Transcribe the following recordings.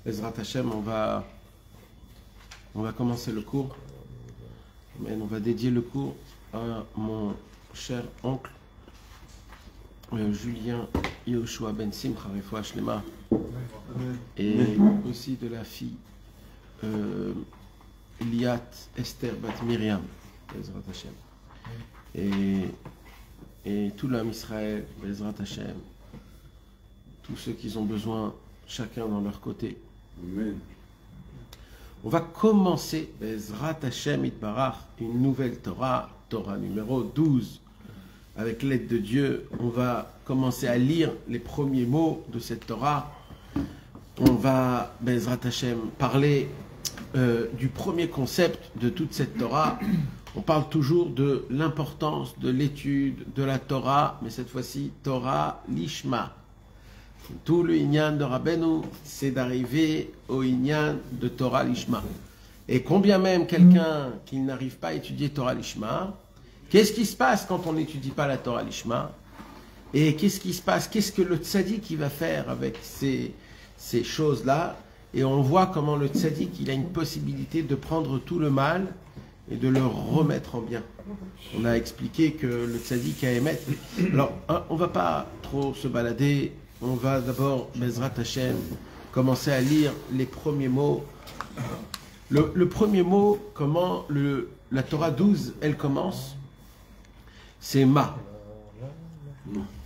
Ezrat Hashem, on va commencer le cours. Mais on va dédier le cours à mon cher oncle Julien Yehoshua Ben Simcha Refoua Shlema, et aussi de la fille Liat Esther Bat Miriam, Ezrat Hashem, et tout l'homme Israël, Ezrat Hashem, tous ceux qui ont besoin, chacun dans leur côté. Amen. On va commencer, Ezrat Hashem Itbarach, une nouvelle Torah, Torah numéro 12. Avec l'aide de Dieu, on va commencer à lire les premiers mots de cette Torah. On va, Ezrat Hashem, parler du premier concept de toute cette Torah. On parle toujours de l'importance de l'étude de la Torah, mais cette fois-ci, Torah Lishma. Tout le Inyan de Rabbeinu, c'est d'arriver au Inyan de Torah Lishma. Et combien même quelqu'un qui n'arrive pas à étudier Torah Lishma, qu'est-ce qui se passe quand on n'étudie pas la Torah Lishma? Et qu'est-ce qui se passe? Qu'est-ce que le tzaddik va faire avec ces choses-là? Et on voit comment le tzaddik, il a une possibilité de prendre tout le mal et de le remettre en bien. On a expliqué que le tzaddik a émettre. Alors, on ne va pas trop se balader. On va d'abord, Ezrat Hashem, commencer à lire les premiers mots. Le premier mot, comment la Torah 12, elle commence, c'est Ma.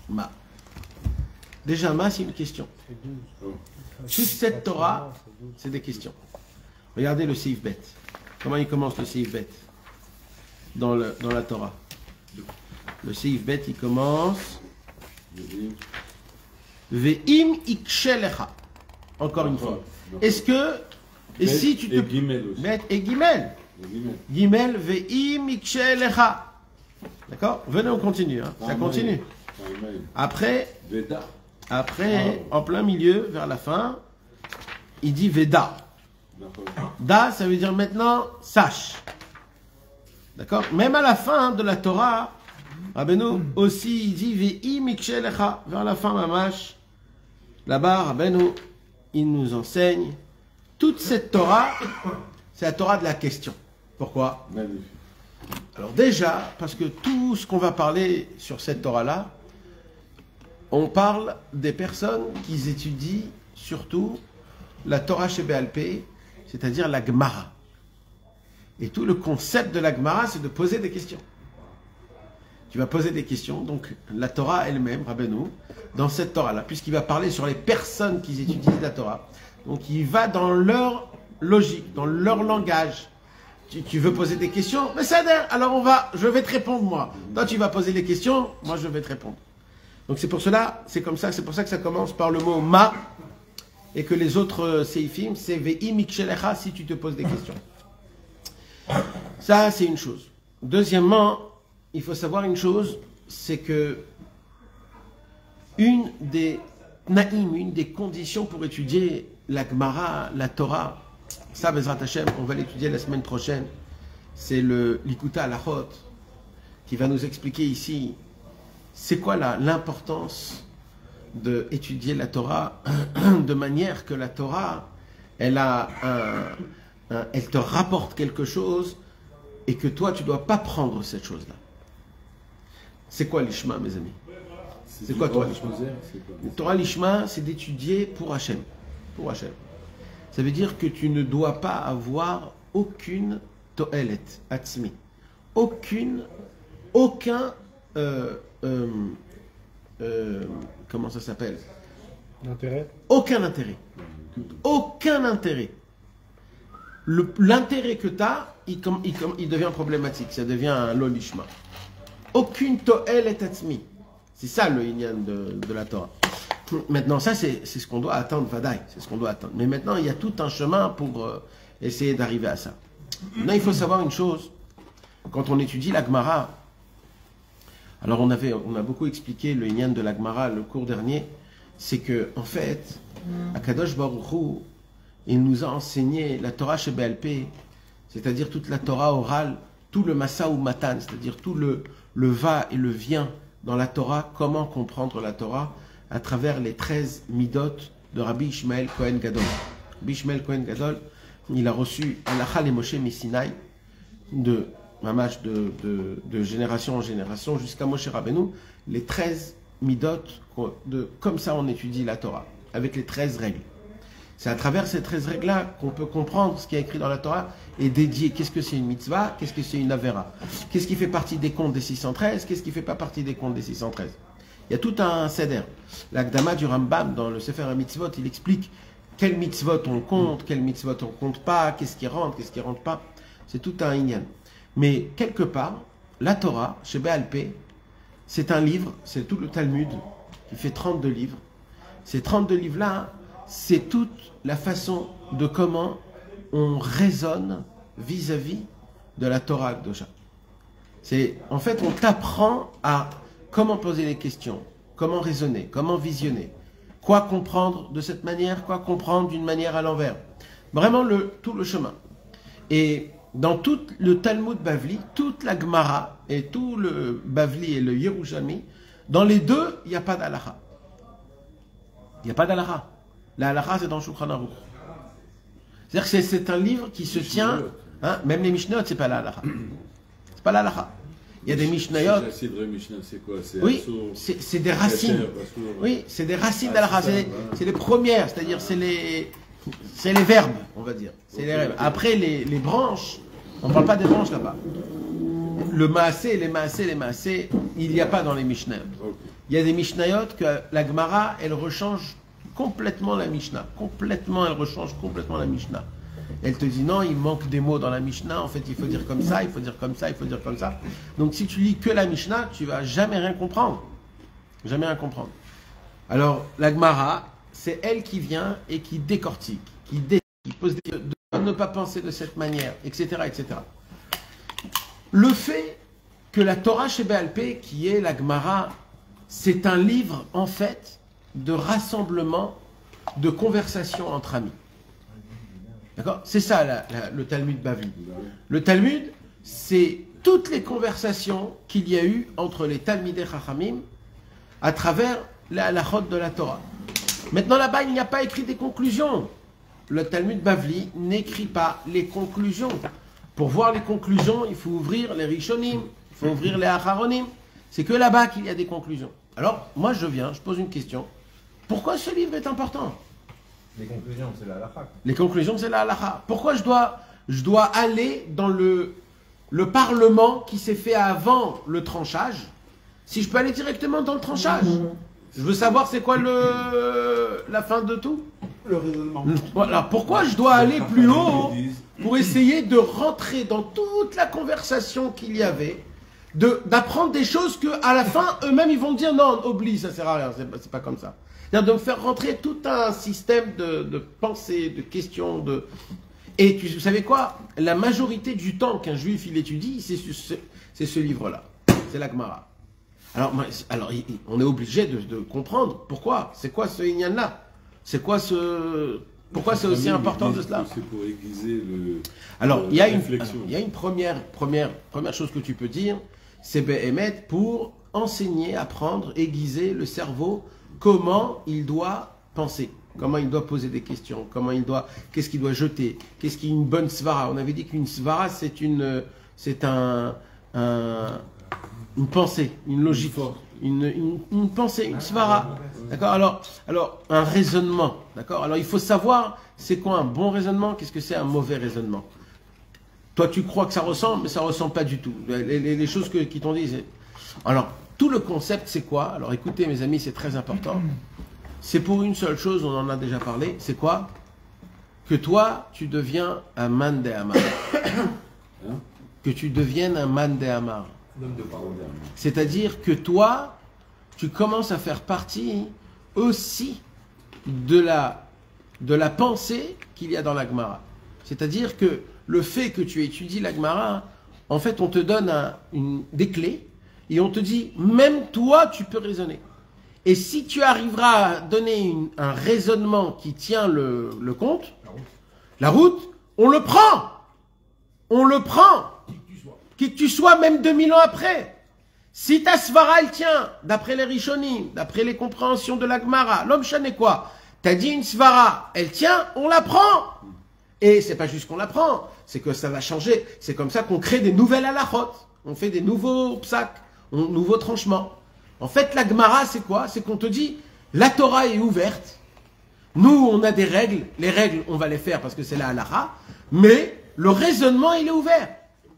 Ma. Déjà, Ma, c'est une question. Toute cette Torah, c'est des questions. Regardez le Seif Bet. Comment il commence le Seif Bet dans la Torah? Le Seif Bet, il commence Ve'im ikshelecha. Encore une fois. Est-ce que, et si tu te... Et Gimel aussi. Et Gimel. Gimel, ve'im ikshelecha. D'accord? Venez, on continue. Hein. Ça continue. Après, Veda. Après, en plein milieu, vers la fin, il dit Veda. Da, ça veut dire maintenant, sache. D'accord? Même à la fin de la Torah, Rabbeinu aussi, il dit Ve'im ikshelecha. Vers la fin, Mamash. Là-bas, Rabbeinu, il nous enseigne toute cette Torah, c'est la Torah de la question. Pourquoi? Magnifique. Alors déjà, parce que tout ce qu'on va parler sur cette Torah-là, on parle des personnes qui étudient surtout la Torah chez Béalpé, c'est-à-dire la Gemara. Et tout le concept de la Gemara, c'est de poser des questions. Tu vas poser des questions, donc la Torah elle-même, Rabbeinu, dans cette Torah-là, puisqu'il va parler sur les personnes qui étudient la Torah. Donc il va dans leur logique, dans leur langage. Tu veux poser des questions? Mais ça, alors je vais te répondre moi. Toi tu vas poser les questions, moi je vais te répondre. Donc c'est pour cela, c'est comme ça, c'est pour ça que ça commence par le mot ma, et que les autres seifim, c'est ve'im ikshelecha si tu te poses des questions. Ça, c'est une chose. Deuxièmement, il faut savoir une chose, c'est que une des naïm, une des conditions pour étudier la Gemara, la Torah, ça, Bezrat Hashem, on va l'étudier la semaine prochaine, c'est le Likuta Halachot, qui va nous expliquer ici c'est quoi l'importance d'étudier la Torah de manière que la Torah, elle te rapporte quelque chose et que toi, tu ne dois pas prendre cette chose-là. C'est quoi l'Ishma, mes amis? C'est quoi Torah Lishma? Torah Lishma, c'est d'étudier pour Hachem. Pour Hachem. Ça veut dire que tu ne dois pas avoir aucune to'elet, atzmi. Aucun comment ça s'appelle? Intérêt? Aucun intérêt. Aucun intérêt. L'intérêt que tu as, il devient problématique. Ça devient un lolishma. Aucune to'el et atzmi. C'est ça le inyan de la Torah. Maintenant, ça, c'est ce qu'on doit attendre, Vadaï. C'est ce qu'on doit attendre. Mais maintenant, il y a tout un chemin pour essayer d'arriver à ça. Maintenant, il faut savoir une chose. Quand on étudie la Gemara, alors on a beaucoup expliqué le inyan de la Gemara le cours dernier, c'est que, en fait, Akadosh Baruch Hu, il nous a enseigné la Torah chez BLP, c'est-à-dire toute la Torah orale, tout le Masa ou Matan, c'est-à-dire tout le va et le vient dans la Torah, comment comprendre la Torah à travers les 13 midot de Rabbi Ishmael Cohen Gadol. Bishmel Kohen Gadol, il a reçu Halacha le Moshe Misinaï de génération en génération jusqu'à Moshe Rabbeinu, les 13 midot, comme ça on étudie la Torah, avec les 13 règles. C'est à travers ces 13 règles-là qu'on peut comprendre ce qui est écrit dans la Torah et dédier qu'est-ce que c'est une mitzvah, qu'est-ce que c'est une avera, qu'est-ce qui fait partie des comptes des 613, qu'est-ce qui ne fait pas partie des comptes des 613. Il y a tout un seder. L'Akdama du Rambam, dans le Sefer HaMitzvot, il explique quel mitzvot on compte, quel mitzvot on compte pas, qu'est-ce qui rentre pas. C'est tout un inyan. Mais quelque part, la Torah, chez Baal Pé, c'est un livre, c'est tout le Talmud, qui fait 32 livres. Ces 32 livres-là, c'est toute la façon de comment on raisonne vis-à-vis de la Torah Akdosha. En fait, on t'apprend à comment poser les questions, comment raisonner, comment visionner, quoi comprendre de cette manière, quoi comprendre d'une manière à l'envers. Vraiment tout le chemin. Et dans tout le Talmud Bavli, toute la Gemara et tout le Bavli et le Yerushalmi, dans les deux, il n'y a pas d'Halacha. Il n'y a pas d'Halacha. La Halacha, c'est dans Shulchan Aruch. C'est-à-dire que c'est un livre qui se tient, hein, même les Mishnayot, c'est pas la Halacha. C'est pas la Halacha. Il y a des Mishnayot. C'est vrai, Mishnah, c'est quoi? Oui, c'est des racines. Oui, c'est des racines d'Halacha. C'est les premières, c'est-à-dire c'est les verbes, on va dire. C'est les verbes. Après, les branches, on ne parle pas des branches là-bas. Le Maasé, les Maasé, il n'y a pas dans les Mishnayot. Il y a des Mishnayot que la Gemara, elle rechange complètement la Mishnah. Elle rechange complètement la Mishnah. Elle te dit non, il manque des mots dans la Mishnah, en fait il faut dire comme ça, il faut dire comme ça, il faut dire comme ça. Donc si tu lis que la Mishnah, tu vas jamais rien comprendre. Jamais rien comprendre. Alors la Gemara, c'est elle qui vient et qui décortique, qui pose des questions, de ne pas penser de cette manière, etc., etc. Le fait que la Torah chez Baal Pé, qui est la Gemara, c'est un livre en fait de rassemblement, de conversation entre amis. D'accord? C'est ça le Talmud Bavli. Le Talmud, c'est toutes les conversations qu'il y a eu entre les Talmidei Chachamim à travers les halachot de la Torah. Maintenant là-bas, il n'y a pas écrit des conclusions. Le Talmud Bavli n'écrit pas les conclusions. Pour voir les conclusions, il faut ouvrir les Rishonim, il faut ouvrir les Acharonim. C'est que là-bas qu'il y a des conclusions. Alors, moi je pose une question. Pourquoi ce livre est important? Les conclusions, c'est la halakha. Les conclusions, c'est la halakha. Pourquoi je dois aller dans le parlement qui s'est fait avant le tranchage, si je peux aller directement dans le tranchage? Je veux savoir c'est quoi la fin de tout. Le raisonnement. Voilà. Pourquoi je dois aller plus haut pour essayer de rentrer dans toute la conversation qu'il y avait, d'apprendre des choses que à la fin, eux-mêmes, ils vont dire non, oublie, ça sert à rien, c'est pas comme ça. C'est-à-dire de me faire rentrer tout un système de pensée, de questions, Et vous savez quoi? La majorité du temps qu'un juif il étudie, c'est ce livre-là. C'est la Gemara. Alors, on est obligé de comprendre pourquoi. C'est quoi ce inyan-là? C'est quoi Pourquoi c'est aussi important de cela? C'est pour aiguiser il y a une première chose que tu peux dire, c'est Behemet pour enseigner, apprendre, aiguiser le cerveau, comment il doit penser, comment il doit poser des questions, qu'est-ce qu'il doit jeter, qu'est-ce qui est une bonne svara. On avait dit qu'une svara, c'est une pensée, une logique, une pensée, une svara. D'accord? Alors, un raisonnement. D'accord? Alors, il faut savoir, c'est quoi un bon raisonnement, qu'est-ce que c'est un mauvais raisonnement. Toi, tu crois que ça ressemble, mais ça ne ressemble pas du tout. Les choses qui t'ont dit, c'est... Alors, tout le concept, c'est quoi? Alors, écoutez, mes amis, c'est très important. C'est pour une seule chose, on en a déjà parlé, c'est quoi? Que toi, tu deviens un man de Hamar. Que tu deviennes un man de Hamar. C'est-à-dire que toi, tu commences à faire partie aussi de la pensée qu'il y a dans la Gemara. C'est-à-dire que le fait que tu étudies la Gemara, en fait, on te donne des clés et on te dit, même toi, tu peux raisonner. Et si tu arriveras à donner un raisonnement qui tient le compte, la route, on le prend. On le prend. Qui que tu sois, même 2000 ans après. Si ta svara, elle tient, d'après les Rishonim, d'après les compréhensions de la Gemara, l'homme chané quoi? T'as dit une svara, elle tient, on la prend. Et c'est pas juste qu'on la prend, c'est que ça va changer. C'est comme ça qu'on crée des nouvelles halachot. On fait des nouveaux psak, nouveaux tranchements. En fait, la Gemara, c'est quoi? C'est qu'on te dit, la Torah est ouverte. Nous, on a des règles. Les règles, on va les faire parce que c'est la halacha. Mais le raisonnement, il est ouvert.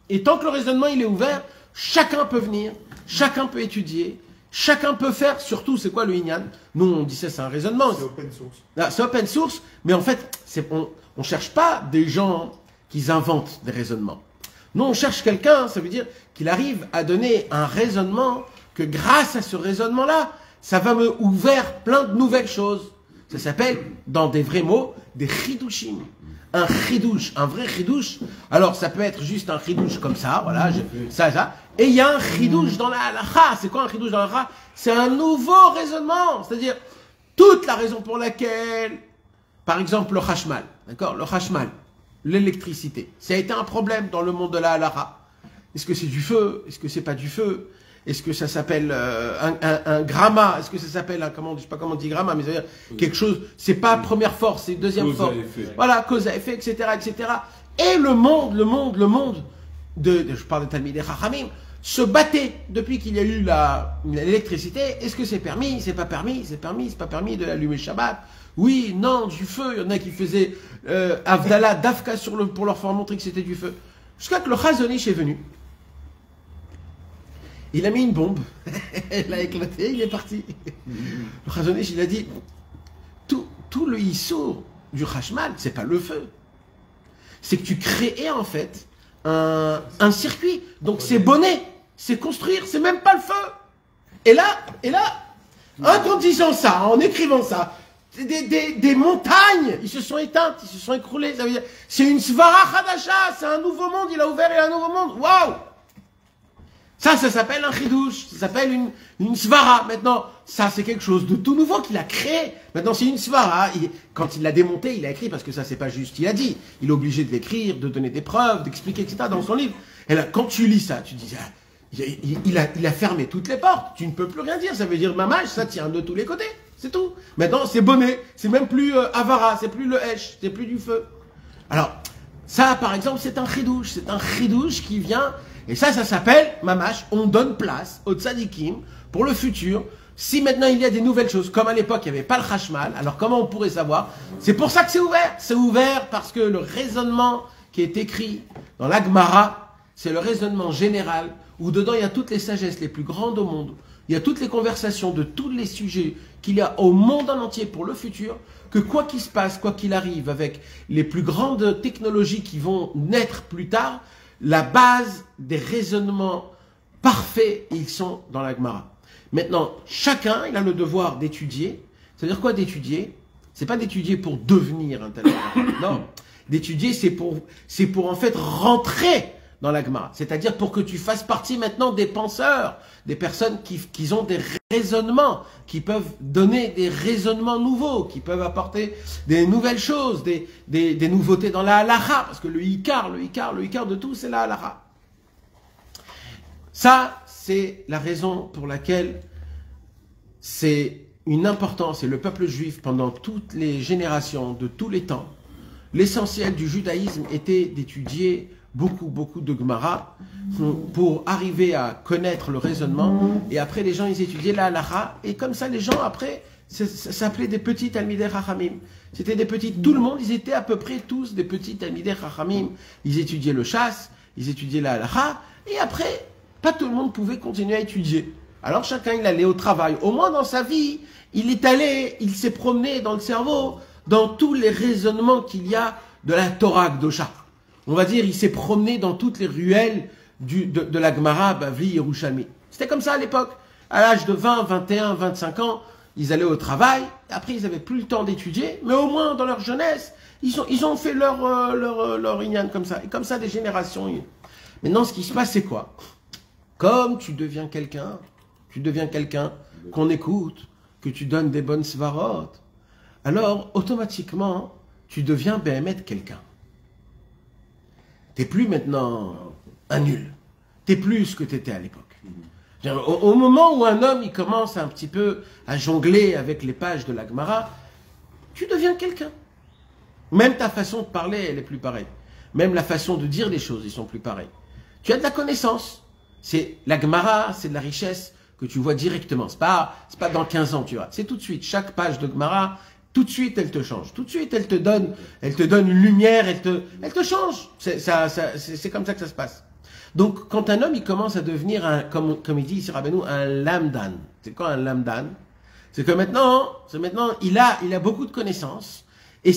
Et tant que le raisonnement, il est ouvert, chacun peut venir, chacun peut étudier, chacun peut faire. Surtout, c'est quoi le Inyan? Nous, on dit ça, c'est un raisonnement. C'est open source. Ah, c'est open source, mais en fait, on ne cherche pas des gens qui inventent des raisonnements. Nous, on cherche quelqu'un, ça veut dire qu'il arrive à donner un raisonnement que grâce à ce raisonnement-là, ça va me ouvrir plein de nouvelles choses. Ça s'appelle, dans des vrais mots, des chidushim. Un chidouche, un vrai chidouche. Alors, ça peut être juste un chidouche comme ça, voilà, ça. Et il y a un chidouche dans la halacha. C'est quoi un chidouche dans la halacha? C'est un nouveau raisonnement. C'est-à-dire, toute la raison pour laquelle, par exemple, le chashmal, d'accord, le chashmal, l'électricité, ça a été un problème dans le monde de la halacha. Est-ce que c'est du feu? Est-ce que c'est pas du feu? Est-ce que ça s'appelle un gramma? Est-ce que ça s'appelle je sais pas comment on dit gramma, mais ça veut dire quelque chose, c'est pas première force, c'est deuxième force. Voilà, cause à effet, etc., etc. Et le monde, je parle de Talmidei Chachamim, se battait depuis qu'il y a eu l'électricité. Est-ce que c'est permis? C'est pas permis? C'est permis? C'est pas permis de l'allumer Shabbat? Oui, non, du feu. Il y en a qui faisaient Avdallah, Dafka pour leur faire montrer que c'était du feu. Jusqu'à que le Chazon Ish est venu. Il a mis une bombe, elle a éclaté, il est parti. Le Chazon Ish, il a dit, tout le issour du Chashmal, c'est pas le feu. C'est que tu créais en fait un circuit. Donc c'est bonnet, c'est construire, c'est même pas le feu. Et là, en disant ça, en écrivant ça, des montagnes, ils se sont éteintes, ils se sont écroulés. Ça veut dire, c'est une svara chadasha, c'est un nouveau monde, il a ouvert un nouveau monde. Waouh! Ça s'appelle un chidouche, ça s'appelle une svara. Maintenant, ça c'est quelque chose de tout nouveau qu'il a créé. Maintenant, c'est une svara. Quand il l'a démonté, il a écrit, parce que ça c'est pas juste, il a dit. Il est obligé de l'écrire, de donner des preuves, d'expliquer, etc. dans son livre. Et là, quand tu lis ça, tu dis, il a fermé toutes les portes. Tu ne peux plus rien dire. Ça veut dire, mamage, ça tient de tous les côtés. C'est tout. Maintenant, c'est bonnet. C'est même plus avara, c'est plus le hesh, c'est plus du feu. Alors, ça, par exemple, c'est un chidouche. C'est un chidouche qui vient... Et ça s'appelle, mamash, on donne place au tzadikim pour le futur. Si maintenant il y a des nouvelles choses, comme à l'époque il n'y avait pas le chashmal, alors comment on pourrait savoir? C'est pour ça que c'est ouvert. C'est ouvert parce que le raisonnement qui est écrit dans la Gemara, c'est le raisonnement général, où dedans il y a toutes les sagesses les plus grandes au monde. Il y a toutes les conversations de tous les sujets qu'il y a au monde en entier pour le futur, que quoi qu'il se passe, quoi qu'il arrive, avec les plus grandes technologies qui vont naître plus tard, la base des raisonnements parfaits, ils sont dans la Gemara. Maintenant, chacun, il a le devoir d'étudier. Ça veut dire quoi d'étudier? C'est pas d'étudier pour devenir un tel. Non. D'étudier, c'est pour en fait rentrer dans la Gemara. C'est-à-dire pour que tu fasses partie maintenant des penseurs, des personnes qui ont des raisonnements, qui peuvent donner des raisonnements nouveaux, qui peuvent apporter des nouvelles choses, des nouveautés dans la halacha, parce que le ikar de tout, c'est la halacha. Ça, c'est la raison pour laquelle c'est une importance, et le peuple juif, pendant toutes les générations, de tous les temps, l'essentiel du judaïsme était d'étudier beaucoup de Gemara pour arriver à connaître le raisonnement. Et après, les gens, ils étudiaient la halacha. Et comme ça, les gens, après, ça s'appelait des petits Talmidei Chachamim. C'était des petits, tout le monde, ils étaient à peu près tous des petits Talmidei Chachamim. Ils étudiaient le chasse, ils étudiaient la halacha. Et après, pas tout le monde pouvait continuer à étudier. Alors chacun, il allait au travail. Au moins dans sa vie, il s'est promené dans le cerveau, dans tous les raisonnements qu'il y a de la Torah Kdosha. On va dire, il s'est promené dans toutes les ruelles de la Gemara, Bavli, Yerushalmi. C'était comme ça à l'époque. À l'âge de 20, 21, 25 ans, ils allaient au travail. Après, ils n'avaient plus le temps d'étudier. Mais au moins, dans leur jeunesse, ils ont fait leur inyan comme ça. Et comme ça, des générations. Maintenant, ce qui se passe, c'est quoi? Comme tu deviens quelqu'un qu'on écoute, que tu donnes des bonnes svarot, alors, automatiquement, tu deviens Béhémet quelqu'un. T'es plus maintenant un nul. T'es plus ce que t'étais à l'époque. Au moment où un homme il commence un petit peu à jongler avec les pages de la Gemara, tu deviens quelqu'un. Même ta façon de parler, elle est plus pareille. Même la façon de dire les choses, ils sont plus pareils. Tu as de la connaissance. C'est la Gemara, c'est de la richesse que tu vois directement. C'est pas dans 15 ans, tu vois. C'est tout de suite. Chaque page de Gemara, tout de suite, elle te change. Tout de suite, elle te donne une lumière, elle te change. C'est comme ça que ça se passe. Donc, quand un homme, il commence à devenir, comme il dit ici Rabbeinu, un lamdan. C'est quoi un lamdan? C'est que maintenant, il a beaucoup de connaissances. Et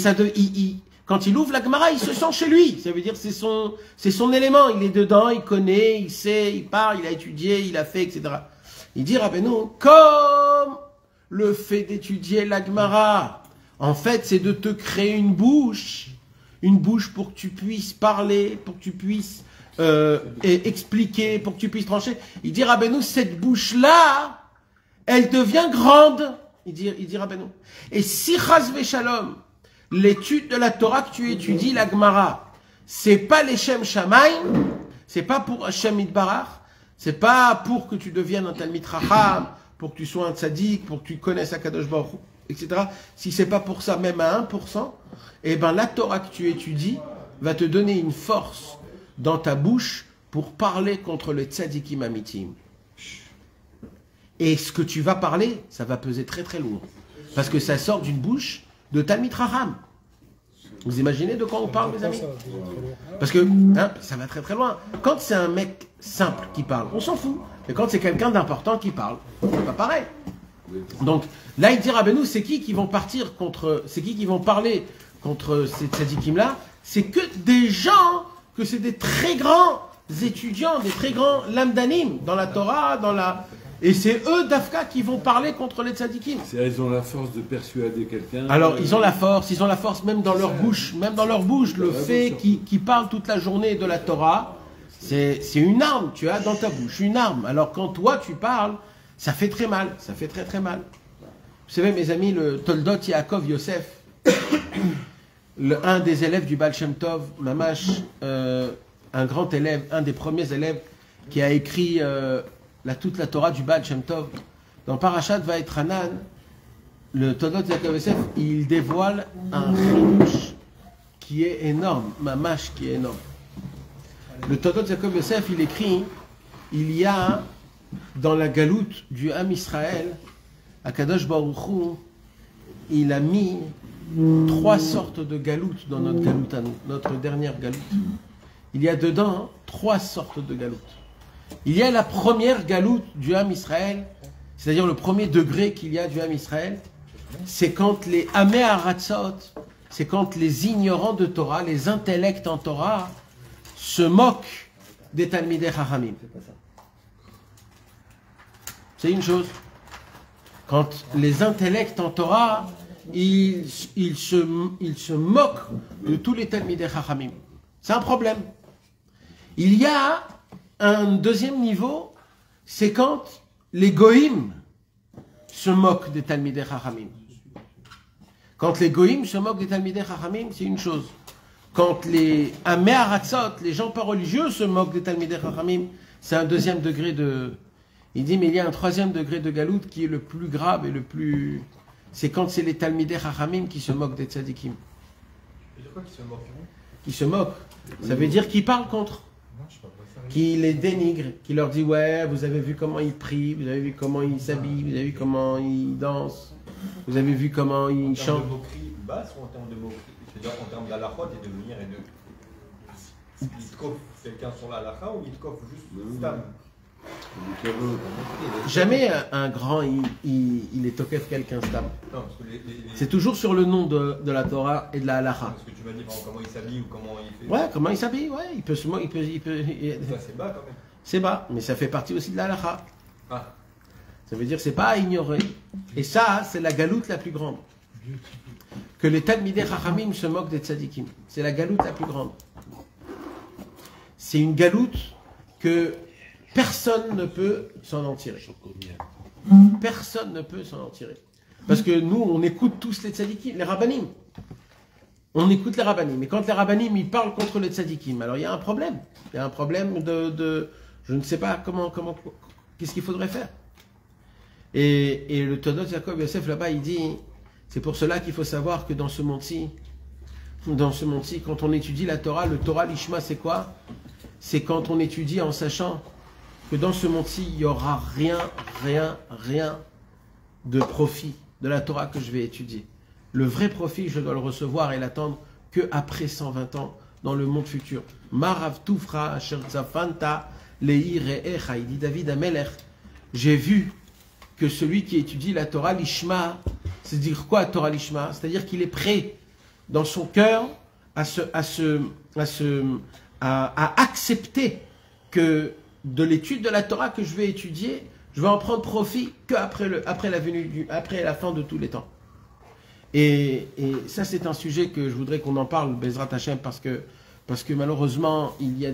quand il ouvre la Gemara, il se sent chez lui. Ça veut dire c'est son élément. Il est dedans, il connaît, il sait, il parle, il a étudié, il a fait, etc. Il dit Rabbeinu, comme le fait d'étudier la Gemara, en fait, c'est de te créer une bouche pour que tu puisses parler, pour que tu puisses expliquer, pour que tu puisses trancher. Il dit Rabbeinu, cette bouche-là, elle devient grande. Il dit Rabbeinu. Et si chas v'shalom, l'étude de la Torah que tu étudies, la Gemara, c'est pas l'Eshem Shamaim, c'est pas pour Hashem Yitbarach, c'est pas pour que tu deviennes un Talmid Chacham, pour que tu sois un tzaddik, pour que tu connaisses Akadosh Baruch Hu, etc. Si c'est pas pour ça, même à 1%, eh ben la Torah que tu étudies va te donner une force dans ta bouche pour parler contre le tzaddikim amitim. Et ce que tu vas parler, ça va peser très très lourd. Parce que ça sort d'une bouche de Talmid Chacham. Vous imaginez de quoi on parle, mes amis? Parce que ça va très très loin. Quand c'est un mec simple qui parle, on s'en fout. Mais quand c'est quelqu'un d'important qui parle, c'est pas pareil. Donc là, il dit Rabbeinu, c'est qui vont partir contre, c'est qui vont parler contre ces tzadikim-là? C'est que des gens, que c'est des très grands étudiants, des très grands lamdanim dans la Torah, et c'est eux, Dafka, qui vont parler contre les tzadikim. Ils ont la force de persuader quelqu'un. Alors, ils ont la force même dans leur bouche. Le fait qu'ils parlent toute la journée de la Torah, c'est une arme, tu as dans ta bouche, une arme. Alors, quand toi, tu parles, ça fait très mal, ça fait très très mal. Vous savez, mes amis, le Toldot Yaakov Yosef, un des élèves du Baal Shem Tov, Mamash, un grand élève, un des premiers élèves qui a écrit toute la Torah du Baal Shem Tov, dans Parashat Vaetranan, le Toldot Yaakov Yosef, il dévoile un chidouche qui est énorme, Mamash qui est énorme. Le Toldot Yaakov Yosef, il écrit, il y a dans la galoute du Ham Israël, Akadosh Baruch Hu, il a mis 3 sortes de galoutes dans notre galoute à nous, notre dernière galoute. Il y a dedans 3 sortes de galoutes. Il y a la première galoute du Ham Israël, c'est-à-dire le premier degré qu'il y a du Ham Israël, c'est quand les Amé Haratzot, c'est quand les ignorants de Torah, les intellects en Torah, se moquent des Talmidei Chachamim. C'est une chose. Quand les intellects en Torah, ils se moquent de tous les Talmidei Chachamim. C'est un problème. Il y a un deuxième niveau, c'est quand les Goïm se moquent des Talmidei Chachamim. Quand les Goïm se moquent des Talmidei Chachamim, c'est une chose. Quand les Amé Haratzot, les gens pas religieux, se moquent des Talmidei Chachamim, c'est un deuxième degré de... Il dit, mais il y a un troisième degré de galoute qui est le plus grave et le plus... C'est quand c'est les Talmidei Chachamim qui se moquent des tzadikim. Pourquoi qui se moquent? Qui se moquent. Ça veut dire qu'ils parlent contre. Qui les dénigre, qui leur dit, ouais, vous avez vu comment ils prient, vous avez vu comment ils s'habillent, vous avez vu comment ils dansent, vous avez vu comment ils chantent. En termes de moquerie basse ou en termes de moquerie? C'est-à-dire en termes d'alachot et de venir et de... Il te quelqu'un sur l'alacha ou il te juste stam? Jamais un grand, il est tokef quelqu'un stam. C'est toujours sur le nom de la Torah et de la halacha. Parce que tu m'as dit comment il s'habille ou comment il fait. Ouais, comment il s'habille, ouais, il peut se Ça c'est bas quand même. C'est bas, mais ça fait partie aussi de la halacha. Ah. Ça veut dire que c'est pas à ignorer. Et ça, c'est la galoute la plus grande. Que les Talmidei Chachamim se moquent des tzadikim. C'est la galoute la plus grande. C'est une galoute que personne ne peut s'en en tirer. Personne ne peut s'en en tirer. Parce que nous, on écoute tous les tzadikim, les rabbanim. On écoute les rabbanim. Et quand les rabbanim, ils parlent contre les tzadikim, alors il y a un problème. Il y a un problème de je ne sais pas qu'est-ce qu'il faudrait faire. Et le Toldot Yaakov Yosef là-bas, il dit, C'est pour cela qu'il faut savoir que dans ce monde-ci, quand on étudie la Torah, le Torah Lishma, c'est quoi? C'est quand on étudie en sachant que dans ce monde-ci, il n'y aura rien de profit de la Torah que je vais étudier. Le vrai profit, je dois le recevoir et l'attendre que après 120 ans dans le monde futur. Marav Tufra Asher Tzafanta Lehi Re'echa. Il dit David Amelech, j'ai vu que celui qui étudie la Torah Lishma, c'est dire quoi Torah Lishma? C'est-à-dire qu'il est prêt dans son cœur à accepter que de l'étude de la Torah que je vais étudier, je vais en prendre profit qu'après après la fin de tous les temps. Et ça, c'est un sujet que je voudrais qu'on en parle, Bezrat Hashem, parce que malheureusement, il y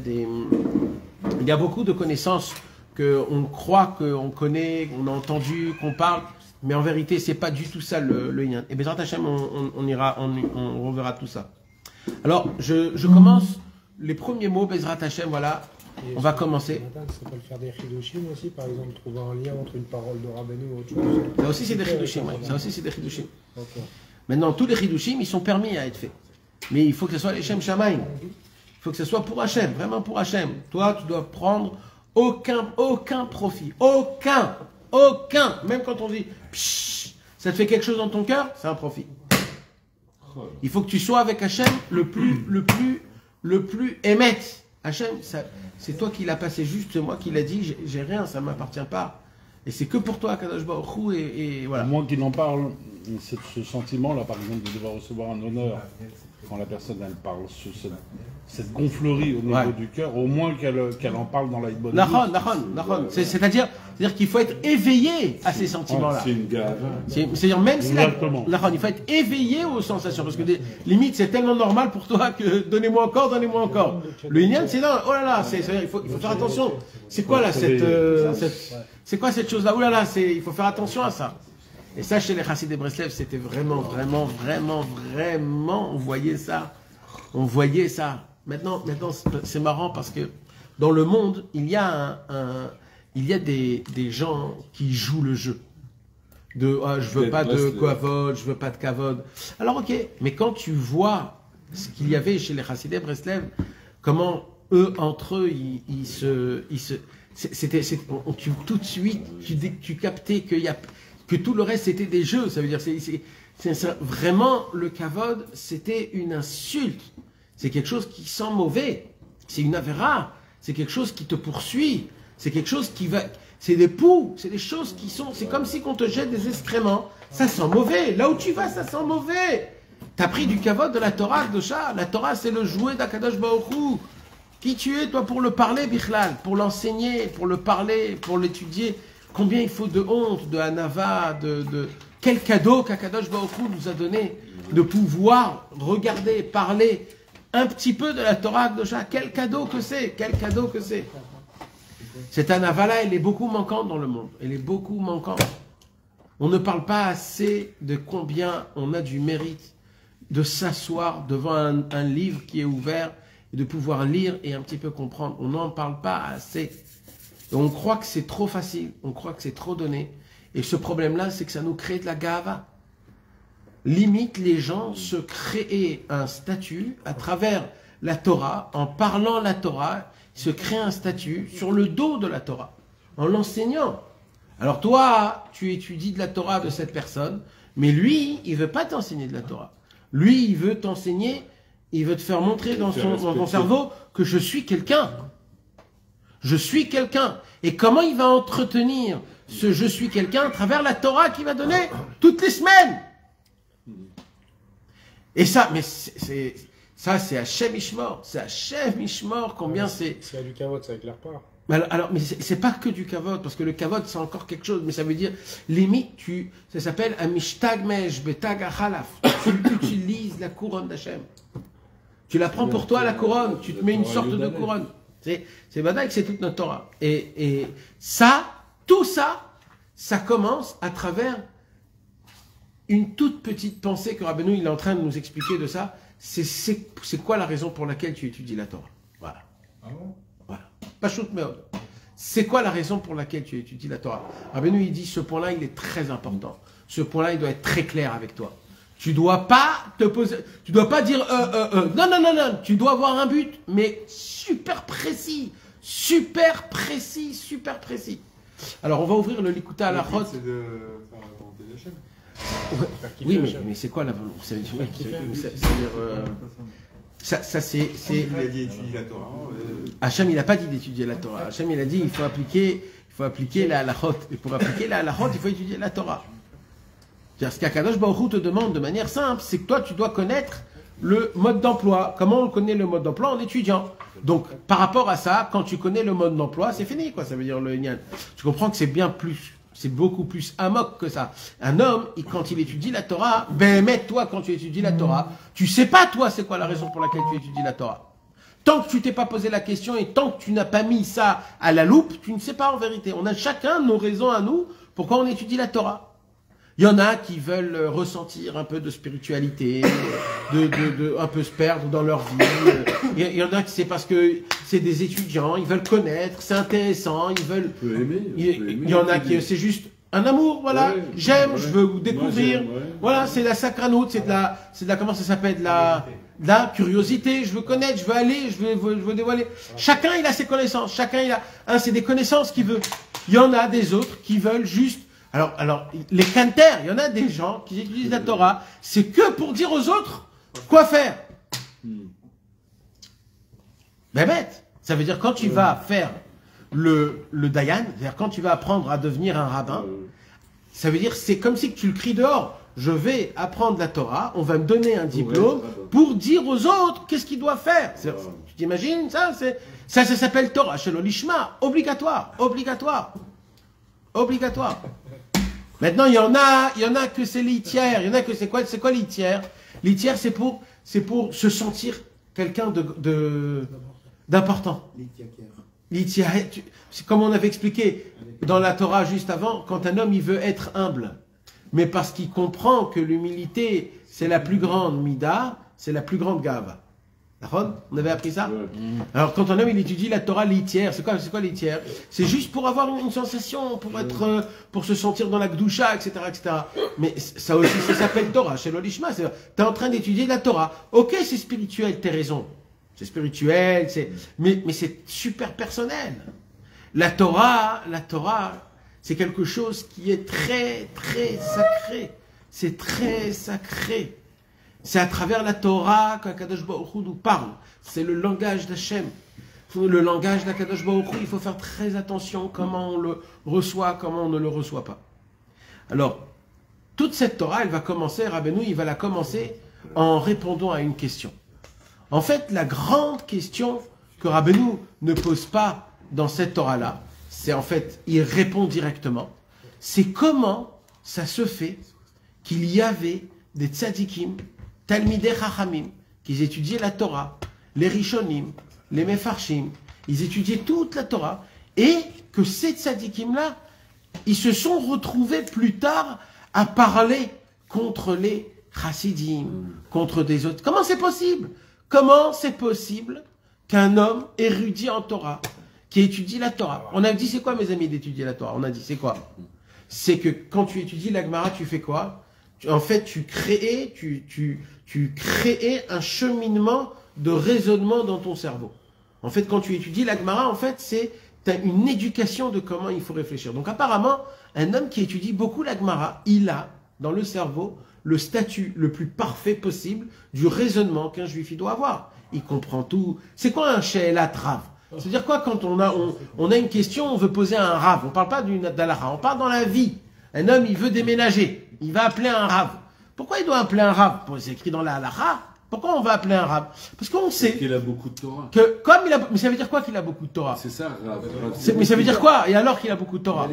a beaucoup de connaissances qu'on croit qu'on connaît, qu'on a entendu, qu'on parle, mais en vérité, c'est pas du tout ça le yin. Et Bezrat Hashem, on reverra tout ça. Alors, je commence les premiers mots, Bezrat Hashem, voilà. On va commencer. Ça peut le faire des chidushim aussi, par exemple, trouver un lien entre une parole de Rabbeinu ou autre chose. Ça aussi, c'est des chidushim. Ouais. Ça aussi, c'est des chidushim. Okay. Maintenant, tous les chidushim, ils sont permis à être faits. Mais il faut que ce soit les Shem Shamaim. Il faut que ce soit pour Hachem, vraiment pour Hachem. Toi, tu dois prendre aucun profit. Aucun. Même quand on dit, pshh, ça te fait quelque chose dans ton cœur, c'est un profit. Il faut que tu sois avec Hachem le plus émet. Hachem, c'est toi qui l'as passé juste, c'est moi qui l'ai dit, j'ai rien, ça ne m'appartient pas. Et c'est que pour toi, Kadosh Baruch Hu, et voilà. Au moins qu'il en parle, ce sentiment-là, par exemple, de devoir recevoir un honneur, quand la personne, elle parle, cette gonflerie au niveau du cœur, au moins qu'elle en parle dans la bonne Nahon. C'est-à-dire qu'il faut être éveillé à ces sentiments-là. C'est une gave. C'est-à-dire même si il faut être éveillé aux sensations, parce que limite c'est tellement normal pour toi que donnez-moi encore. Le Inyan, c'est non, oh là là, il faut faire attention. C'est quoi là c'est quoi cette chose-là? Oh là là, il faut faire attention à ça. Et ça, chez les Chassidés de Breslev, c'était vraiment, on voyait ça. Maintenant, c'est marrant parce que dans le monde, il y a des gens qui jouent le jeu. Je veux pas de kavod, je veux pas de kavod. Alors ok, mais quand tu vois ce qu'il y avait chez les Chassidés de Breslev, comment eux, entre eux, tout de suite, tu captais que tout le reste c'était des jeux. Ça veut dire, vraiment, le kavod, c'était une insulte. C'est quelque chose qui sent mauvais. C'est une avéra. C'est quelque chose qui te poursuit. C'est quelque chose qui va... C'est des poux. C'est des choses qui sont... C'est comme si on te jette des excréments. Ça sent mauvais. Là où tu vas, ça sent mauvais. T'as pris du kavod de la Torah, Kdosha. La Torah, c'est le jouet d'Akadosh Baruch Hu. Qui tu es, toi, pour le parler, Bichlal, pour l'enseigner, pour le parler, pour l'étudier. Combien il faut de honte, de hanava, Quel cadeau qu'Akadosh Baruch Hu nous a donné de pouvoir regarder, parler un petit peu de la Torah Kdosha. Quel cadeau que c'est. Cette hanava-là, elle est beaucoup manquante dans le monde. Elle est beaucoup manquante. On ne parle pas assez de combien on a du mérite de s'asseoir devant un livre qui est ouvert et de pouvoir lire et un petit peu comprendre. On n'en parle pas assez. Et on croit que c'est trop facile, on croit que c'est trop donné. Et ce problème-là, c'est que ça nous crée de la gava. Limite, les gens se créent un statut à travers la Torah, en parlant la Torah, se créent un statut sur le dos de la Torah, en l'enseignant. Alors toi, tu étudies de la Torah de cette personne, mais lui, il ne veut pas t'enseigner de la Torah. Lui, il veut t'enseigner, il veut te faire montrer dans ton cerveau que je suis quelqu'un. Je suis quelqu'un. Et comment il va entretenir ce je suis quelqu'un à travers la Torah qu'il va donner toutes les semaines? Et ça, mais c'est Hachem Ishmor. C'est Hachem Ishmor. Combien c'est... C'est à du kavod, ça éclaire pas. Alors, mais c'est pas que du kavod, parce que le kavod, c'est encore quelque chose. Mais ça veut dire, limite, ça s'appelle Amishtag Mesh Betag Achalaf. Tu utilises la couronne d'Hachem. Tu la prends pour toi, la couronne. Tu te mets une sorte de couronne. C'est badaï que c'est toute notre Torah. Et ça, tout ça, ça commence à travers une toute petite pensée que Rabbeinu il est en train de nous expliquer de ça. C'est quoi la raison pour laquelle tu étudies la Torah? Voilà. Ah bon? Voilà. Pachout Meod. C'est quoi la raison pour laquelle tu étudies la Torah? Rabbeinu il dit ce point-là il est très important. ce point-là, il doit être très clair avec toi. Tu dois pas te poser, tu dois pas dire non, non, non, non, tu dois avoir un but, mais super précis, super précis, super précis. Alors, on va ouvrir le Likuta à la Chot. C'est de faire la volonté d'Hachem. Oui, mais c'est quoi la volonté? Ça, c'est... Il a dit étudier la Torah. Hachem, il n'a pas dit d'étudier la Torah. Hachem, il a dit il faut appliquer la halachot. Et pour appliquer la halachot, il faut étudier la Torah. C'est-à-dire, ce qu'Akadosh Baruch Hu te demande de manière simple, c'est que toi, tu dois connaître le mode d'emploi. Comment on connaît le mode d'emploi? En étudiant. Donc, par rapport à ça, quand tu connais le mode d'emploi, c'est fini, quoi. Ça veut dire le Inyan. Tu comprends que c'est beaucoup plus amok que ça. Un homme, quand il étudie la Torah, toi, quand tu étudies la Torah, tu sais pas, toi, c'est quoi la raison pour laquelle tu étudies la Torah. Tant que tu t'es pas posé la question et tant que tu n'as pas mis ça à la loupe, tu ne sais pas en vérité. On a chacun nos raisons à nous pourquoi on étudie la Torah. Il y en a qui veulent ressentir un peu de spiritualité, un peu se perdre dans leur vie. Il y en a qui c'est parce que c'est des étudiants, ils veulent connaître, c'est intéressant, ils veulent. Il y en a qui c'est juste un amour, voilà. Ouais, j'aime, ouais. je veux vous découvrir. Moi, j'aime, ouais. Voilà, c'est la sacranoute, c'est de la comment ça s'appelle, de la curiosité. Je veux connaître, je veux aller, je veux dévoiler. Chacun il a ses connaissances, chacun il a c'est des connaissances qu'il veut. Il y en a des autres qui veulent juste. Alors, les canters, il y en a des gens qui utilisent la Torah, c'est que pour dire aux autres quoi faire. Ben bête. Ça veut dire quand tu vas faire le Dayan, c'est-à-dire quand tu vas apprendre à devenir un rabbin, ça veut dire c'est comme si tu le cries dehors. Je vais apprendre la Torah, on va me donner un diplôme pour dire aux autres qu'est-ce qu'ils doivent faire. Tu t'imagines ça? Ça s'appelle Torah, Shelo Lishma, obligatoire, obligatoire, obligatoire. Maintenant, il y en a que c'est litière, il y en a que c'est quoi litière? Litière, c'est pour se sentir quelqu'un d'important. Litière, c'est comme on avait expliqué dans la Torah juste avant, quand un homme il veut être humble, mais parce qu'il comprend que l'humilité c'est la plus grande mida, c'est la plus grande gava. On avait appris ça? Alors quand un homme il étudie la Torah litière, c'est quoi litière? C'est juste pour avoir une sensation, pour se sentir dans la Gdusha, etc., etc. Mais ça aussi, ça s'appelle Torah, chez l'Olishma. T'es en train d'étudier la Torah. Ok, c'est spirituel, t'as raison. C'est spirituel, mais c'est super personnel. La Torah, c'est quelque chose qui est très, très sacré. C'est très sacré. C'est à travers la Torah qu'Akadosh Baruch Hu nous parle. C'est le langage d'Hachem. Le langage d'Akadosh Baruch Hu, il faut faire très attention comment on le reçoit, comment on ne le reçoit pas. Alors, toute cette Torah, elle va commencer, Rabbeinu, il va la commencer en répondant à une question. En fait, la grande question que Rabbeinu ne pose pas dans cette Torah-là, c'est en fait, il répond directement, c'est comment ça se fait qu'il y avait des tzadikim, Talmidei Chachamim, qui étudiaient la Torah, les Rishonim, les Mefarshim, ils étudiaient toute la Torah, et que ces tzadikim-là, ils se sont retrouvés plus tard à parler contre les Chassidim, contre des autres. Comment c'est possible? Comment c'est possible qu'un homme érudit en Torah, qui étudie la Torah, on a dit c'est quoi mes amis d'étudier la Torah? On a dit c'est quoi? C'est que quand tu étudies la Gemara, tu fais quoi? En fait, tu créais un cheminement de raisonnement dans ton cerveau. En fait, quand tu étudies la Gemara, en fait, c'est une éducation de comment il faut réfléchir. Donc, apparemment, un homme qui étudie beaucoup la Gemara, il a, dans le cerveau, le statut le plus parfait possible du raisonnement qu'un juif doit avoir. Il comprend tout. C'est quoi un she'elat rav? C'est-à-dire quoi quand on a une question, on veut poser un rav? On ne parle pas d'une d'Alaha, on parle dans la vie. Un homme, il veut déménager. Il va appeler un rav. Pourquoi il doit appeler un rav? C'est écrit dans la halakha. Pourquoi on va appeler un rav? Parce qu'on sait qu'il a beaucoup de Torah. Que comme il a, mais ça veut dire quoi qu'il a beaucoup de Torah? C'est ça, Rav. Mais ça veut dire quoi? Et alors qu'il a beaucoup de Torah?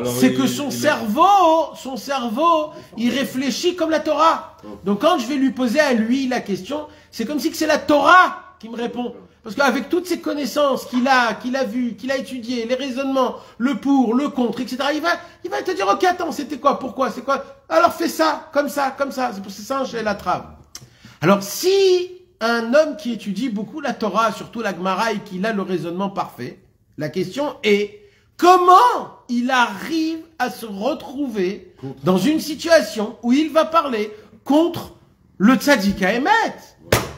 C'est que son cerveau, il réfléchit comme la Torah. Donc quand je vais lui poser à lui la question, c'est comme si c'est la Torah qui me répond. Parce qu'avec toutes ces connaissances qu'il a vues, qu'il a étudiées, les raisonnements, le pour, le contre, etc., il va te dire, ok, attends, c'était quoi? Pourquoi? C'est quoi? Alors fais ça, comme ça, comme ça. C'est ça, chez la trave. Alors, si un homme qui étudie beaucoup la Torah, surtout la Gemara, et qu'il a le raisonnement parfait, la question est, comment il arrive à se retrouver dans une situation où il va parler contre le tzaddik à Emet,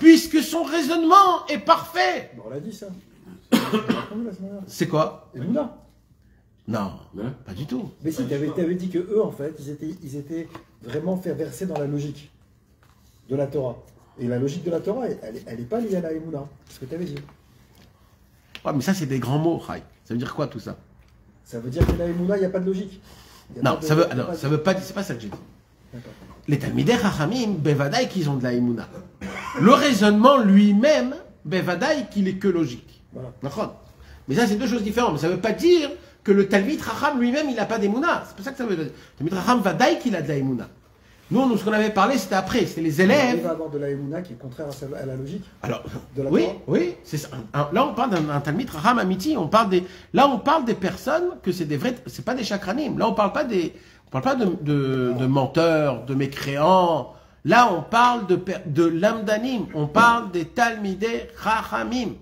puisque son raisonnement est parfait. Bon, on l'a dit ça. On l'a entendu la semaine dernière. C'est quoi? Emouna. Non, Hein? pas du tout. Mais si, t'avais dit que eux, en fait, ils étaient vraiment fait verser dans la logique de la Torah. Et la logique de la Torah, elle est pas liée à la Emouna. C'est ce que t'avais dit. Ouais, mais ça, c'est des grands mots, Chai. Ça veut dire quoi, tout ça? Ça veut dire que la Emouna, il n'y a pas de logique. Il y a Non, pas de- ça veut, il y a non, pas de- ça veut pas dire, c'est pas ça que j'ai dit. D'accord. Les Talmidei Chachamim, Bevadaï qu'ils ont de la Emouna. Le raisonnement lui-même, Bevadaï qu'il est que logique. Voilà. D'accord. Mais ça, c'est deux choses différentes. Mais ça ne veut pas dire que le Talmid Chacham lui-même, il n'a pas d'Emouna. C'est pas ça que ça veut dire. Le Talmid Chacham Vadaï qu'il a de la Emouna. Nous, ce qu'on avait parlé, c'était après. C'était les Il élèves. va avoir de la Emouna qui est contraire à la logique Alors, de la oui, Torah. oui, c'est ça. Là, on parle d'un Talmid Chacham Amiti. Là, on parle des personnes que c'est des vrais. C'est pas des chakranim. Là, on parle pas de menteurs, de mécréants. Là, on parle de lamdanim. On parle des Talmidei Chachamim.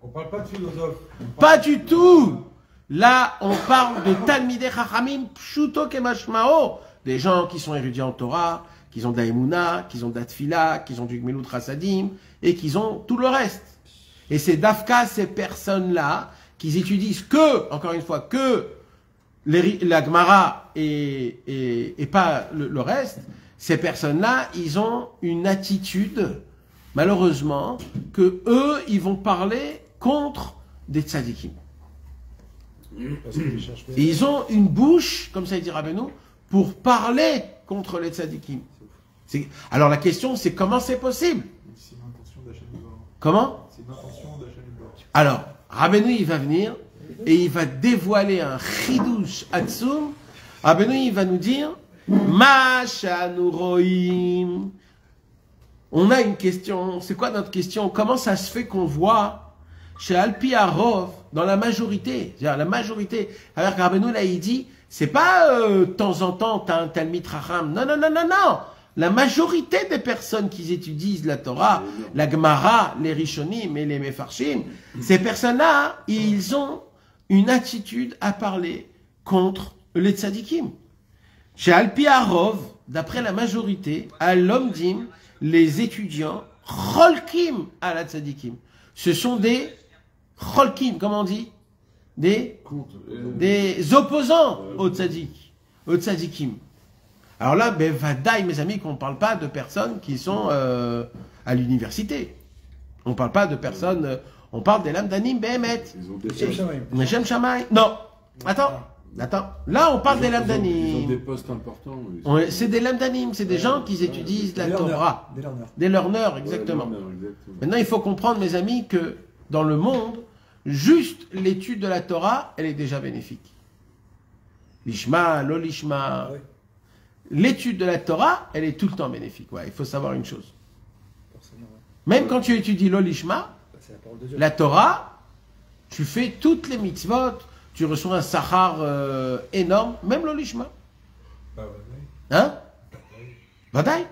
On parle pas de philosophe. Pas du tout. Là, on parle de Talmidei Chachamim Pshuto Kemashmao. Des gens qui sont érudits en Torah, qui ont de la Emouna, qui ont de la Tfila, qui ont du Gmilut Rasadim, et qui ont tout le reste. Et c'est d'Afka, ces personnes-là, qui étudient que, encore une fois, que la Gemara et pas le reste. Ces personnes-là, ils ont une attitude, malheureusement, que eux, ils vont parler contre des tzadikim. Parce qu'ils cherchent Et ils ont une bouche, comme ça dit Rabbeinu, pour parler contre les tzadikim. Alors la question, c'est comment c'est possible? C'est une intention d'achat du bord. Comment? C'est une intention d'achat du bord. Alors, Rabbeinu, il va venir et il va dévoiler un chidouche atzum. Rabbeinu, il va nous dire Ma shanu roim. On a une question. C'est quoi notre question? Comment ça se fait qu'on voit chez Alpi Arov, dans la majorité, c'est-à-dire la majorité, alors que Rabbeinu, là, il dit, c'est pas de temps en temps, t'as un Talmid Chacham. Non, non, non, non, non. La majorité des personnes qui étudient la Torah, la Gemara, les Rishonim et les Mefarshim, ces personnes-là, ils ont une attitude à parler contre les tzadikim. Chez Alpi Arov, d'après la majorité, à l'Omdim, les étudiants, cholkim à la tzadikim. Ce sont des cholkim, comment on dit? Des opposants aux tzadik, aux tzadikim. Alors là, ben, vadaï, mes amis, qu'on ne parle pas de personnes qui sont à l'université. On ne parle pas de personnes, on parle des lamdanim behemet. Ils ont des Shem Shamaim. Neshem Shamaim. Non, attends. Là, on parle des Ils ont des lamdanim. postes importants. C'est des lamdanim, c'est des gens qui étudient la Des learners. Torah. Des learners. Des learners, exactement. Maintenant, il faut comprendre, mes amis, que dans le monde, juste l'étude de la Torah, elle est déjà bénéfique. L'ishma, l'olishma. Ouais. L'étude de la Torah, elle est tout le temps bénéfique. Ouais, il faut savoir une chose. Forcément, ouais. Même quand tu étudies l'olishma, C'est la parole de Dieu. la Torah, tu fais toutes les mitzvot, tu reçois un sahar énorme, même l'olishma. Bah ouais. Hein? Badaï.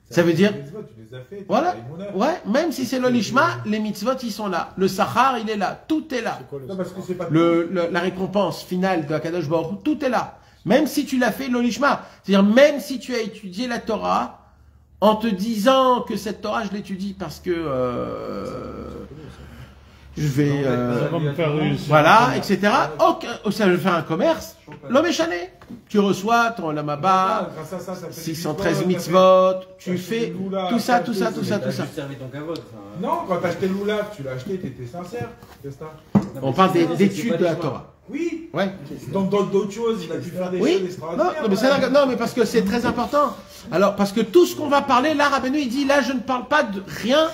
Ça veut dire, Les mitzvot, tu les as fait. voilà, tu as les monarques. ouais, même si c'est l'olishma, les mitzvot, ils sont là. Le sahar, il est là. Tout est là. C'est quoi le Non, parce que c'est pas La récompense finale de Akadosh Baruch Hu, tout est là. Même si tu l'as fait l'olishma. C'est-à-dire, même si tu as étudié la Torah, en te disant que cette Torah, je l'étudie parce que je vais... Ça va me faire réussir. voilà, etc. Ça veut faire un commerce. L'homme est chané. Tu reçois ton lamaba, Grâce à ça, ça fait des 613 mitzvot, mitzvot, tu t'as fais fait du loula, tout ça, t'as tout fait ça, des- tout ça, T'as tout ça. juste servi ton kavod. Non, quand t'as acheté le loulav, tu l'as acheté, t'étais sincère. C'est ça. On parle d'études de la Torah. Oui. Ouais. Dans d'autres choses, il a pu faire des Oui, choses non, extraordinaires. non, mais ça, non, mais parce que c'est très important. Alors, parce que tout ce qu'on va parler, là, Rabbeinu, il dit, là, je ne parle pas de rien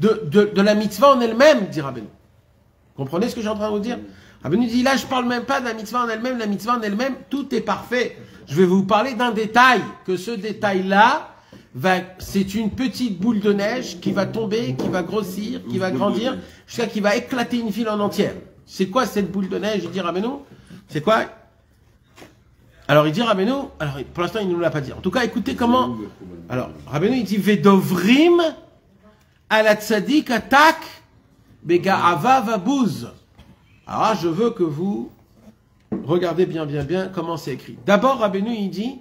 de la mitzvah en elle-même, dit Rabbeinu. Comprenez ce que j'ai en train de vous dire? Rabbeinu dit, là, je parle même pas de la mitzvah en elle-même, la mitzvah en elle-même, tout est parfait. Je vais vous parler d'un détail, que ce détail-là, c'est une petite boule de neige qui va tomber, qui va grossir, qui va grandir, jusqu'à qui va éclater une ville en entière. C'est quoi cette boule de neige, il dit Rabbeinu? C'est quoi? Alors il dit Rabbeinu, alors pour l'instant il ne nous l'a pas dit. En tout cas, écoutez comment. Alors Rabbeinu il dit Vedovrim ala tzadik atak bega'ava vabuz. Alors là, je veux que vous regardez bien comment c'est écrit. D'abord, Rabbeinu, il dit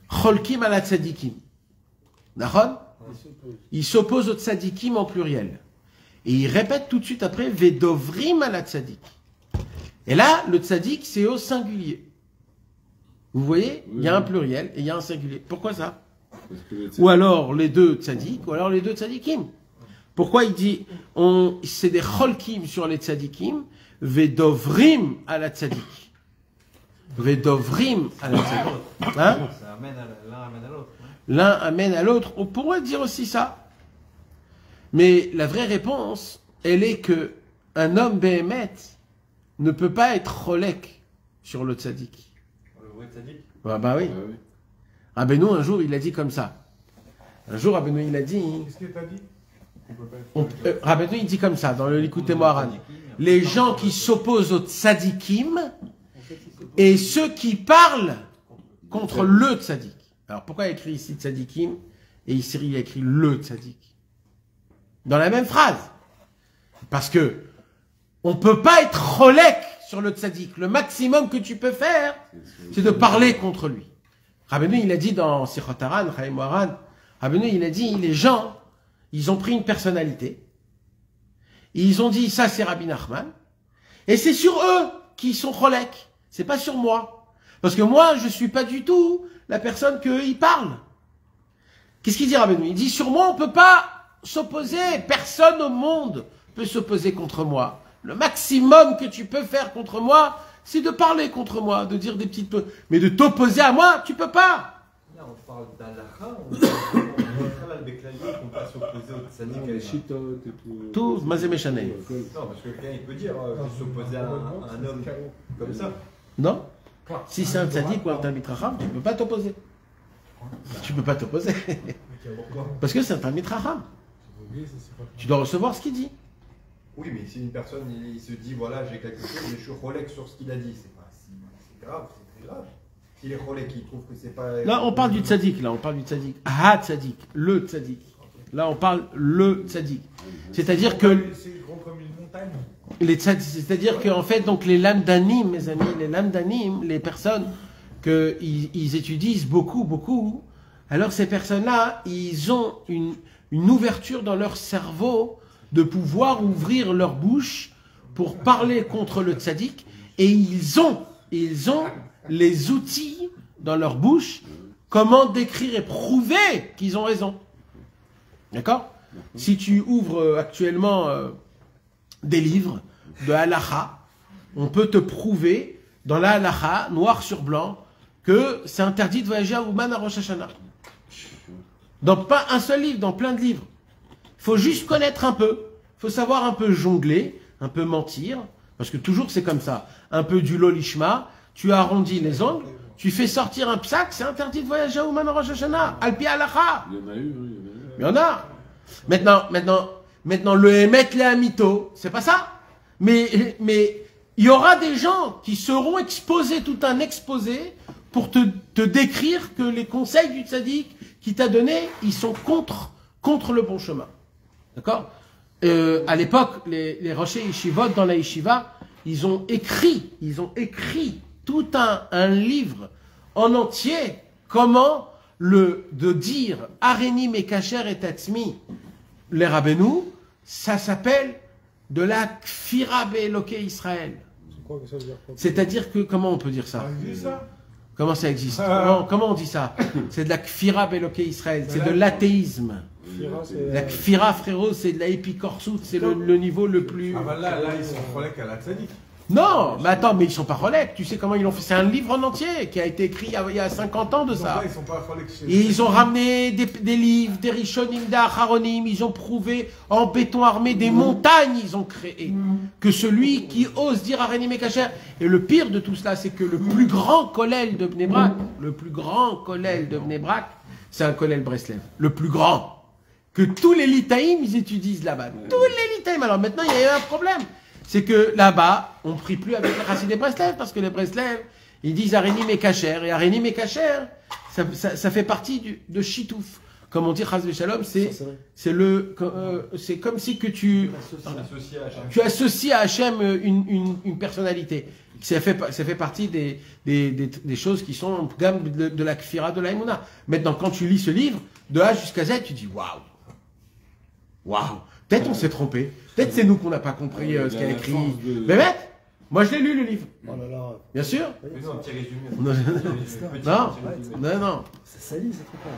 Cholkim ala tzadikim. Nahon? Il s'oppose au tzadikim en pluriel. Et il répète tout de suite après Vedovrim ala tzadik. Et là, le tzadik, c'est au singulier. Vous voyez, il y a un pluriel et il y a un singulier. Pourquoi ça? Ou alors les deux tzadikim, ou alors les deux tzadikim. Pourquoi il dit c'est des cholkim sur les tzadikim, vedovrim à la tzadik. Vedovrim à la tzadik. Hein? Ça amène l'un amène à l'autre. Hein. L'un amène à l'autre. On pourrait dire aussi ça. Mais la vraie réponse, elle est que un homme béhémet ne peut pas être cholek sur le tzadik. Le vrai tzaddik. Bah oui. Rabbeinu, un jour, il a dit comme ça. Un jour, Rabbeinu, il a dit... Qu'est-ce que t'as dit? Rabbeinu, il dit comme ça, dans le Likutei Moharan. Les gens qui s'opposent aux tzadikim et ceux qui parlent contre le tzadik. Alors, pourquoi il a écrit ici tzadikim et ici il a écrit le tzadik? Dans la même phrase. Parce que on ne peut pas être cholek sur le tzadik. Le maximum que tu peux faire, c'est de parler contre lui. Rabbeinu, il a dit dans Sichot Haran, Chaim Moharan, Rabbeinu, il a dit, les gens, ils ont pris une personnalité, ils ont dit, ça c'est Rabbi Nachman, et c'est sur eux qu'ils sont cholek, c'est pas sur moi. Parce que moi, je suis pas du tout la personne qu'eux, ils parlent. Qu'est-ce qu'il dit Rabbeinu? Il dit, sur moi, on peut pas s'opposer, personne au monde peut s'opposer contre moi. Le maximum que tu peux faire contre moi, c'est de parler contre moi, de dire des petites... Mais de t'opposer à moi, tu peux pas. Là, on parle d'Alacha, on parle avec la ligne qu'on va s'opposer au tzaddik. Tout, mazé méchané. Non, parce que quelqu'un, il peut dire, s'opposer à un homme comme ça. Non? Si c'est un tzaddik ou un talmid chacham, tu peux pas t'opposer. Tu peux pas t'opposer. Parce que c'est un talmid chacham. Tu dois recevoir ce qu'il dit. Oui, mais si une personne, il se dit, voilà, j'ai quelque chose, mais je suis cholek sur ce qu'il a dit, c'est grave, c'est très grave. S'il est cholek, il trouve que c'est pas... Là, on parle du tzaddik, là, on parle du tzaddik. Ah, tzaddik, le tzaddik. Là, on parle le tzaddik. C'est-à-dire que... C'est gros comme une montagne. C'est-à-dire qu'en fait, donc, les lames d'anim, mes amis, les lames d'anim, les personnes qu'ils étudient beaucoup, alors ces personnes-là, ils ont une ouverture dans leur cerveau de pouvoir ouvrir leur bouche pour parler contre le tzaddik, et ils ont les outils dans leur bouche, comment décrire et prouver qu'ils ont raison. D'accord? Si tu ouvres actuellement des livres de halacha, on peut te prouver dans la halacha, noir sur blanc, que c'est interdit de voyager à Ouman à Rosh Hashanah. Dans pas un seul livre, dans plein de livres. Il faut juste connaître un peu. Il faut savoir un peu jongler, un peu mentir. Parce que toujours c'est comme ça. Un peu du lolishma, tu arrondis les angles, tu fais sortir un psaque, c'est interdit de voyager à Ouman Rosh Hashanah. Alpi halacha. Il y en a eu, oui. Il y en a. Maintenant, le émet les amito, c'est pas ça. Mais il y aura des gens qui seront exposés, tout un exposé, pour te décrire que les conseils du tzaddik qui t'a donné, ils sont contre le bon chemin. D'accord? À l'époque, les rochers yeshivot dans la yeshiva, ils ont écrit tout un livre en entier, comment de dire Areni Mekacher et Tatzmi, les Rabbeinu, ça s'appelle de la Kfira Be'Elokei Israël. C'est-à-dire que, comment on peut dire ça? Comment ça existe? Comment on dit ça? C'est de la Kfira Be'Elokei Israël, c'est de l'athéisme. La Kfira, frérot, c'est de la épicorsoute, c'est le niveau le plus... Ah bah là, ils sont cholek à la tzaddik. Non, mais attends, mais ils sont pas cholek. Tu sais comment ils l'ont fait? C'est un livre en entier qui a été écrit il y a 50 ans de ça. Ils sont pas cholek chez... Et ils ont ramené des livres, des rishonim, des acharonim, ils ont prouvé en béton armé des montagnes, ils ont créé. Que celui qui ose dire Areni Mekacher. Et le pire de tout cela, c'est que le plus grand kollel de Bnei Brak, c'est un kollel Breslev. Le plus grand. Que tous les litaïm, ils étudient là-bas. Tous les litaïm. Alors maintenant, il y a eu un problème. C'est que là-bas, on ne prie plus avec les racines des Breslev, parce que les Breslev, ils disent Areni Mekacher. Et Areni Mekacher, ça fait partie de Chitouf. comme on dit Chas Shalom, C'est c'est comme si que tu Associé à Hachem. tu associes à Hachem une personnalité. Ça fait partie des choses qui sont gamme de la kfira de l'Aïmouna. Maintenant, quand tu lis ce livre, de A jusqu'à Z, tu dis waouh. Waouh. Peut-être on s'est trompé. Peut-être c'est nous qu'on n'a pas compris ce qu'il y a écrit. Mais mec, moi je l'ai lu le livre. Oh là là. Bien sûr. Fais-nous un petit résumé. Non, non. Ça salit, c'est trop fort.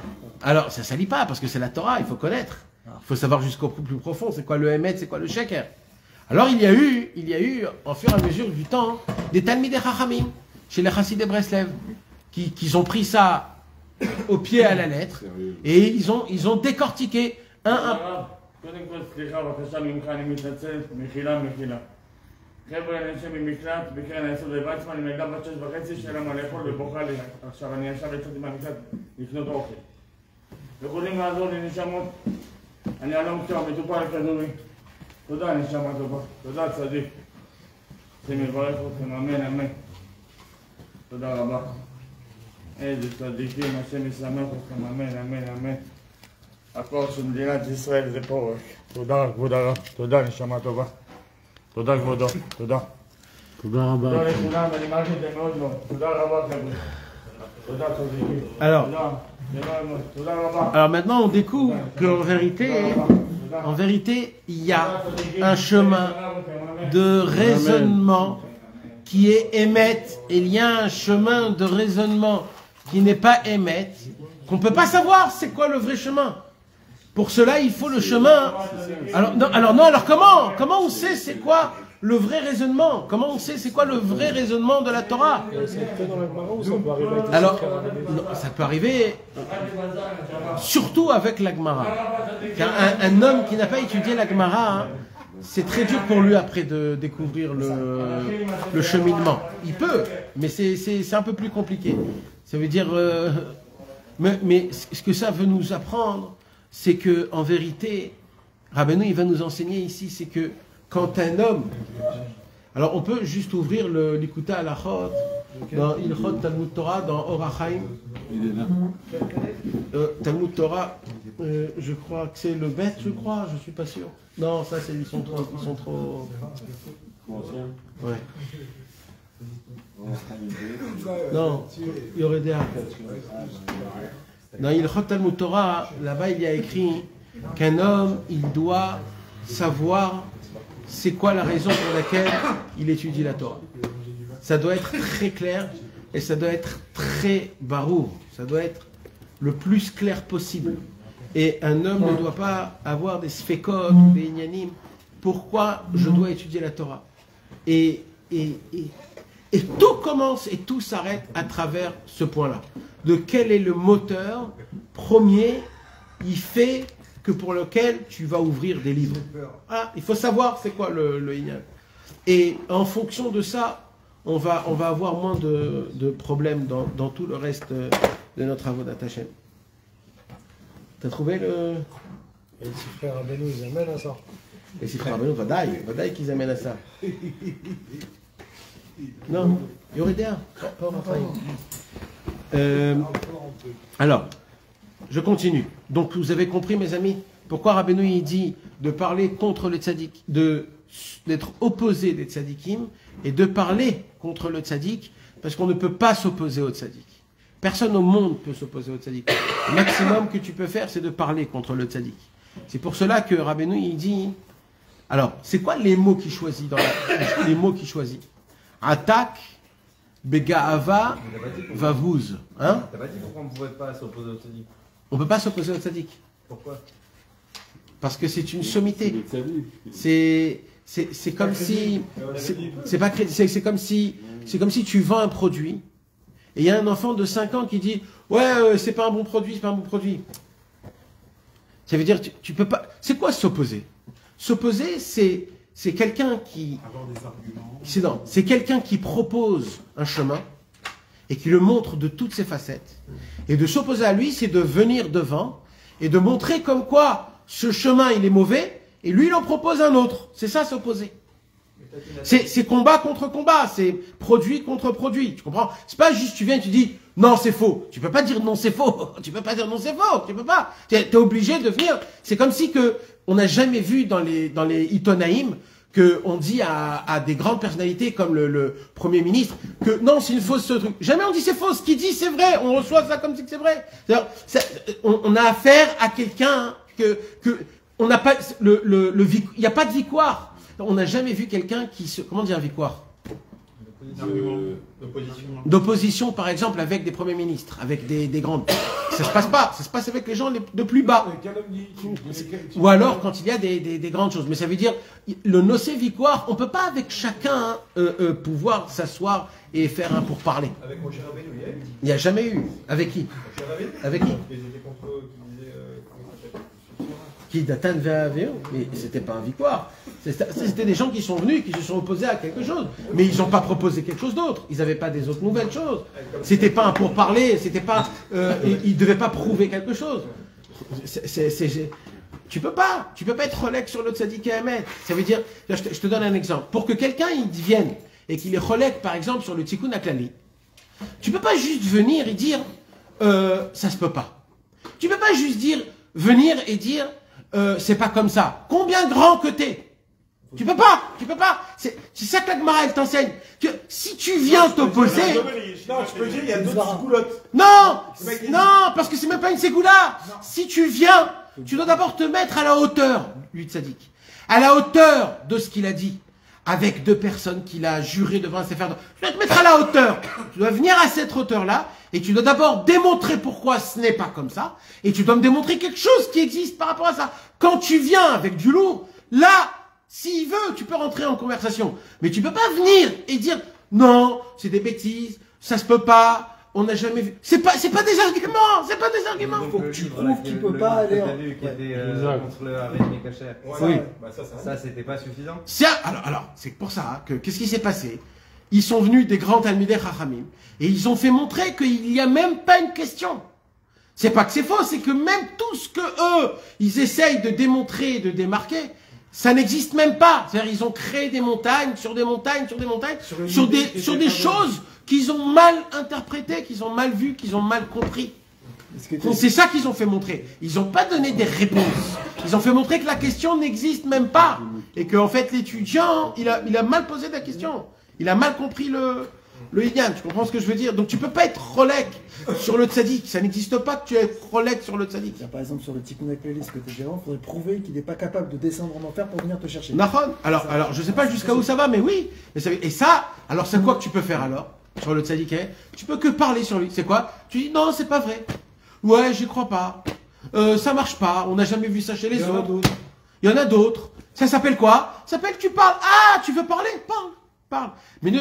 Alors, ça salit pas, parce que c'est la Torah, il faut connaître. Il faut savoir jusqu'au plus profond, c'est quoi le Emet, c'est quoi le Sheker. Alors, il y a eu, en fur et à mesure du temps, des Talmidei Chachamim, chez les Chassidei Breslev, qui ont pris ça au pied à la lettre, et ils ont décortiqué un. קודם כל, סליחה, בבקשה ממך, אני מתנצל, מחילה. חבר'ה, אני יושב במקלט, בקרן היסוד בויצמן, עם ילדה בת 6.5 שאלה מה לאכול ובוכה לי. עכשיו, אני ישב יצאתי מהמקלט לקנות אוכל. יכולים לעזור לי נשמות? אני הלום קצוע, מטופל כדורי. תודה, נשמה טובה. תודה, צדיק. השם יברך אתכם, אמן, אמן. תודה רבה. איזה צדיקים, השם ישמח אתכם, אמן, אמן, אמן. הכוח של מדינת ישראל זה פה. תודה, כבוד הרב. תודה, נשמה טובה. תודה, כבודו. תודה. תודה רבה. תודה לכולם, ואני מעריך את זה מאוד מאוד. תודה רבה, חבר'ה. תודה, צדיקים. Alors, תודה רבה. alors maintenant, on découvre qu'en vérité, il y a un chemin de raisonnement qui est émet, et il y a un chemin de raisonnement qui n'est pas émet, qu'on ne peut pas savoir c'est quoi le vrai chemin. Pour cela, il faut le chemin. Alors comment on sait c'est quoi le vrai raisonnement? Comment on sait c'est quoi le vrai raisonnement de la Torah? C'est que dans la Gemara ou ça peut arriver avec Alors, non, ça peut arriver surtout avec la Gemara. Car un homme qui n'a pas étudié la Gemara, hein, c'est très dur pour lui après de découvrir le cheminement. Il peut, mais c'est un peu plus compliqué. Ça veut dire... mais ce que ça veut nous apprendre, c'est que en vérité, Rabbeinu, il va nous enseigner ici, c'est que quand un homme... Alors on peut juste ouvrir l'Ikuta Halachot, dans Ilchot Talmud Torah, dans Or HaChaim. Talmud Torah, je crois que c'est le Bet, je crois, je suis pas sûr. Non, ça c'est ils sont trop... Ouais. Non, il y aurait des dans Ilchot Talmud Torah, là-bas il y a écrit qu'un homme, il doit savoir c'est quoi la raison pour laquelle il étudie la Torah. Ça doit être très clair et ça doit être très barour. Ça doit être le plus clair possible. Et un homme ne doit pas avoir des sfekot ou des inyanim. Pourquoi je dois étudier la Torah? Et tout commence et tout s'arrête à travers ce point-là. De quel est le moteur premier, il fait que pour lequel tu vas ouvrir des livres. Ah, il faut savoir c'est quoi le inyan. Et en fonction de ça, on va avoir moins de problèmes dans tout le reste de notre avodat Hashem. T'as trouvé le... Et les six frères Rabbeinu, ils amènent à ça. Les six frères Rabbeinu, vadaï qu'ils amènent à ça. Non, il y aurait des pas alors, je continue. Donc, vous avez compris, mes amis, pourquoi Rabbeinu il dit de parler contre le tzaddik, d'être opposé des tzaddikim, et de parler contre le tzaddik, parce qu'on ne peut pas s'opposer au tzaddik. Personne au monde peut s'opposer au tzaddik. Le maximum que tu peux faire, c'est de parler contre le tzaddik. C'est pour cela que Rabbeinu il dit... Alors, c'est quoi les mots qu'il choisit les mots qu'il choisit? Attaque, Bega'ava, Vavouz. Hein? T'as pas dit pourquoi on ne pouvait pas s'opposer au tzaddik? On ne peut pas s'opposer au tzaddik. Pourquoi? Parce que c'est une sommité. C'est comme si... C'est comme si tu vends un produit, et il y a un enfant de 5 ans qui dit « Ouais, c'est pas un bon produit, c'est pas un bon produit. » Ça veut dire, tu peux pas... C'est quoi s'opposer? S'opposer, c'est quelqu'un qui... C'est quelqu'un qui propose un chemin et qui le montre de toutes ses facettes. Et de s'opposer à lui, c'est de venir devant et de montrer comme quoi ce chemin, il est mauvais et lui, il en propose un autre. C'est ça, s'opposer. C'est combat contre combat, c'est produit contre produit. Tu comprends? C'est pas juste tu viens et tu dis non, c'est faux. Tu peux pas dire non, c'est faux. Tu peux pas dire non, c'est faux. Tu peux pas. T'es obligé de venir. C'est comme si que on n'a jamais vu dans les Itonaïm que on dit à des grandes personnalités comme le Premier ministre que non, c'est une fausse ce truc. Jamais on dit c'est faux. Ce qu'il dit, c'est vrai. On reçoit ça comme si c'est vrai. On a affaire à quelqu'un que on n'a pas il n'y a pas de victoire. On n'a jamais vu quelqu'un qui se comment dire victoire. D'opposition, par exemple, avec des premiers ministres, avec des grandes. Ça se passe pas. Ça se passe avec les gens de plus bas. Ou alors quand il y a des grandes choses. Mais ça veut dire, le nocé victoire, on peut pas avec chacun pouvoir s'asseoir et faire un pourparler. Avec Moshe Rabbeinu, Il n'y a jamais eu. Avec qui? Moshe Rabbeinu. Avec qui? Ils étaient contre eux, qui disaient, comment ça s'appelle? Qui Datan Véo, mais c'était pas un victoire. C'était des gens qui sont venus, qui se sont opposés à quelque chose. Mais ils n'ont pas proposé quelque chose d'autre. Ils n'avaient pas des autres nouvelles choses. C'était pas un pourparler, c'était pas. Ils ne devaient pas prouver quelque chose. Tu peux pas être relègue sur le tzaddik et Ahmed. Ça veut dire, je te donne un exemple. Pour que quelqu'un il vienne et qu'il est relègue, par exemple, sur le tikkun aklali, tu peux pas juste venir et dire ça se peut pas. Tu peux pas juste venir et dire c'est pas comme ça. Combien grand que t'es? Tu peux pas. C'est ça que la Gemara elle t'enseigne. Si tu viens t'opposer, Non, tu peux dire, il y a d'autres goulottes. non, parce que c'est même pas une ségoula. Si tu viens, tu dois d'abord te mettre à la hauteur, lui tzaddik, à la hauteur de ce qu'il a dit, avec deux personnes qu'il a juré devant un sefer. Tu dois te mettre à la hauteur. Tu dois venir à cette hauteur-là, et tu dois d'abord démontrer pourquoi ce n'est pas comme ça, et tu dois me démontrer quelque chose qui existe par rapport à ça. Quand tu viens avec du lourd, là, s'il veut, tu peux rentrer en conversation. Mais tu peux pas venir et dire, non, c'est des bêtises, ça se peut pas, on n'a jamais vu. C'est pas des arguments, Faut que tu prouves qu'il peut pas aller en. Qui était contre le Harem et Kacher. Oui. Bah Ça, c'était pas suffisant. Alors, c'est pour ça que, qu'est-ce qui s'est passé? Ils sont venus des grands Talmidei Chachamim, et ils ont fait montrer qu'il n'y a même pas une question. C'est pas que c'est faux, c'est que même tout ce que eux, ils essayent de démontrer, de démarquer, ça n'existe même pas. C'est-à-dire, ils ont créé des montagnes, sur des montagnes, sur des choses qu'ils ont mal interprétées, qu'ils ont mal vues, qu'ils ont mal compris. Donc, c'est ça qu'ils ont fait montrer. Ils n'ont pas donné des réponses. Ils ont fait montrer que la question n'existe même pas. Et qu'en fait, l'étudiant, il a mal posé la question. Il a mal compris le Inyan. Tu comprends ce que je veux dire? Donc, tu peux pas être relègue sur le tzaddik. Ça n'existe pas que tu es relègue sur le tzaddik. Par exemple, sur le tikkun aklali, ce que tu dis avant, il faudrait prouver qu'il n'est pas capable de descendre en enfer pour venir te chercher. Nahon. Alors, je sais pas jusqu'à où ça va, mais oui. Et ça, alors c'est quoi que tu peux faire alors sur le tzaddik? Tu peux que parler sur lui. C'est quoi? Tu dis non, c'est pas vrai. Ouais, j'y crois pas. Ça marche pas. On n'a jamais vu ça chez les autres. Il y en a d'autres. Ça s'appelle quoi? Ça s'appelle tu parles. Ah, tu veux parler? Parle. Mais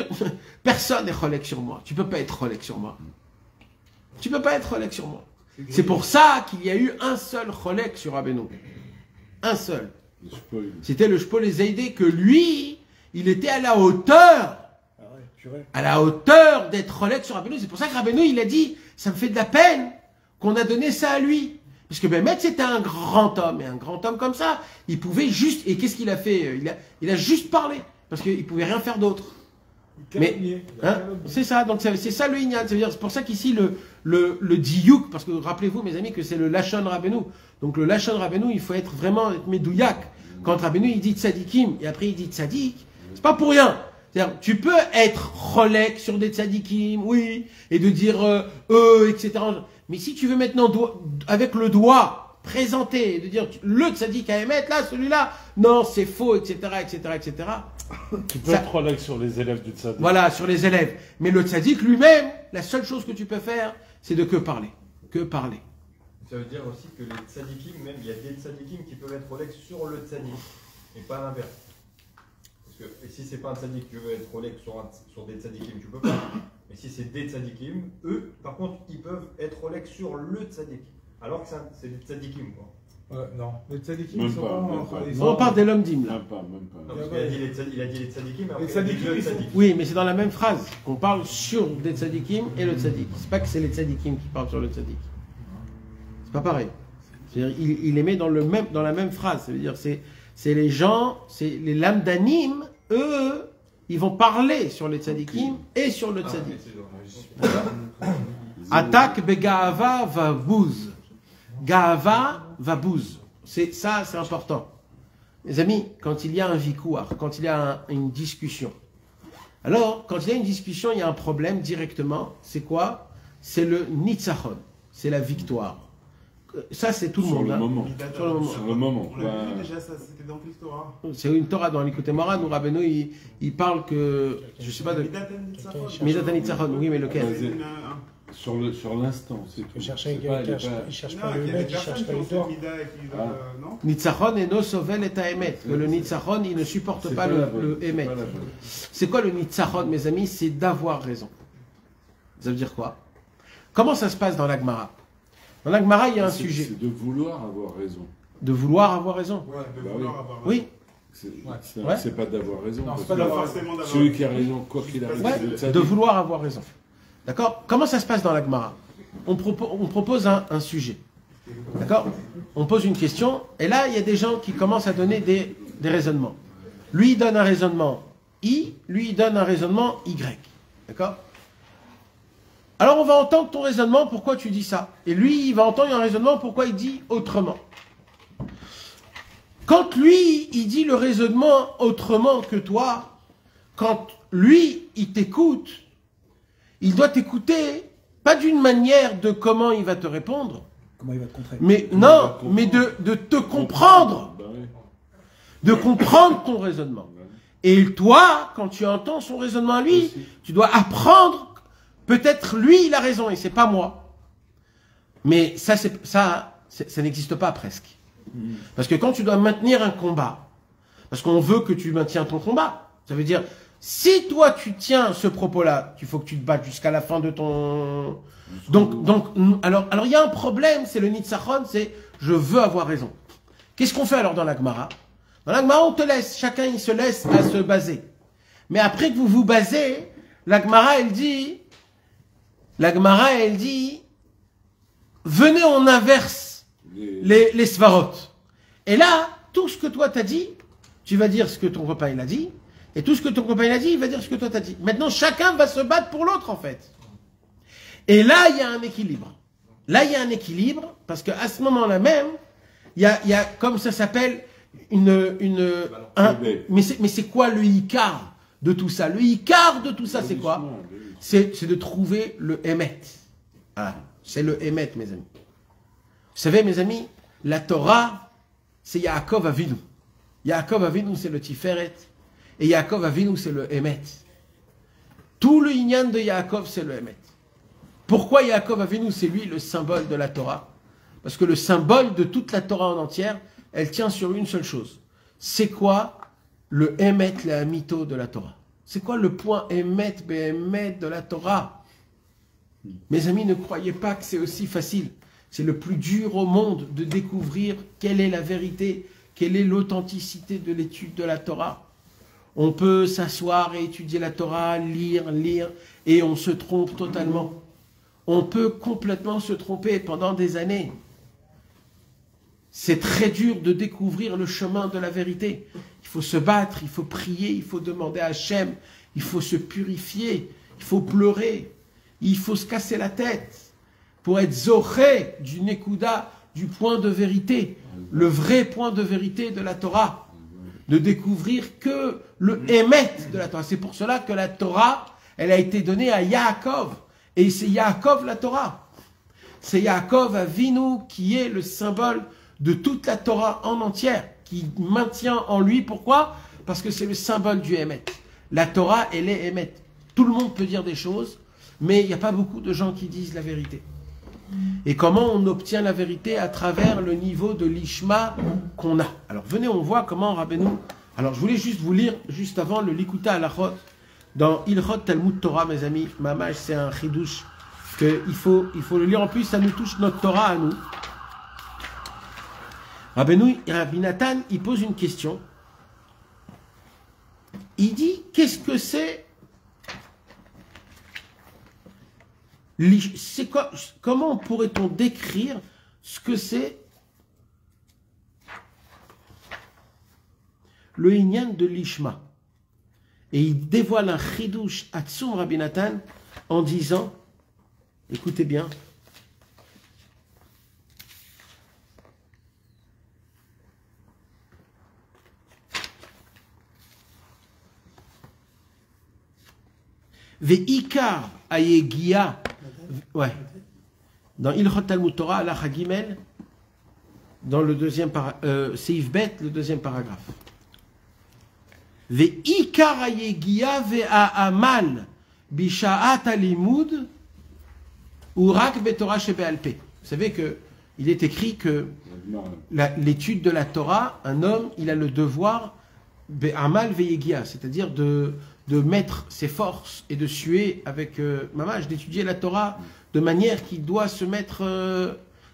personne n'est relègue sur moi. Tu peux pas être relègue sur moi. C'est pour ça qu'il y a eu un seul relègue sur Rabbeinu. Un seul. C'était le Shpol Ezeidé que lui, il était à la hauteur. À la hauteur d'être relègue sur Rabbeinu. C'est pour ça que Rabbeinu, il a dit, ça me fait de la peine qu'on a donné ça à lui. Parce que Bémet, c'était un grand homme. Et un grand homme comme ça, il pouvait juste... Et qu'est-ce qu'il a fait? Il a juste parlé. Parce qu'il ne pouvait rien faire d'autre. Mais, c'est ça, donc c'est ça le Inyan. C'est pour ça qu'ici, le diouk, parce que rappelez-vous, mes amis, que c'est le Lachon Rabbeinu. Donc le Lachon Rabbeinu, il faut être vraiment medouyak. Quand Rabbeinu, il dit tzadikim, et après il dit tzadik, c'est pas pour rien. C'est-à-dire, tu peux être relègue sur des tzadikim, oui, et de dire etc. Mais si tu veux maintenant, avec le doigt, présenter, de dire le tzaddik à émettre, là, celui-là, non, c'est faux, etc., etc. Tu peux être relègue sur les élèves du tzaddik. Voilà, sur les élèves. Mais le tzaddik lui-même, la seule chose que tu peux faire, c'est de que parler. Ça veut dire aussi que les tzadikim, même, il y a des tzadikim qui peuvent être relègues sur le tzaddik, et pas l'inverse. Parce que si c'est pas un tzaddik qui veut être relègue sur des tzadikim, tu peux pas. Mais si c'est des tzadikim, eux, par contre, ils peuvent être relègues sur le tzaddik. Alors que c'est des tzadikim, quoi. Non, les tzadikim, Même ils sont pas, pas même encore pas. des On parle des l'homme d'hymne, là. Même pas. Non, parce qu'il a dit les tzadikim, mais après, Les tzadikim, il a dit le ils sont- tzaddik. Oui, mais c'est dans la même phrase qu'on parle sur des tzadikim et le tzadik. C'est pas que c'est les tzadikim qui parlent sur le tzadik. C'est pas pareil. C'est-à-dire, il les met dans la même phrase. Ça veut dire, c'est les gens, c'est les lames d'anime, eux, ils vont parler sur les tzadikim et sur le tzadik. mais c'est Attaque begaava va bouz. Gaava va bouz. C'est important. Les amis, quand il y a un vikouar, quand il y a une discussion, alors, quand il y a une discussion, il y a un problème directement. C'est quoi? C'est le nitzachon. C'est la victoire. Ça, c'est tout le monde. Sur le moment. On l'a vu déjà, ça, c'était dans quelle Torah? C'est une Torah dans l'Ikouté Moran où Rabbeinu, il parle que. Je sais pas de. Midat Nitzachon, oui, mais lequel? Sur l'instant, c'est tout. Il cherche pas le mec, il cherche pas l'histoire. Nitzachon et no sovel et Haemet. Que le Nitzachon, il ne supporte pas le Emet. C'est quoi le Nitzachon, mes amis? C'est d'avoir raison. Ça veut dire quoi? Comment ça se passe dans la Gemara? Dans la Gemara, il y a un sujet. C'est de vouloir avoir raison. De vouloir avoir raison. Ouais, de vouloir avoir raison. Oui. C'est pas d'avoir raison. Non, parce c'est pas que forcément d'avoir celui qui a raison, quoi qu'il arrive, Ouais, c'est le tzaddik. de vouloir avoir raison. D'accord? Comment ça se passe dans la Gemara? On propose un sujet. D'accord? On pose une question, et là, il y a des gens qui commencent à donner des raisonnements. Lui, il donne un raisonnement I, lui, il donne un raisonnement Y. D'accord? Alors, on va entendre ton raisonnement, pourquoi tu dis ça? Et lui, il va entendre un raisonnement, pourquoi il dit autrement. Quand lui, il dit le raisonnement autrement que toi, quand lui, il t'écoute, il doit t'écouter, pas d'une manière de comment il va te répondre, Comment il va te contrer? mais non, mais de te comprendre, Bah oui. de comprendre ton raisonnement. Et toi, quand tu entends son raisonnement à lui, tu dois apprendre, peut-être lui, il a raison et c'est pas moi. Mais ça n'existe pas presque. Parce que quand tu dois maintenir un combat, parce qu'on veut que tu maintiens ton combat, ça veut dire, si toi tu tiens ce propos-là, il faut que tu te battes jusqu'à la fin de ton... Alors il y a un problème, c'est le nitzachon, c'est je veux avoir raison. Qu'est-ce qu'on fait alors dans la Gemara? Dans la Gemara, on te laisse, chacun il se laisse à se baser. Mais après que vous vous basez, la Gemara elle dit, venez on inverse les svarot. Et là, tout ce que toi t'as dit, tu vas dire ce que ton copain il a dit, et tout ce que ton copain il a dit, il va dire ce que toi t'as dit. Maintenant, chacun va se battre pour l'autre en fait. Et là, il y a un équilibre. Là, il y a un équilibre, parce qu'à ce moment-là même, il y a comme ça s'appelle, mais c'est quoi le Icar de tout ça? Le Icar de tout ça, c'est quoi? C'est de trouver le Emet. Voilà. C'est le Emet, mes amis. Vous savez, mes amis, la Torah, c'est Yaakov Avinu. Yaakov Avinu, c'est le Tiferet. Et Yaakov Avinu, c'est le Emet. Tout le Inyan de Yaakov, c'est le Emet. Pourquoi Yaakov Avinu, c'est lui le symbole de la Torah? Parce que le symbole de toute la Torah en entière, elle tient sur une seule chose. C'est quoi le Emet, la Mito de la Torah? C'est quoi le point Emet, Behemet de la Torah? Mes amis, ne croyez pas que c'est aussi facile. C'est le plus dur au monde de découvrir quelle est la vérité, quelle est l'authenticité de l'étude de la Torah. On peut s'asseoir et étudier la Torah, lire, et on se trompe totalement. On peut complètement se tromper pendant des années. C'est très dur de découvrir le chemin de la vérité. Il faut se battre, il faut prier, il faut demander à Hachem, il faut se purifier, il faut pleurer, il faut se casser la tête pour être zoré du Nekuda, du point de vérité, le vrai point de vérité de la Torah, de découvrir que le Emet de la Torah. C'est pour cela que la Torah, elle a été donnée à Yaakov, et c'est Yaakov la Torah. C'est Yaakov Avinu qui est le symbole de toute la Torah en entière, qui maintient en lui, pourquoi? Parce que c'est le symbole du Emet. La Torah, elle est Emet. Tout le monde peut dire des choses, mais il n'y a pas beaucoup de gens qui disent la vérité. Et comment on obtient la vérité? À travers le niveau de l'Ishma qu'on a. Alors venez, on voit comment Rabbeinu... Alors je voulais juste vous lire, juste avant, le Likuta Halachot, dans Ilchot Talmud Torah, mes amis. Mamash, c'est un chidouche qu'il faut le lire. En plus, ça nous touche notre Torah à nous. Rabbeinu, Rabbi Nathan, il pose une question. Il dit, qu'est-ce que c'est comment pourrait-on décrire ce que c'est le Inyan de l'Ishma? Et il dévoile un chidouche Atsum Rabbi Nathan en disant Écoutez bien. Ve'ikar ayegia. Ouais. Dans Ilchot Talmud Torah, la Chagimel, dans le deuxième Seif Bet, le deuxième paragraphe. Ve'ikar ayegia ve'a'amal bisha'at alimud urak betorah shebe'alpe. Vous savez que il est écrit que l'étude de la Torah, un homme, il a le devoir be'amal ve'yegia, c'est-à-dire de mettre ses forces et de suer avec mamash, d'étudier la Torah de manière qu'il doit se mettre.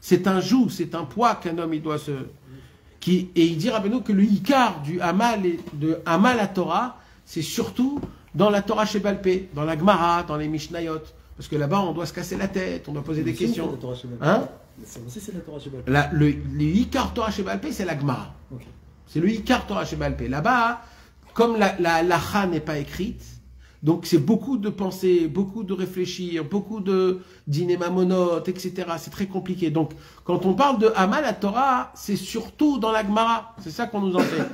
C'est un joug, c'est un poids qu'un homme il doit se. Et il dit Rabbeinu que le Ikar du Hamal et de Hamal à Torah, c'est surtout dans la Torah Sheba'al Peh, dans la Gemara, dans les Mishnayot. Parce que là-bas, on doit se casser la tête, on doit poser des questions. Hein? C'est la Torah Sheba'al Peh. Le Ikar Torah Sheba'al Peh, c'est la Gemara. Okay. C'est le Ikar Torah Sheba'al Peh. Là-bas, comme la halacha n'est pas écrite, donc c'est beaucoup de penser, beaucoup de réfléchir, beaucoup de dîner mamonot, etc. C'est très compliqué. Donc, quand on parle de Hamal à Torah, c'est surtout dans la Gemara. C'est ça qu'on nous enseigne.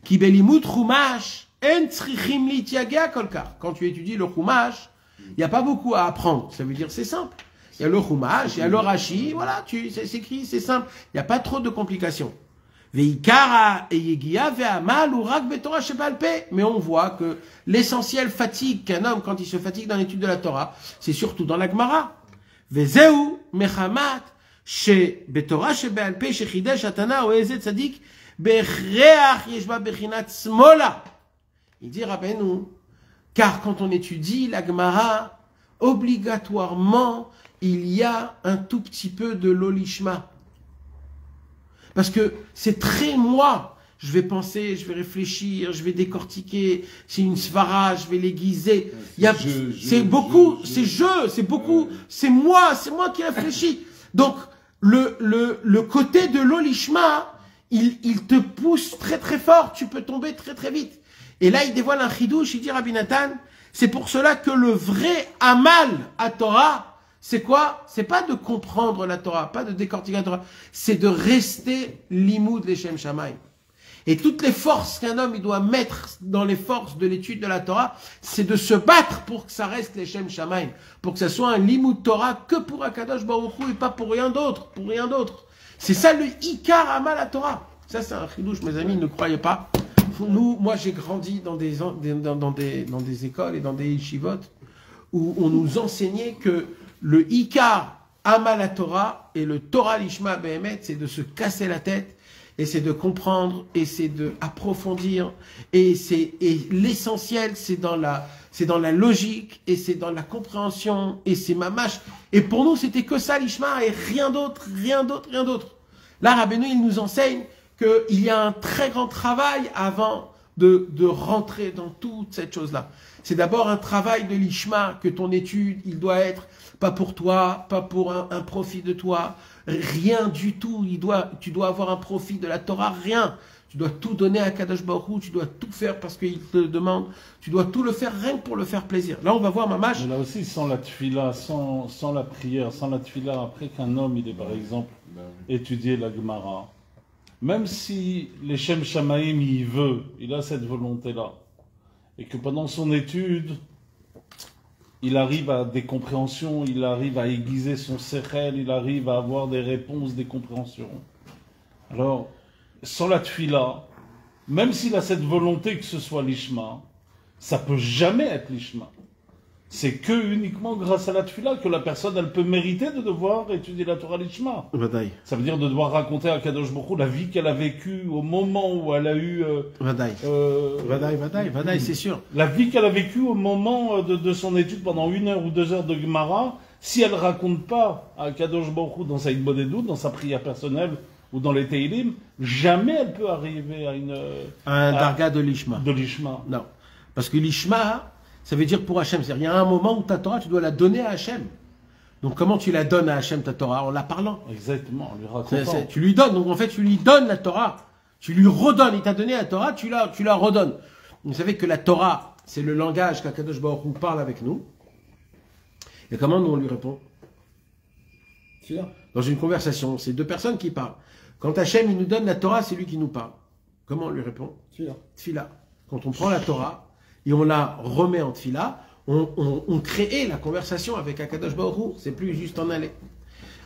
Ki belimut chumash en tzrichim litiagea kolkar. Quand tu étudies le chumash, il n'y a pas beaucoup à apprendre. Ça veut dire c'est simple. Il y a le chumash, il y a le rashi, voilà, c'est écrit, c'est simple. Il n'y a pas trop de complications. Veikara et yegia ve'amal urak betorah sheba'al peh. Mais on voit que l'essentiel fatigue qu'un homme quand il se fatigue dans l'étude de la Torah, c'est surtout dans la Gemara. Vezeu mechamat she betorah sheba'al peh shechidesh atana oezet tzadik bereach yeshba bechinat smola. Il dit Rabbeinu, car quand on étudie la Gemara, obligatoirement il y a un tout petit peu de l'olishma. Parce que c'est très moi. Je vais penser, je vais réfléchir, je vais décortiquer. C'est une svara, je vais l'aiguiser. C'est beaucoup, c'est beaucoup, c'est moi qui réfléchis. Donc, le côté de l'olishma, il te pousse très très fort. Tu peux tomber très très vite. Et là, il dévoile un chidouche, il dit Rabbi Nathan, c'est pour cela que le vrai amal à Torah, c'est quoi? C'est pas de comprendre la Torah, pas de décortiquer la Torah, c'est de rester l'imoud l'Eshem Shamaim. Et toutes les forces qu'un homme il doit mettre dans les forces de l'étude de la Torah, c'est de se battre pour que ça reste l'Eshem Shamaim, pour que ça soit un l'imoud Torah que pour Akadosh Baruch Hu et pas pour rien d'autre, C'est ça le Ikar Amal à Torah. Ça c'est un chidouche, mes amis, ne croyez pas. Nous, moi j'ai grandi dans des écoles et dans des yeshivot où on nous enseignait que le Ikar Amal à Torah et le Torah Lishma Behemet, c'est de se casser la tête et c'est de comprendre et c'est de approfondir et l'essentiel c'est dans la logique et c'est dans la compréhension et c'est mamash. Et pour nous c'était que ça Lishma et rien d'autre. Là Rabbeinu il nous enseigne qu'il y a un très grand travail avant de rentrer dans toute cette chose-là. C'est d'abord un travail de l'ishma, que ton étude, il doit être pas pour toi, pas pour un profit de toi, rien du tout. Tu dois avoir un profit de la Torah, rien. Tu dois tout donner à Kadosh Baruch Hu, tu dois tout faire parce qu'il te demande, tu dois tout le faire rien que pour le faire plaisir. Là, on va voir Mamash. Mais là aussi, sans la tefila, sans la prière, sans la tefila, après qu'un homme, il est par exemple étudié la Gemara, même si l'Eshem Shamaim, il a cette volonté-là, et que pendant son étude, il arrive à des compréhensions, il arrive à aiguiser son sechel, il arrive à avoir des réponses, des compréhensions. Alors, sans la tefila, même s'il a cette volonté que ce soit l'ishma, ça peut jamais être l'ishma. C'est que uniquement grâce à la tefila que la personne, elle peut mériter de devoir étudier la Torah l'ishma. Ça veut dire de devoir raconter à Kadosh Baruch Hu la vie qu'elle a vécue au moment où elle a eu... Vadaï, c'est sûr. La vie qu'elle a vécue au moment de son étude pendant 1 heure ou 2 heures de Gemara, si elle raconte pas à Kadosh Baruch Hu dans sa Hidbodedut, dans sa prière personnelle ou dans les Teilim, jamais elle peut arriver à un darga de l'ishma. Non. Parce que l'ishma, ça veut dire pour Hachem. C'est-à-dire, il y a un moment où ta Torah, tu dois la donner à Hachem. Donc, comment tu la donnes à Hachem, ta Torah? En la parlant. Exactement, en lui racontant. Tu lui donnes. Donc, en fait, tu lui donnes la Torah. Tu lui redonnes. Il t'a donné la Torah, tu la redonnes. Vous savez que la Torah, c'est le langage qu'Akadosh Baruch Hu parle avec nous. Et comment nous, on lui répond? Dans une conversation, c'est deux personnes qui parlent. Quand Hachem il nous donne la Torah, c'est lui qui nous parle. Comment on lui répond? Tfila. Quand on prend la Torah et on la remet en Tfila, on crée la conversation avec Akadosh Baruch Hu. C'est plus juste en aller.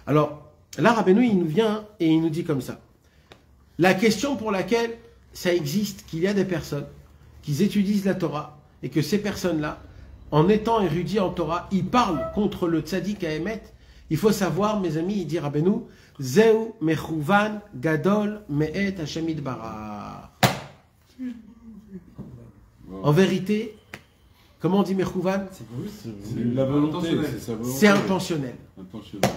Alors, là, Rabbeinu, il nous vient et il nous dit comme ça. La question pour laquelle ça existe, qu'il y a des personnes qui étudient la Torah et que ces personnes-là, en étant érudits en Torah, ils parlent contre le tzaddik à Emet. Il faut savoir, mes amis, il dit Rabbeinu, Zeu mechouvan gadol me'et Hashem yitbarach. En vérité, comment on dit mechouvan? C'est la volonté, c'est sa volonté. C'est intentionnel. Intentionnel.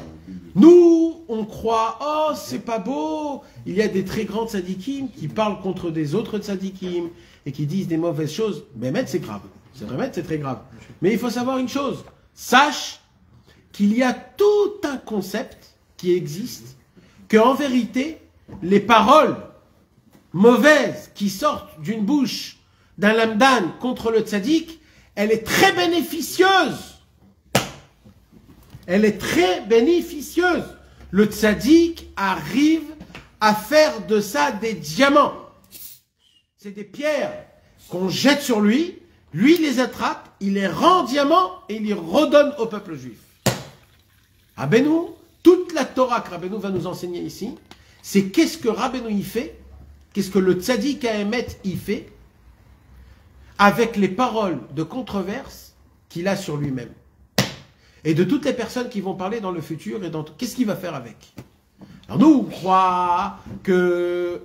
Nous, on croit, oh, c'est pas beau. Il y a des très grands tzadikim qui parlent contre des autres tzadikim et qui disent des mauvaises choses. Mais Emet, c'est grave. C'est vrai, c'est très grave. Mais il faut savoir une chose. Sache qu'il y a tout un concept qui existe, qu'en vérité, les paroles mauvaises qui sortent d'une bouche d'un lamdan contre le tzaddik, elle est très bénéficieuse. Elle est très bénéficieuse. Le tzaddik arrive à faire de ça des diamants. C'est des pierres qu'on jette sur lui, lui les attrape, il les rend diamants et il les redonne au peuple juif. Rabbeinu, toute la Torah que Rabbeinu va nous enseigner ici, c'est qu'est-ce que Rabbeinu y fait, qu'est-ce que le tzaddik à Emet y fait, avec les paroles de controverse qu'il a sur lui-même. Et de toutes les personnes qui vont parler dans le futur, et dans qu'est-ce qu'il va faire avec. Alors nous, on croit que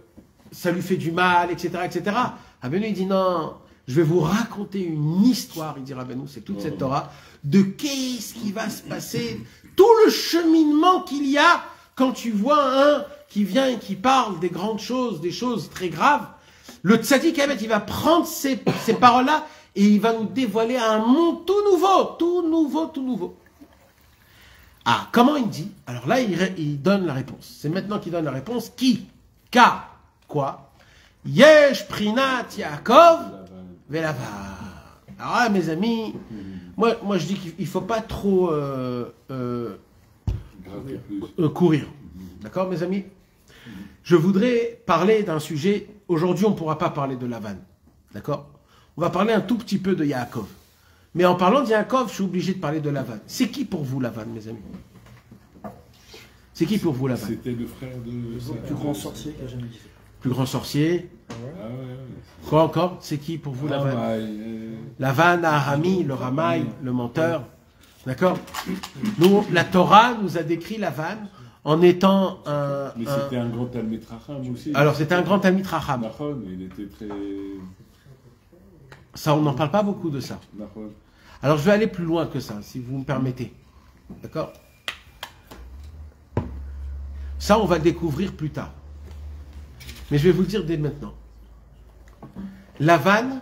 ça lui fait du mal, etc., etc. Rabbeinu, il dit non, je vais vous raconter une histoire, il dit Rabbeinu, c'est toute cette Torah, de qu'est-ce qui va se passer, tout le cheminement qu'il y a quand tu vois un qui vient et qui parle des grandes choses, des choses très graves. Le tzaddik Emet, il va prendre ces paroles-là et il va nous dévoiler un monde tout nouveau, tout nouveau, tout nouveau. Ah, comment il dit? Alors là, il donne la réponse. C'est maintenant qu'il donne la réponse. Qui? Ka? Quoi? Yesh prinat Yaakov velava. Alors là, mes amis, moi je dis qu'il ne faut pas trop courir. D'accord, mes amis? Je voudrais parler d'un sujet. Aujourd'hui, on ne pourra pas parler de Lavan. D'accord? On va parler un tout petit peu de Yaakov. Mais en parlant de Yaakov, je suis obligé de parler de Lavan. C'est qui pour vous Lavan, mes amis? C'est qui pour vous Lavan? C'était le frère de... Le plus grand sorcier qu'a jamais existé. Plus grand sorcier. Ah ouais. Quoi encore? C'est qui pour vous Lavan? Lavan, Arami, le Ramaï, le menteur. D'accord? Nous, la Torah nous a décrit Lavan en étant un... Mais c'était un grand Talmid Chacham aussi. Alors, c'était un grand Talmid Chacham. Nachon, il était très... Ça, on n'en parle pas beaucoup de ça. Nachon. Alors, je vais aller plus loin que ça, si vous me permettez. D'accord? Ça, on va le découvrir plus tard. Mais je vais vous le dire dès maintenant. Lavan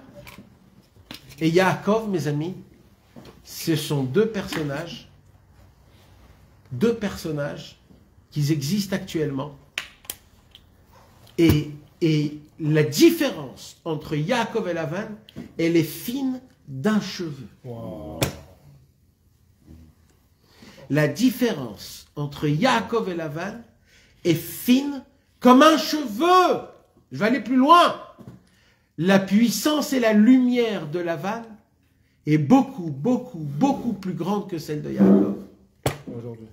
et Yaakov, mes amis, ce sont deux personnages qui existent actuellement. Et la différence entre Yaakov et Lavan, elle est fine d'un cheveu. Wow. La différence entre Yaakov et Lavan est fine comme un cheveu. Je vais aller plus loin. La puissance et la lumière de Lavan est beaucoup, beaucoup, beaucoup plus grande que celle de Yaakov. Aujourd'hui.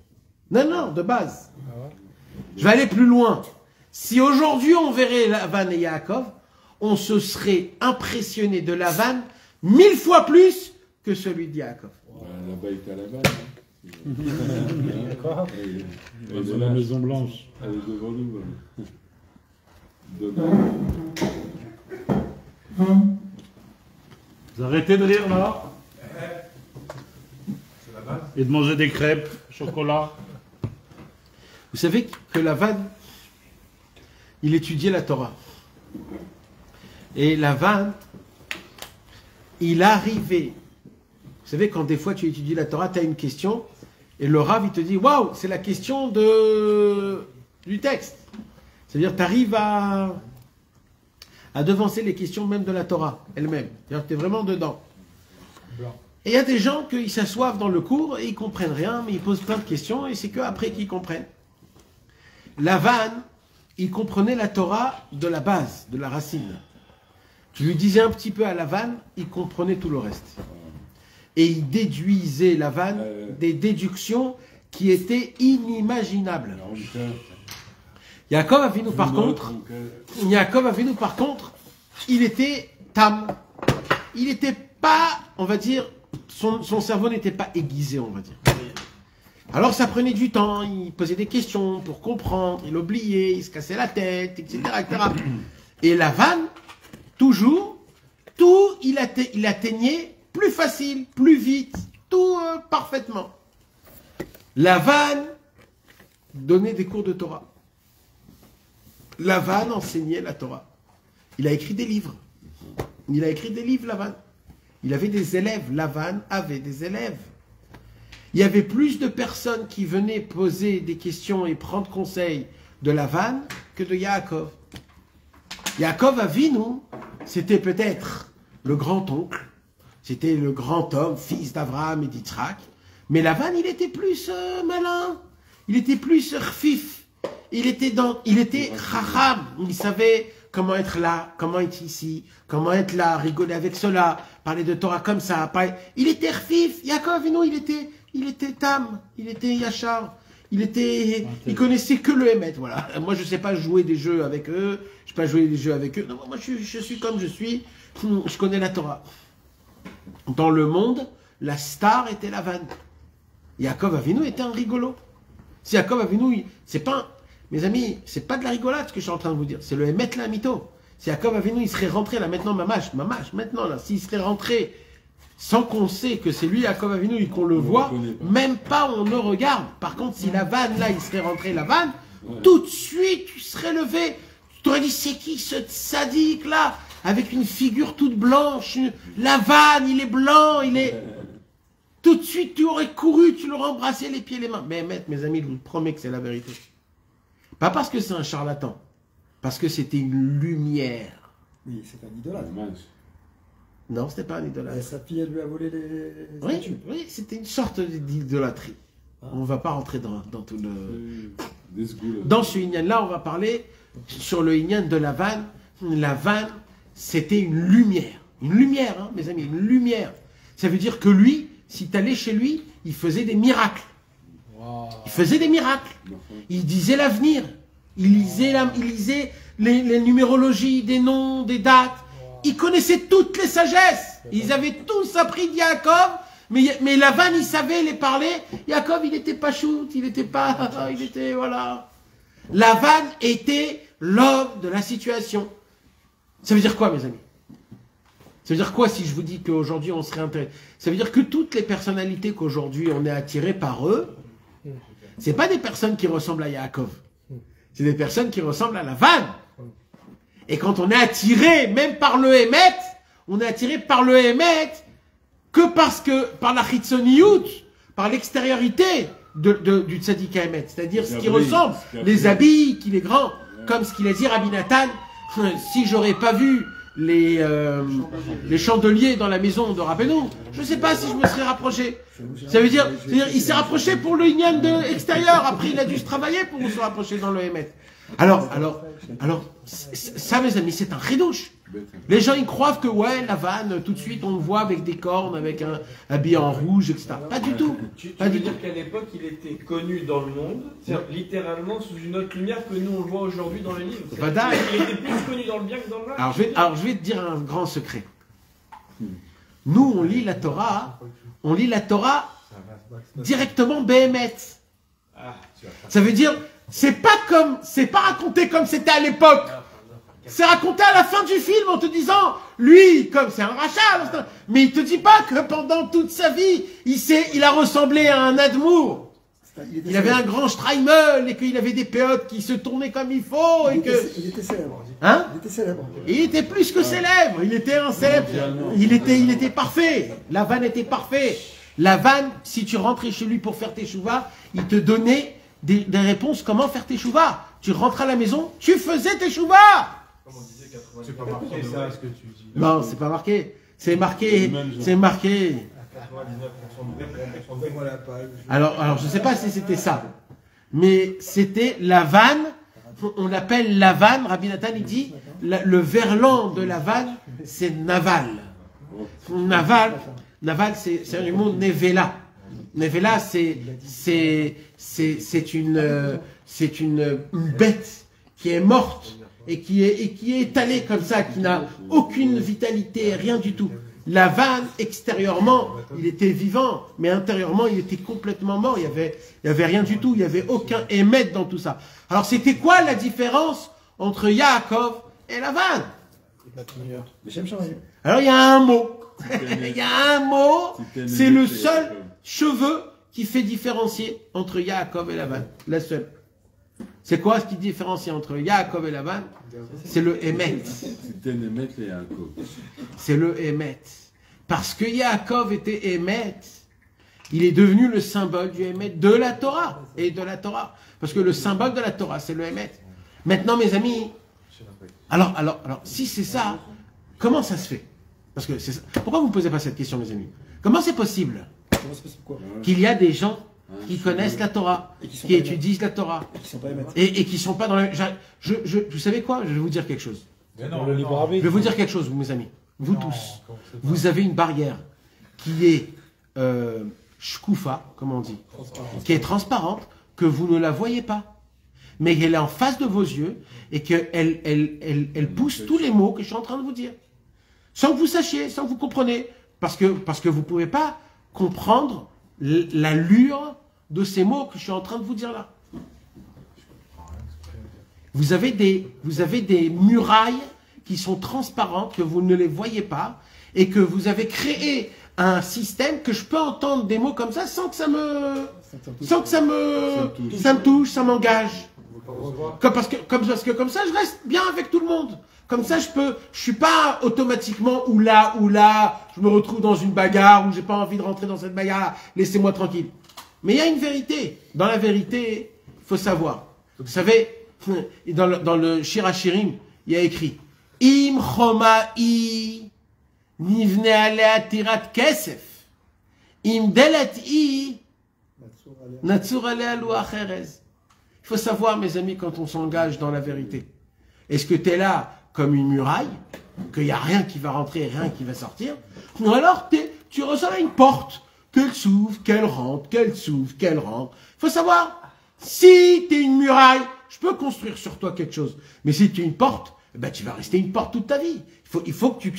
Non, de base. Ah ouais. Je vais aller plus loin. Si aujourd'hui on verrait Lavan et Yaakov, on se serait impressionné de Lavan 1000 fois plus que celui de Yaakov. Là-bas, il était à la balle. D'accord. Elle est dans la Maison Blanche. Elle est devant nous. Vous arrêtez de rire là? Et de manger des crêpes, chocolat. Vous savez que Lavan, il étudiait la Torah. Et Lavan, il arrivait. Vous savez, quand des fois tu étudies la Torah, tu as une question, et le Rav, il te dit, waouh, c'est la question du texte. C'est-à-dire, tu arrives à devancer les questions même de la Torah elle-même. C'est-à-dire, tu es vraiment dedans. Blanc. Et il y a des gens qui s'assoivent dans le cours et ils comprennent rien, mais ils posent plein de questions et c'est qu'après qu'ils comprennent. Lavan, il comprenait la Torah de la base, de la racine. Tu lui disais un petit peu à Lavan, il comprenait tout le reste. Et il déduisait Lavan des déductions qui étaient inimaginables. Yaakov Avinu par contre, il était tam. Il n'était pas, on va dire, son cerveau n'était pas aiguisé, on va dire. Alors ça prenait du temps, il posait des questions pour comprendre, il oubliait, il se cassait la tête, etc. etc. Et Lavan, toujours, tout, il atteignait plus facile, plus vite, tout parfaitement. Lavan donnait des cours de Torah. Lavan enseignait la Torah. Il a écrit des livres. Il a écrit des livres, Lavan. Il avait des élèves. Lavan avait des élèves. Il y avait plus de personnes qui venaient poser des questions et prendre conseil de Lavan que de Yaakov. Yaakov Avinu, c'était peut-être le grand-oncle. C'était le grand homme, fils d'Abraham et d'Yitzhak. Mais Lavan, il était plus malin. Il était plus rfif. Il était chacham. Il savait comment être là, comment être ici, comment être là, rigoler avec cela, parler de Torah comme ça. Il était rfif. Yaakov Avinu, il était tam, il était yachar. Il connaissait que le Hémet, voilà. Moi, je sais pas jouer des jeux avec eux. Je sais pas jouer des jeux avec eux. Non, moi, je suis comme je suis. Je connais la Torah. Dans le monde, la star était Lavan. Yaakov Avinu était un rigolo. Si Yaakov Avinu, c'est pas, mes amis, c'est pas de la rigolade ce que je suis en train de vous dire. C'est le Hémet la mytho. Si Yaakov Avinu, il serait rentré là maintenant, mamash, maintenant là, s'il serait rentré sans qu'on sait que c'est lui Yaakov Avinu et qu'on le voit, même pas on ne regarde. Par contre, si Lavan là, il serait rentré Lavan, tout de suite tu serais levé. Tu t'aurais dit, c'est qui ce sadique là, avec une figure toute blanche, Lavan, il est blanc, il est... Tout de suite, tu aurais couru, tu l'aurais embrassé les pieds et les mains. Mais mes amis, je vous promets que c'est la vérité. Pas parce que c'est un charlatan, parce que c'était une lumière. Oui, c'est un idolâtre. Non, c'était pas un idolâtre. Sa fille, elle lui a volé les statues. Oui, c'était une sorte d'idolâtrie. On ne va pas rentrer dans tout le... Dans ce Inyan-là, on va parler sur le Inyan de Lavan. Lavan, c'était une lumière. Une lumière, hein, mes amis, une lumière. Ça veut dire que lui, si tu allais chez lui, il faisait des miracles. Wow. Il faisait des miracles. Il disait l'avenir. Il lisait les numérologies, des noms, des dates. Il connaissait toutes les sagesses. Ils avaient tous appris de Yaakov. Mais Lavan, il savait les parler. Yaakov, il n'était pas shoot. Il était pas... Il était... Voilà. Lavan était l'homme de la situation. Ça veut dire quoi, mes amis? Ça veut dire quoi si je vous dis qu'aujourd'hui on serait intéressé? Ça veut dire que toutes les personnalités qu'aujourd'hui on est attiré par eux, c'est pas des personnes qui ressemblent à Yaakov. C'est des personnes qui ressemblent à Lavan. Et quand on est attiré même par le Hémet, on est attiré par le Hémet que parce que, par la Chitzoniyut, par l'extériorité du Tzadik Hémet. C'est-à-dire ce qui ressemble, les habits, qu'il est grand, comme ce qu'il a dit Rabbi Nathan, si j'aurais pas vu les chandeliers dans la maison de Rabbeinu, je ne sais pas si je me serais rapproché. Ça veut dire il s'est rapproché pour le Inyan extérieur, après il a dû se travailler pour se rapprocher dans le Hémet. Alors, ça mes amis, c'est un chidouche. Les gens ils croient que ouais, Lavan, tout de suite on le voit avec des cornes, avec un habillé en rouge, etc. Pas du tout. Tu veux dire qu'à l'époque il était connu dans le monde, littéralement sous une autre lumière que nous on le voit aujourd'hui dans les livres. Il était plus connu dans le bien que dans le mal. Alors je vais te dire un grand secret. Nous on lit la Torah directement Béhémet. Ça veut dire c'est pas raconté comme c'était à l'époque. C'est raconté à la fin du film en te disant, lui, comme c'est un rachat, mais il te dit pas que pendant toute sa vie, il a ressemblé à un Admour. Il avait un grand Streimel et qu'il avait des péotes qui se tournaient comme il faut. Il était célèbre. Hein? Il était célèbre. Il était plus que célèbre. Il était un célèbre. Il était parfait. Lavan était parfait. Lavan, si tu rentrais chez lui pour faire tes chouvas, il te donnait des réponses comment faire tes chouvas. Tu rentres à la maison, tu faisais tes chouvas. C'est pas marqué ça, ce que tu dis. Non, c'est pas marqué. C'est marqué. 99% de vrai, 1% de vrai. Alors je ne sais pas si c'était ça, mais c'était Lavan. On l'appelle Lavan. Rabbi Nathan, il dit le verlan de Lavan, c'est Naval. Naval, c'est du mot Nevela. Nevela, c'est une bête qui est morte et qui est étalée comme ça, qui n'a aucune vitalité, rien du tout. Lavan, extérieurement, il était vivant, mais intérieurement, il était complètement mort. Il y avait rien du tout. Il n'y avait aucun émet dans tout ça. Alors, c'était quoi la différence entre Yaakov et Lavan? Alors, il y a un mot. Il y a un mot. C'est le seul cheveu qui fait différencier entre Yaakov et Lavan. La seule. C'est quoi ce qui différencie entre Yaakov et Lavan? C'est le Emet. C'est le Emet. Parce que Yaakov était Emet, il est devenu le symbole du Emet de la Torah. Et de la Torah. Parce que le symbole de la Torah, c'est le Emet. Maintenant, mes amis, alors, si c'est ça, comment ça se fait? Parce que c'est ça. Pourquoi vous ne me posez pas cette question, mes amis? Comment c'est possible qu'il y a des gens qui connaissent la Torah, qui étudient la Torah, et qui ne sont pas dans la... Vous savez quoi? Je vais vous dire quelque chose. Je vais vous dire quelque chose, mes amis. Vous tous. Vous avez une barrière qui est shkufa, comme on dit, qui est transparente, que vous ne la voyez pas. Mais elle est en face de vos yeux et qu'elle pousse tous les mots que je suis en train de vous dire. Sans que vous sachiez, sans que vous compreniez. Parce que vous ne pouvez pas comprendre l'allure de ces mots que je suis en train de vous dire là. Vous avez des murailles qui sont transparentes, que vous ne les voyez pas, et que vous avez créé un système que je peux entendre des mots comme ça sans que ça me touche, ça m'engage. Parce que comme ça, je reste bien avec tout le monde. Comme ça, je suis pas automatiquement ou là, je me retrouve dans une bagarre où j'ai pas envie de rentrer dans cette bagarre, laissez-moi tranquille. Mais il y a une vérité. Dans la vérité, il faut savoir. Vous savez, dans le Shir HaShirim, il y a écrit Im choma'i nivne alea tirat kesef. Im delat'i natsur alea luach erez. Il faut savoir, mes amis, quand on s'engage dans la vérité. Est-ce que tu es là comme une muraille, qu'il n'y a rien qui va rentrer et rien qui va sortir? Ou alors tu ressembles à une porte, qu'elle s'ouvre, qu'elle rentre, qu'elle s'ouvre, qu'elle rentre. Il faut savoir, si tu es une muraille, je peux construire sur toi quelque chose. Mais si tu es une porte, ben tu vas rester une porte toute ta vie. Il faut que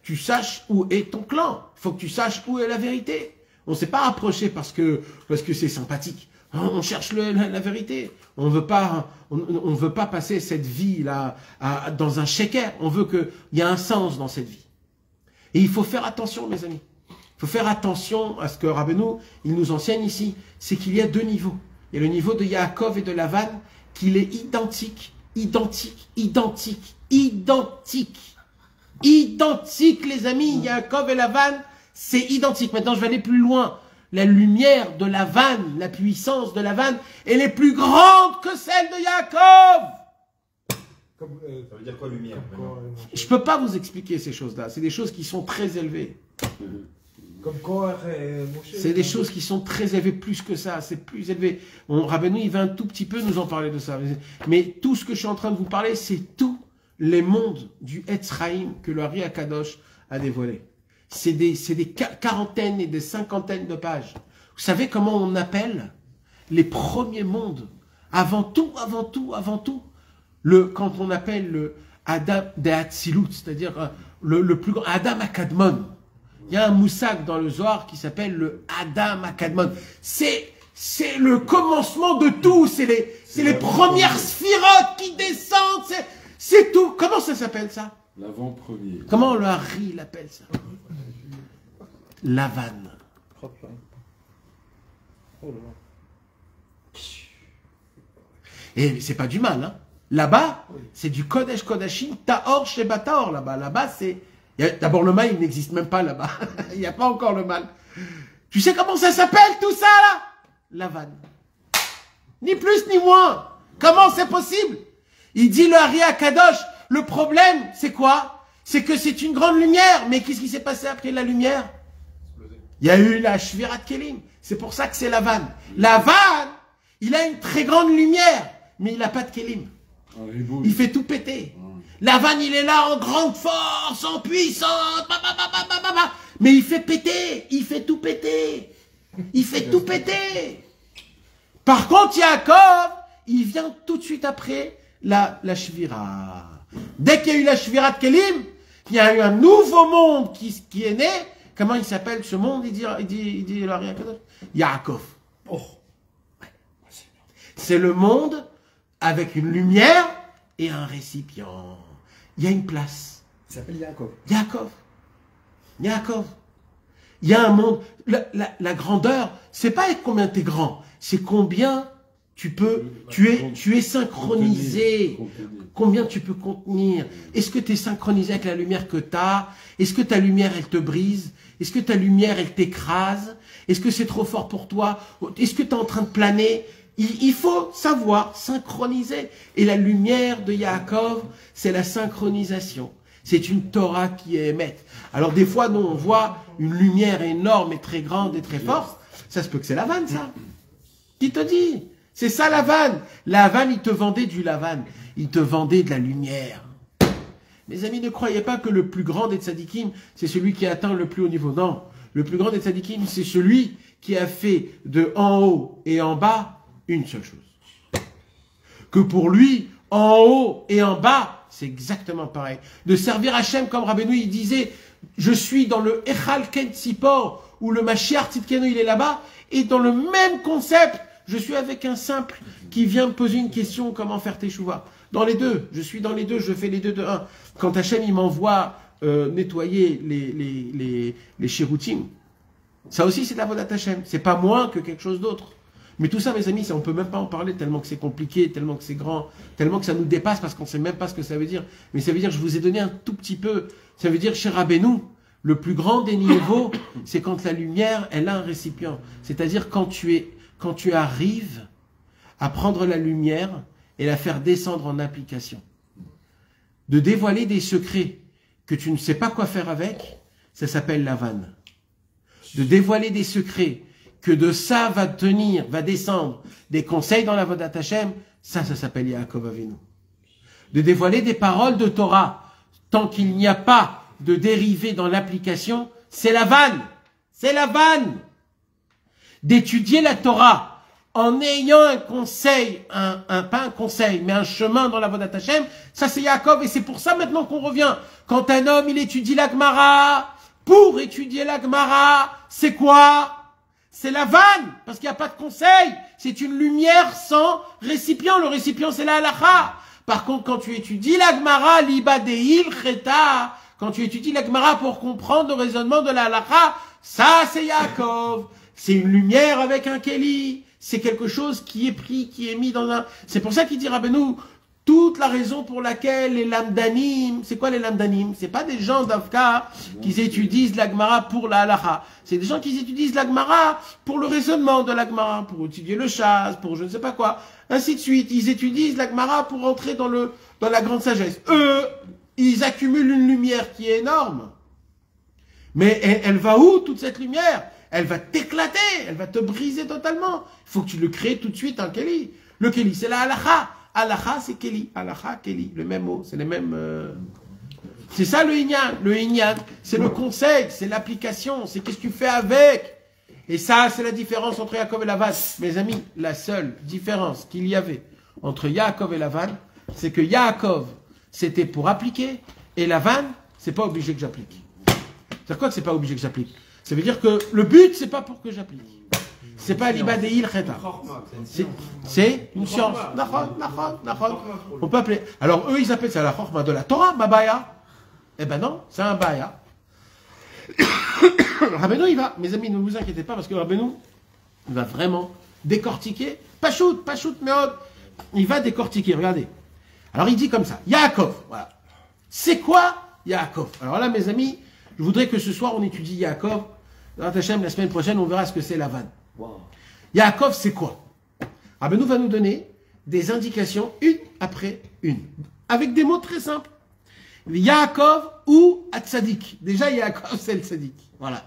tu saches où est ton clan. Il faut que tu saches où est la vérité. On ne s'est pas approché parce que c'est sympathique. On cherche la vérité. On veut pas passer cette vie-là dans un shaker. On veut qu'il y ait un sens dans cette vie. Et il faut faire attention, mes amis. Il faut faire attention à ce que Rabbeinu, il nous enseigne ici. C'est qu'il y a deux niveaux. Il y a le niveau de Yaakov et de Lavan, qu'il est identique, les amis. Yaakov et Lavan, c'est identique. Maintenant, je vais aller plus loin. La lumière de Lavan, la puissance de Lavan, elle est plus grande que celle de Yaakov. Ça veut dire quoi, lumière? Je ne peux pas vous expliquer ces choses-là. C'est des choses qui sont très élevées. C'est des choses qui sont très élevées, plus que ça. C'est plus élevé. Rabbeinu, il va un tout petit peu nous en parler de ça. Mais tout ce que je suis en train de vous parler, c'est tous les mondes du Etz Chaim que le Ari Akadosh a dévoilé. C'est des quarantaines et des cinquantaines de pages. Vous savez comment on appelle les premiers mondes? Avant tout, quand on appelle le Adam de Hatzilut, c'est-à-dire le plus grand, Adam Akadmon. Il y a un moussag dans le Zohar qui s'appelle le Adam Akadmon. C'est le commencement de tout. C'est les premières sphirotes qui descendent. C'est tout. Comment ça s'appelle ça? L'avant-premier. Comment le Hari l'appelle ça? Lavan. Et c'est pas du mal, hein. Là-bas, c'est du Kodesh Kodashim, Taor Sheba Taor, là-bas. Là-bas, c'est... D'abord, le mal, il n'existe même pas là-bas. Il n'y a pas encore le mal. Tu sais comment ça s'appelle, tout ça, là? Lavan. Ni plus, ni moins. Comment c'est possible? Il dit le Hari Akadosh, le problème, c'est quoi? C'est que c'est une grande lumière. Mais qu'est-ce qui s'est passé après la lumière? Il y a eu la Shvirat Kelim. C'est pour ça que c'est Lavan. Lavan, il a une très grande lumière, mais il n'a pas de Kelim. Il fait tout péter. Lavan, il est là en grande force, en puissance, mais il fait péter, il fait tout péter. Il fait tout péter. Par contre, Yaakov, il vient tout de suite après la Shvira. Dès qu'il y a eu la Shvirat Kelim, il y a eu un nouveau monde qui est né. Comment il s'appelle ce monde? Il dit Yaakov. Oh. C'est le monde avec une lumière et un récipient. Il y a une place. Il s'appelle Yaakov. Yaakov. Yaakov. Il y a un monde. La grandeur, c'est pas combien tu es grand, c'est combien tu es synchronisé. Combien tu peux contenir. Est-ce que tu es synchronisé avec la lumière que tu as? Est-ce que ta lumière, elle te brise? Est-ce que ta lumière, elle t'écrase? Est-ce que c'est trop fort pour toi? Est-ce que tu es en train de planer? Il faut savoir synchroniser. Et la lumière de Yaakov, c'est la synchronisation. C'est une Torah qui est émette. Alors des fois, nous, on voit une lumière énorme et très grande et très forte. Ça se peut que c'est la vanne, ça. Qui te dit? C'est ça la vanne. La vanne, il te vendait du lavan. Il te vendait de la lumière. Mes amis, ne croyez pas que le plus grand des tzadikim, c'est celui qui a atteint le plus haut niveau. Non. Le plus grand des tzadikim, c'est celui qui a fait de en haut et en bas une seule chose. Que pour lui, en haut et en bas, c'est exactement pareil. De servir Hachem comme Rabbeinu, il disait, je suis dans le Echal Ken Tzipor, où le Mashiach Tzidkenu, il est là-bas, et dans le même concept, je suis avec un simple qui vient me poser une question, comment faire teshuva. Dans les deux, je suis dans les deux, je fais les deux de un. Quand Hachem, il m'envoie nettoyer les chiroutim, ça aussi c'est de la vodat Hachem. C'est pas moins que quelque chose d'autre. Mais tout ça, mes amis, ça, on peut même pas en parler tellement que c'est compliqué, tellement que c'est grand, tellement que ça nous dépasse parce qu'on sait même pas ce que ça veut dire. Mais ça veut dire, je vous ai donné un tout petit peu. Ça veut dire, chez Rabbeinu, le plus grand des niveaux, c'est quand la lumière, elle a un récipient. C'est-à-dire quand tu arrives à prendre la lumière et la faire descendre en application. De dévoiler des secrets que tu ne sais pas quoi faire avec, ça s'appelle la vanne. De dévoiler des secrets que de ça va descendre des conseils dans la Vodat Hashem, ça s'appelle Yaakov Avinu. De dévoiler des paroles de Torah, tant qu'il n'y a pas de dérivé dans l'application, c'est la vanne. C'est la vanne. D'étudier la Torah en ayant un conseil, pas un conseil, mais un chemin dans la Vodat Hashem, ça c'est Yaakov, et c'est pour ça maintenant qu'on revient. Quand un homme, il étudie la Gemara, pour étudier la Gemara, c'est quoi? C'est la vanne, parce qu'il n'y a pas de conseil. C'est une lumière sans récipient. Le récipient, c'est la halakha. Par contre, quand tu étudies la Gemara, liba deil cheta, quand tu étudies la Gemara pour comprendre le raisonnement de la halakha, ça, c'est Yaakov. C'est une lumière avec un keli. C'est quelque chose qui est pris, qui est mis dans un... C'est pour ça qu'il dit Rabbeinu, toute la raison pour laquelle les lamdanim, c'est quoi les lamdanim? C'est pas des gens d'Afka qui étudient la Gemara pour la halakha. C'est des gens qui étudient la Gemara pour le raisonnement de la Gemara, pour étudier le chasse, pour je ne sais pas quoi, ainsi de suite. Ils étudient la Gemara pour entrer dans la grande sagesse. Eux, ils accumulent une lumière qui est énorme. Mais elle va où, toute cette lumière? Elle va t'éclater, elle va te briser totalement. Il faut que tu le crées tout de suite, un keli. Le keli, c'est la halakha. Halakha, c'est keli. Halakha, keli. Le même mot, c'est les mêmes... C'est ça le inyan. Le inyan, c'est le conseil, c'est l'application, c'est qu'est-ce que tu fais avec. Et ça, c'est la différence entre Yaakov et Lavan. Mes amis, la seule différence qu'il y avait entre Yaakov et Lavan, c'est que Yaakov, c'était pour appliquer, et Lavan, c'est pas obligé que j'applique. C'est quoi que c'est pas obligé que j'applique? Ça veut dire que le but, c'est pas pour que j'applique. C'est pas l'ibadéil cheta. C'est une science. On peut appeler. Alors eux, ils appellent ça la chorma de la Torah, mabaya. Eh ben non, c'est un baya. Rabbeinu, il va. Mes amis, ne vous inquiétez pas, parce que Rabbeinu, il va vraiment décortiquer. Pachout, meod. Il va décortiquer, regardez. Alors il dit comme ça, Yaakov. Voilà. C'est quoi Yaakov? Alors là, mes amis, je voudrais que ce soir, on étudie Yaakov. Dans Hachem, la semaine prochaine, on verra ce que c'est la vanne. Wow. Yaakov, c'est quoi? Rabbeinu va nous donner des indications, une après une, avec des mots très simples. Yaakov ou Atzadik. Déjà, Yaakov, c'est le Tzadik. Voilà.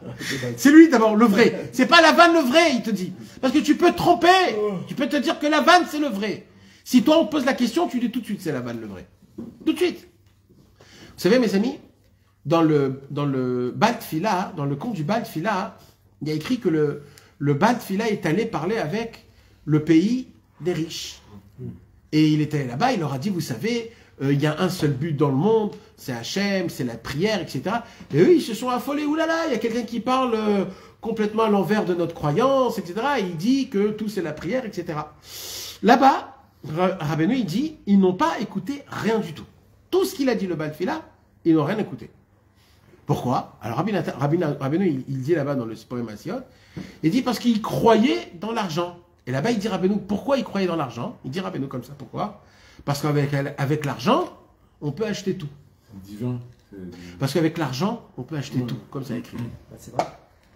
C'est lui d'abord, le vrai. C'est pas Lavan le vrai, il te dit. Parce que tu peux te tromper. Tu peux te dire que Lavan, c'est le vrai. Si toi, on te pose la question, tu dis tout de suite, c'est Lavan le vrai. Tout de suite. Vous savez, mes amis, dans le Baal Tfila, dans le conte du Baal Tfila, il y a écrit que le Baal Tfila est allé parler avec le pays des riches. Et il était là-bas, il leur a dit, vous savez, il y a un seul but dans le monde, c'est Hachem, c'est la prière, etc. Et eux, ils se sont affolés, oulala, il y a quelqu'un qui parle complètement à l'envers de notre croyance, etc. Et il dit que tout c'est la prière, etc. Là-bas, Rabbeinu, il dit, ils n'ont pas écouté rien du tout. Tout ce qu'il a dit le Baal Tfila, ils n'ont rien écouté. Pourquoi? Alors Rabbeinu, il dit là-bas dans le poème Asiot, il dit parce qu'il croyait dans l'argent. Et là-bas, il dit Rabbeinu, pourquoi il croyait dans l'argent? Il dit Rabbeinu comme ça, pourquoi? Parce qu'avec l'argent, on peut acheter tout. Divin. Parce qu'avec l'argent, on peut acheter tout, comme ça écrit. C'est vrai.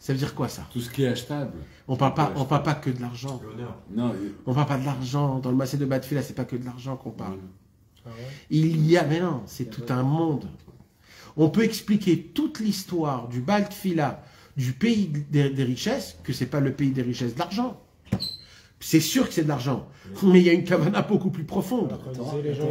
Ça veut dire quoi ça? Tout ce qui est achetable. On parle pas que de l'argent. Non. On parle pas de l'argent. Dans le Massé de Batfila, c'est pas que de l'argent qu'on parle. Ah ouais. Il y a, mais non, c'est tout un monde. On peut expliquer toute l'histoire du Baal Tfila, du pays des richesses, que c'est pas le pays des richesses de l'argent. C'est sûr que c'est de l'argent, mais il y a une kavana beaucoup plus profonde.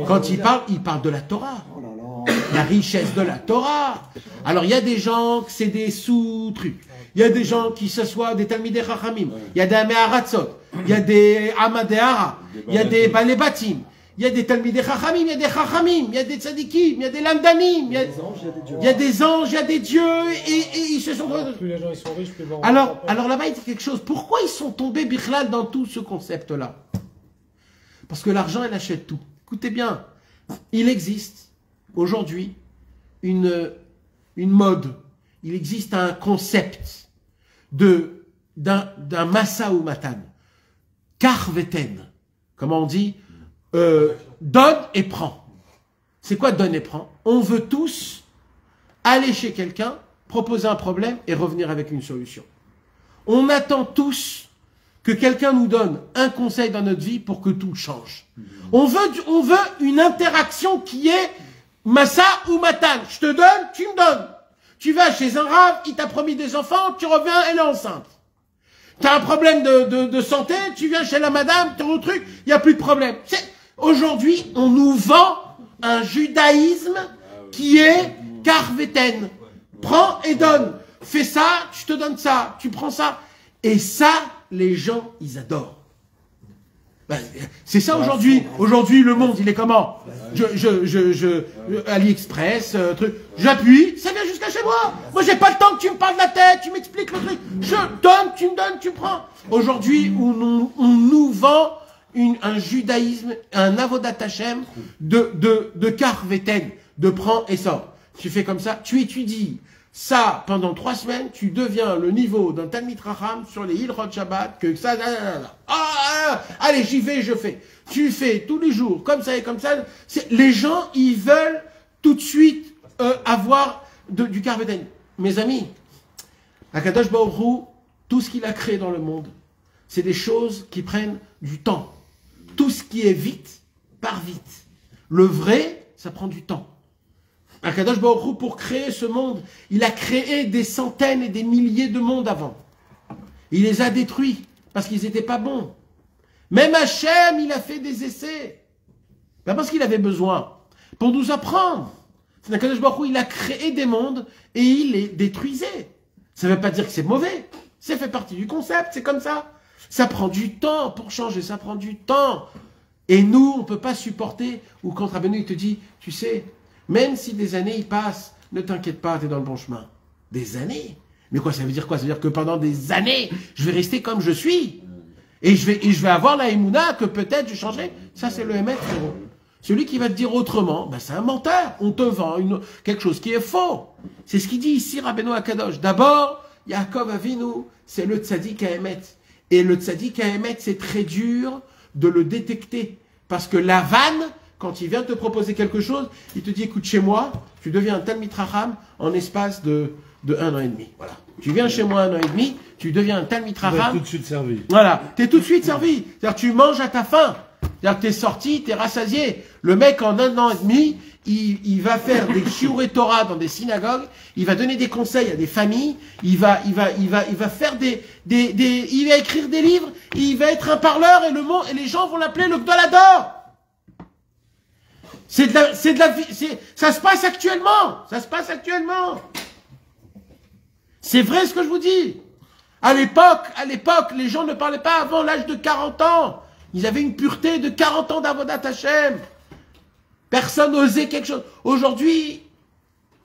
Quand il parle de la Torah. Oh là là. La richesse de la Torah. Alors il y a des gens que c'est des sous-trucs. Il y a des gens qui s'assoient des Talmidei Chachamim. Il y a des Améharatzot. Il y a des Amadehara. Il y a des Balébatim. Il y a des Talmidei Chachamim, il y a des Chachamim, il y a des Tzadikim, il y a des Lamdanim, il y a des anges, il y a des dieux, et ils se sont... Plus les gens ils sont riches, plus ils vont Alors là-bas, il dit quelque chose. Pourquoi ils sont tombés, Bichlal, dans tout ce concept-là? Parce que l'argent, elle achète tout. Écoutez bien, il existe aujourd'hui une mode, il existe un concept d'un massa ou matan, karveten, comment on dit, donne et prend. C'est quoi donne et prend? On veut tous aller chez quelqu'un, proposer un problème et revenir avec une solution. On attend tous que quelqu'un nous donne un conseil dans notre vie pour que tout change. On veut une interaction qui est massa ou matan. Je te donne, tu me donnes. Tu vas chez un rave, il t'a promis des enfants, tu reviens, elle est enceinte. T'as un problème de santé, tu viens chez la madame, t'as un truc, il n'y a plus de problème. Aujourd'hui, on nous vend un judaïsme qui est karveten. Prends et donne. Fais ça, je te donne ça, tu prends ça. Et ça, les gens, ils adorent. C'est ça aujourd'hui. Aujourd'hui, le monde, il est comment? AliExpress, truc. J'appuie, ça vient jusqu'à chez moi. Moi, j'ai pas le temps que tu me parles de la tête, tu m'expliques le truc. Je donne, tu me donnes, tu prends. Aujourd'hui, on nous vend un judaïsme, un avodat Hashem de karveten, de prends et sors. Tu fais comme ça, tu étudies ça pendant 3 semaines, tu deviens le niveau d'un Talmid Chacham sur les Hilchot Shabbat, que ça, allez, j'y vais, je fais. Tu fais tous les jours, comme ça et comme ça. Les gens, ils veulent tout de suite avoir du karveten. Mes amis, Akadosh Baruch Hu, tout ce qu'il a créé dans le monde, c'est des choses qui prennent du temps. Tout ce qui est vite, part vite. Le vrai, ça prend du temps. Akadosh Baruch Hu, pour créer ce monde, il a créé des centaines et des milliers de mondes avant. Il les a détruits parce qu'ils n'étaient pas bons. Même Hachem, il a fait des essais. Pas parce qu'il avait besoin. Pour nous apprendre. Akadosh Baruch Hu, il a créé des mondes et il les détruisait. Ça ne veut pas dire que c'est mauvais. Ça fait partie du concept, c'est comme ça. Ça prend du temps pour changer, ça prend du temps. Et nous, on ne peut pas supporter, ou quand Rabbeinu, il te dit, tu sais, même si des années ils passent, ne t'inquiète pas, tu es dans le bon chemin. Des années? Mais quoi, ça veut dire quoi? Ça veut dire que pendant des années, je vais rester comme je suis. Et je vais avoir la émouna que peut-être je changerai. Ça, c'est le Emet, frérot. Celui qui va te dire autrement, ben, c'est un menteur. On te vend quelque chose qui est faux. C'est ce qu'il dit ici, Rabbeinu Akadosh. D'abord, Yaakov Avinu, c'est le tzaddik à Emet. Et le tzaddik à Emet, c'est très dur de le détecter. Parce que la vanne, quand il vient te proposer quelque chose, il te dit, écoute, chez moi, tu deviens un Talmid Chacham en espace de 1 an et demi. Voilà. Tu viens chez moi 1 an et demi, tu deviens un Talmid Chacham. tout de suite servi. Voilà. Tu es tout de suite servi. C'est-à-dire, tu manges à ta faim. C'est-à-dire que t'es sorti, t'es rassasié. Le mec, en 1 an et demi, il va faire des shiurei Torah dans des synagogues, il va donner des conseils à des familles, il va faire il va écrire des livres, il va être un parleur et les gens vont l'appeler le Gdolador. C'est de la vie, ça se passe actuellement. Ça se passe actuellement. C'est vrai ce que je vous dis. À l'époque, les gens ne parlaient pas avant l'âge de 40 ans. Ils avaient une pureté de 40 ans d'Avodat Hashem. Personne n'osait quelque chose. Aujourd'hui,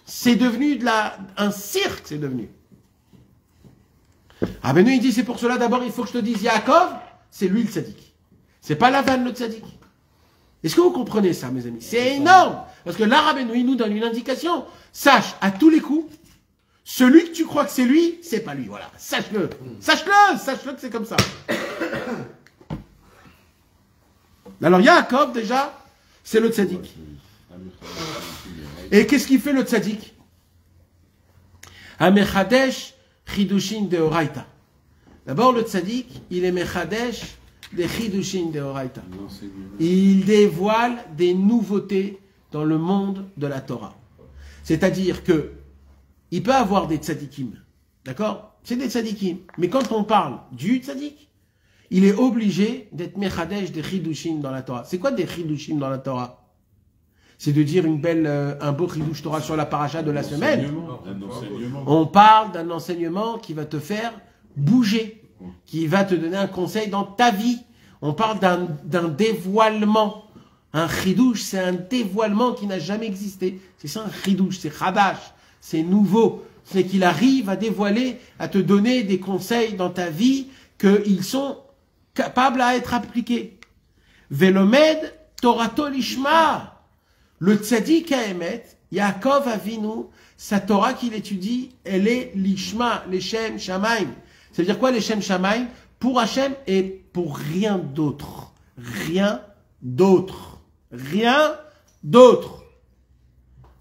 c'est devenu un cirque, c'est devenu. Rabbeinu, il dit, c'est pour cela, d'abord, il faut que je te dise, Yaakov, c'est lui le tzaddik. C'est pas Lavan le tzaddik. Est-ce que vous comprenez ça, mes amis? C'est énorme. Parce que là, Rabbeinu, il nous donne une indication. Sache, à tous les coups, celui que tu crois que c'est lui, c'est pas lui. Voilà. Sache-le. Sache-le que c'est comme ça. Alors, Yaakov, déjà, c'est le tzaddik. Et qu'est-ce qu'il fait le tzaddik? Amechadesh chidushin de oraita. D'abord, le tzaddik, il est mechadesh des chidushin de oraita. Il dévoile des nouveautés dans le monde de la Torah. C'est-à-dire que il peut avoir des tzadikim, d'accord? C'est des tzadikim. Mais quand on parle du tzadik, il est obligé d'être mechadesh des chidushim dans la Torah. C'est quoi des chidushim dans la Torah? C'est de dire un beau chidush Torah sur la paracha de la semaine. On parle d'un enseignement qui va te faire bouger, qui va te donner un conseil dans ta vie. On parle d'un dévoilement. Un chidush, c'est un dévoilement qui n'a jamais existé. C'est ça un chidush, c'est chadash, c'est nouveau. C'est qu'il arrive à dévoiler, à te donner des conseils dans ta vie qu'ils sont capables à être appliqués. Velomed Torato Lishma. Le tzaddik à Emet, Yaakov Avinu, sa Torah qu'il étudie, elle est Lishma, Leshem Shamaim. Ça veut dire quoi Leshem Shamaim? Pour Hachem et pour rien d'autre. Rien d'autre. Rien d'autre.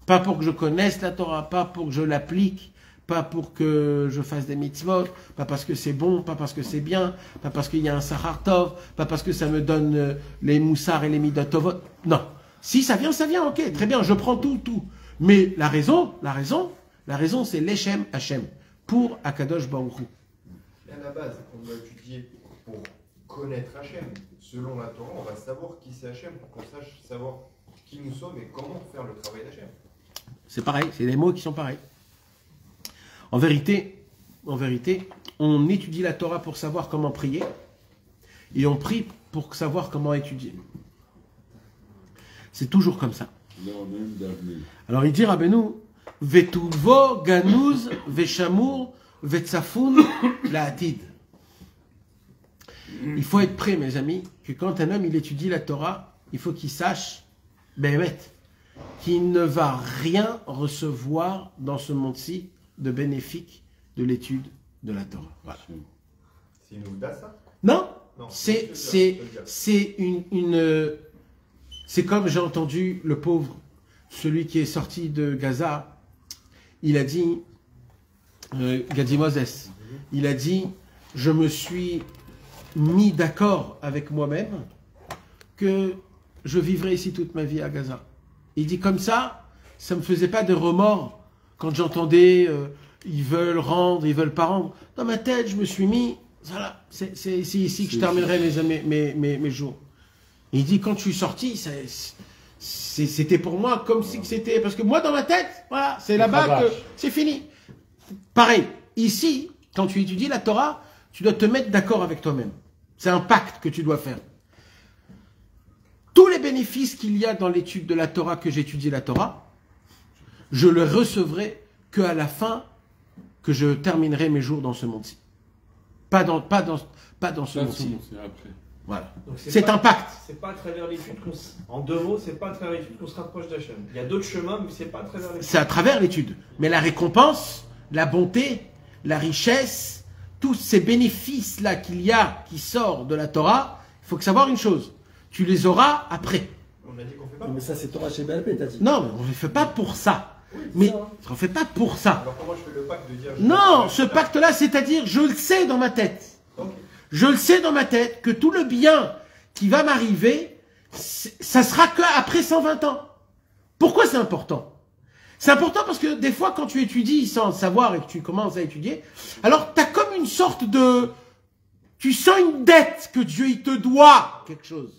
Pas pour que je connaisse la Torah, pas pour que je l'applique, pas pour que je fasse des mitzvot, pas parce que c'est bon, pas parce que c'est bien, pas parce qu'il y a un sachar tov, pas parce que ça me donne les moussars et les midot tovot. Non. Si ça vient, ok, très bien, je prends tout. Mais la raison, c'est l'Echem Hachem, pour Akadosh Baruch Hu. Et à la base, on doit étudier pour connaître Hachem. Selon la Torah, on va savoir qui c'est Hachem, pour qu'on sache savoir qui nous sommes et comment faire le travail d'Hachem. C'est pareil, c'est des mots qui sont pareils. En vérité, on étudie la Torah pour savoir comment prier, et on prie pour savoir comment étudier. C'est toujours comme ça. Alors il dit Rabbeinu, Vetuvo ganuz veshamur vetsafoun laatid. Il faut être prêt, mes amis, que quand un homme il étudie la Torah, il faut qu'il sache, qu'il ne va rien recevoir dans ce monde-ci de bénéfique de l'étude de la Torah. Voilà. C'est une ouda, ça? Non, c'est une c'est comme j'ai entendu le pauvre, celui qui est sorti de Gaza, il a dit, Gadi Moses, il a dit, je me suis mis d'accord avec moi-même que je vivrai ici toute ma vie à Gaza. Il dit comme ça me faisait pas de remords quand j'entendais ils veulent rendre, ils veulent pas rendre. Dans ma tête, je me suis mis, voilà, c'est ici que je terminerai mes jours. Et il dit, quand je suis sorti, c'était pour moi comme si c'était... Parce que moi, dans ma tête, voilà, c'est là-bas que c'est fini. Pareil, ici, quand tu étudies la Torah, tu dois te mettre d'accord avec toi-même. C'est un pacte que tu dois faire. Tous les bénéfices qu'il y a dans l'étude de la Torah, que j'étudie la Torah, je le recevrai qu'à la fin que je terminerai mes jours dans ce monde-ci. Pas dans ce monde-ci. Voilà. C'est un pacte. C'est pas à travers l'étude en 2 mots, c'est pas à travers l'étude qu'on se rapproche d'Hachem. Il y a d'autres chemins, mais c'est pas à travers l'étude. C'est à travers l'étude. Mais la récompense, la bonté, la richesse, tous ces bénéfices-là qu'il y a, qui sortent de la Torah, il faut savoir une chose. Tu les auras après. On a dit qu'on fait pas. Mais ça, c'est Torah chez BLP, t'as dit. Non, mais on ne le fait pas pour ça. Oui, mais ça. on ne fait pas pour ça. Alors comment je fais le pacte de dire... Non, ce pacte-là, c'est-à-dire, je le sais dans ma tête. Okay. Je le sais dans ma tête que tout le bien qui va m'arriver, ça sera qu'après 120 ans. Pourquoi c'est important? C'est important parce que des fois, quand tu étudies sans savoir et que tu commences à étudier, alors tu as comme une sorte de... Tu sens une dette que Dieu, il te doit quelque chose.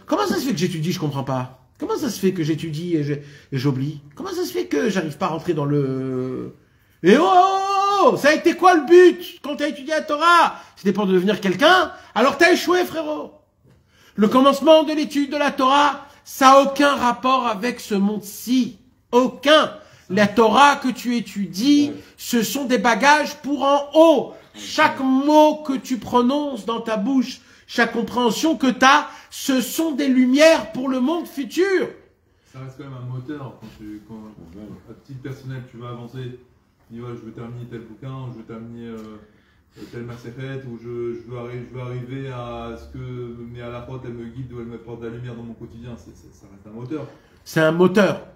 Comment ça se fait que j'étudie, je comprends pas? Comment ça se fait que j'étudie et j'oublie? Comment ça se fait que j'arrive pas à rentrer dans le... Et oh, ça a été quoi le but quand tu as étudié la Torah? C'était pour devenir quelqu'un? Alors tu as échoué, frérot. Le commencement de l'étude de la Torah, ça n'a aucun rapport avec ce monde-ci. Aucun. La Torah que tu étudies, ce sont des bagages pour en haut. Chaque mot que tu prononces dans ta bouche, chaque compréhension que tu as, ce sont des lumières pour le monde futur. Ça reste quand même un moteur. Quand à titre personnel, tu vas avancer, tu dis ouais, je veux terminer tel bouquin, je veux terminer tel macéret, ou je veux arriver à ce que mes halachot, elle me guide ou elle me porte la lumière dans mon quotidien. Ça reste un moteur. C'est un moteur.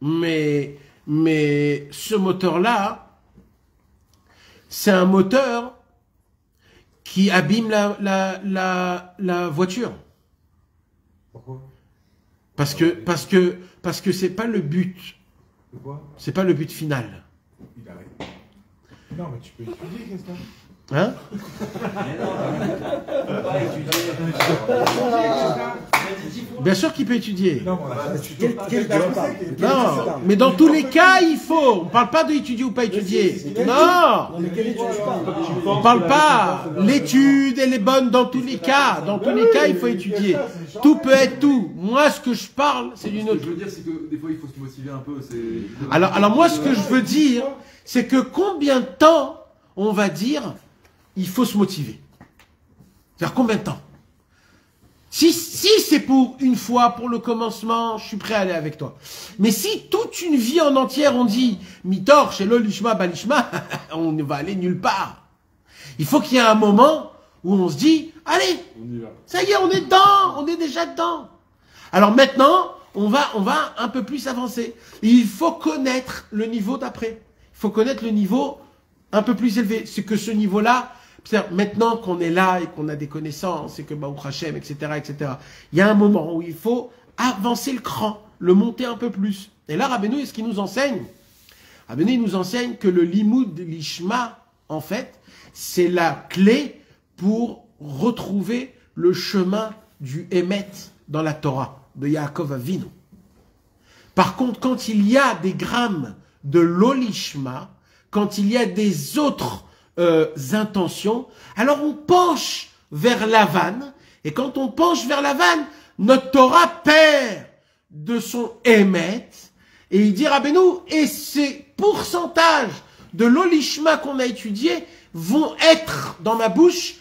Mais ce moteur-là, c'est un moteur qui abîme la voiture. Pourquoi? Parce que c'est pas le but. C'est pas le but final. Il arrête. Non, mais tu peux étudier, qu'est-ce que Hein? Bien sûr qu'il peut étudier. Non, Non, mais dans tous les cas, il faut. On parle pas d'étudier ou pas étudier. Non. On parle pas. L'étude, elle est bonne dans tous les cas. Dans tous les cas, il faut étudier. Tout peut être tout. Moi, ce que je parle, c'est d'une autre. Ce que je veux dire, c'est que des fois, il faut se motiver un peu. Alors moi, ce que je veux dire, c'est que combien de temps on va dire il faut se motiver? C'est-à-dire combien de temps? Si c'est pour une fois, pour le commencement, je suis prêt à aller avec toi. Mais si toute une vie en entière on dit Mitor, Shelo, Lishma, Balishma, on ne va aller nulle part. Il faut qu'il y ait un moment où on se dit, allez, ça y est, on est dedans, on est déjà dedans. Alors maintenant, on va un peu plus avancer. Il faut connaître le niveau d'après. Il faut connaître le niveau un peu plus élevé. C'est que ce niveau-là, maintenant qu'on est là et qu'on a des connaissances et que Baruch Hashem, etc., il y a un moment où il faut avancer le cran, le monter un peu plus. Et là, Rabbeinu, est-ce qu'il nous enseigne? Rabbeinu, il nous enseigne que le limoud lishma, en fait, c'est la clé pour retrouver le chemin du Emet dans la Torah, de Yaakov Avinu. Par contre, quand il y a des grammes de l'olishma, quand il y a des autres intentions, alors on penche vers la vanne, et quand on penche vers la vanne, notre Torah perd de son Emet, et il dit Rabbeinu, et ces pourcentages de l'olishma qu'on a étudié vont être dans ma bouche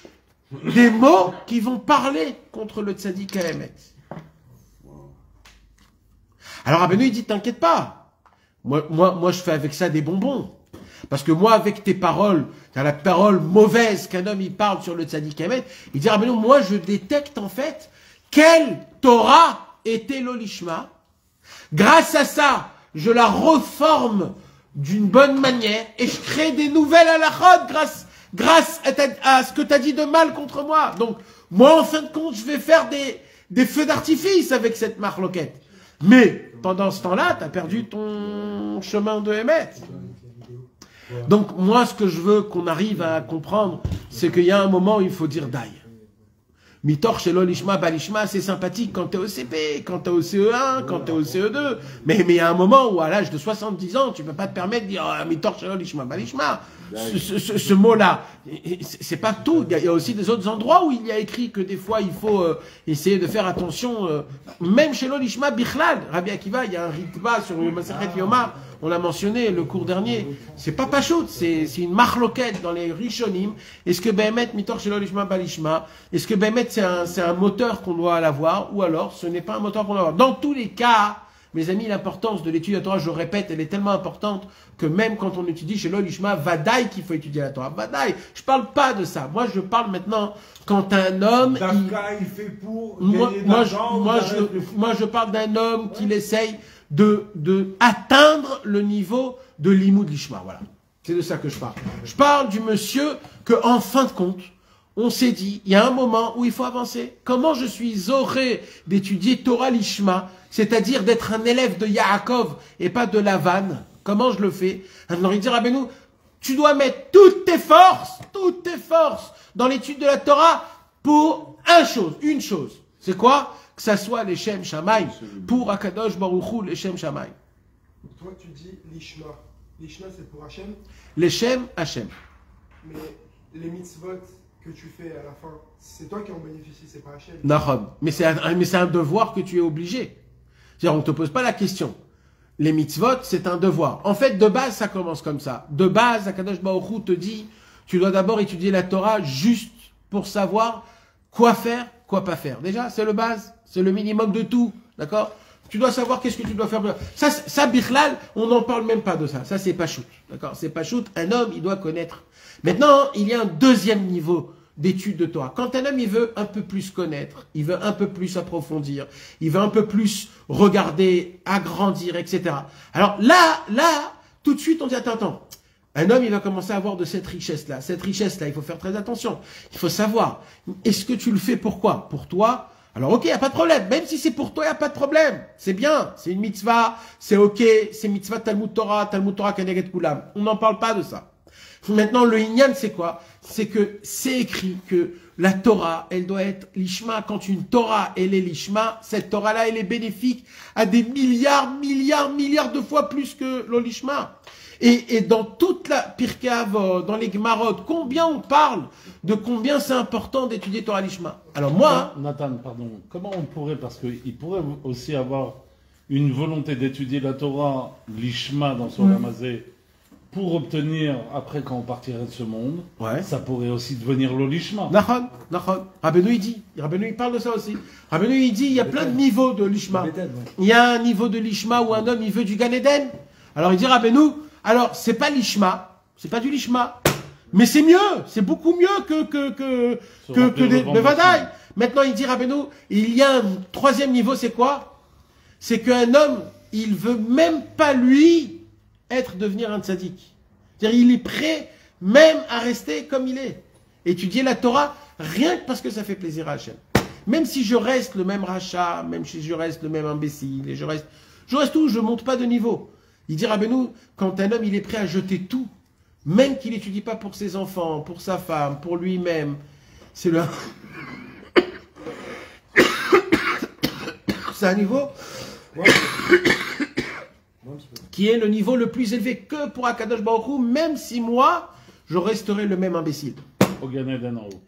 des mots qui vont parler contre le tzaddik à Emet. Alors Rabbeinu, il dit, t'inquiète pas, moi je fais avec ça des bonbons. Parce que moi, avec tes paroles, t'as la parole mauvaise qu'un homme il parle sur le tzaddik Emet, il dit, Rabbeinu, moi je détecte en fait quelle Torah était l'olishma. Grâce à ça, je la reforme d'une bonne manière et je crée des nouvelles halachot grâce à ce que tu as dit de mal contre moi. Donc, moi, en fin de compte, je vais faire des feux d'artifice avec cette marloquette. Mais, pendant ce temps-là, tu as perdu ton chemin de Emet. Donc, moi, ce que je veux qu'on arrive à comprendre, c'est qu'il y a un moment où il faut dire d'aïe. Mitor, Shelo, Lishma, Balishma, c'est sympathique quand t'es au CP, quand t'es au CE1, quand t'es au CE2. Mais il y a un moment où, à l'âge de 70 ans, tu peux pas te permettre de dire Mitor, Shelo, Lishma, Balishma. Ce mot-là, c'est pas tout. Il y a aussi des autres endroits où il y a écrit que des fois, il faut essayer de faire attention. Même Shelo, Lishma, Bichlal. Rabbi Akiva, il y a un ritba sur le Masechet Yoma. On l'a mentionné le cours dernier, c'est pas pachout, c'est une marloquette dans les Rishonim. Est-ce que Behemet, Mitor Shelo Lishma Balishma, est-ce que Behemet c'est un moteur qu'on doit avoir, ou alors ce n'est pas un moteur qu'on doit avoir? Dans tous les cas, mes amis, l'importance de l'étude de la Torah, je le répète, elle est tellement importante que même quand on étudie Shelo Lishma, Vadaï qu'il faut étudier la Torah. Vadaï, je parle pas de ça. Moi, je parle maintenant quand un homme... il fait pour moi, je parle d'un homme qui essaye de atteindre le niveau de l'imoud lishma. Voilà. C'est de ça que je parle. Je parle du monsieur que, en fin de compte, on s'est dit, il y a un moment où il faut avancer. Comment je suis zoré d'étudier Torah Lishma, c'est-à-dire d'être un élève de Yaakov et pas de Lavan? Comment je le fais? Alors il dit, Rabbeinu, tu dois mettre toutes tes forces dans l'étude de la Torah pour une chose. C'est quoi? Que ça soit les Shem Shamaim, pour Akadosh Baruch Hu, les Shem Shamaim. Toi, tu dis l'Ishma. L'Ishma, c'est pour Hachem. Les Shem Hachem. Mais les mitzvot que tu fais à la fin, c'est toi qui en bénéficies, c'est pas Hachem. Nahon. Mais c'est un devoir que tu es obligé. C'est-à-dire, on ne te pose pas la question. Les mitzvot, c'est un devoir. En fait, de base, ça commence comme ça. De base, Akadosh Baruch Hu te dit, tu dois d'abord étudier la Torah juste pour savoir quoi faire, quoi pas faire. Déjà, c'est le base, c'est le minimum de tout. D'accord? Tu dois savoir qu'est-ce que tu dois faire. Ça, Bichlal, on n'en parle même pas de ça. Ça, c'est pas shoot. D'accord? C'est pas shoot. Un homme, il doit connaître. Maintenant, il y a un deuxième niveau d'étude de Torah. Quand un homme, il veut un peu plus connaître, il veut un peu plus approfondir, il veut un peu plus regarder, agrandir, etc. Alors là, tout de suite, on dit, attends. Un homme, il va commencer à avoir de cette richesse-là. Cette richesse-là, il faut faire très attention. Il faut savoir, est-ce que tu le fais pour quoi? Pour toi? Alors ok, il n'y a pas de problème. Même si c'est pour toi, il n'y a pas de problème. C'est bien, c'est une mitzvah, c'est ok, c'est mitzvah Talmud Torah Keneged Kulam. On n'en parle pas de ça. Maintenant, le Inyan, c'est quoi? C'est que c'est écrit que la Torah, elle doit être l'Ishma. Quand une Torah, elle est l'Ishma, cette Torah-là, elle est bénéfique à des milliards de fois plus que l'Olishma. Et dans toute la Pirkei Avot, dans les Gemarot, combien on parle de combien c'est important d'étudier Torah l'Ishma? Alors moi... Nathan, pardon, comment on pourrait, parce qu'il pourrait aussi avoir une volonté d'étudier la Torah, l'Ishma dans son Ramazé, pour obtenir, après quand on partirait de ce monde, ça pourrait aussi devenir l'Olishma. Nachon. Rabbeinu, il parle de ça aussi. Rabbeinu, il dit, il y a plein de niveaux de l'Ishma. Il y a un niveau de l'Ishma où un homme, il veut du Gan Eden. Alors il dit, Rabbeinu, alors c'est pas l'Ishma, c'est pas du l'Ishma, mais c'est mieux, c'est beaucoup mieux que des Vadaï. Maintenant, il dit, Rabbeinu, il y a un troisième niveau, c'est quoi? C'est qu'un homme, il veut même pas lui devenir un tzaddik. C'est-à-dire, il est prêt même à rester comme il est. Étudier la Torah, rien que parce que ça fait plaisir à Hachem. Même si je reste le même rachat, même si je reste le même imbécile, et je reste tout, je monte pas de niveau. Il dit, Rabbeinu, quand un homme, il est prêt à jeter tout, même qu'il n'étudie pas pour ses enfants, pour sa femme, pour lui-même, c'est le... c'est un niveau... qui est le niveau le plus élevé que pour Akadosh Baruch Hu, même si moi, je resterai le même imbécile. Au Gan Eden en haut.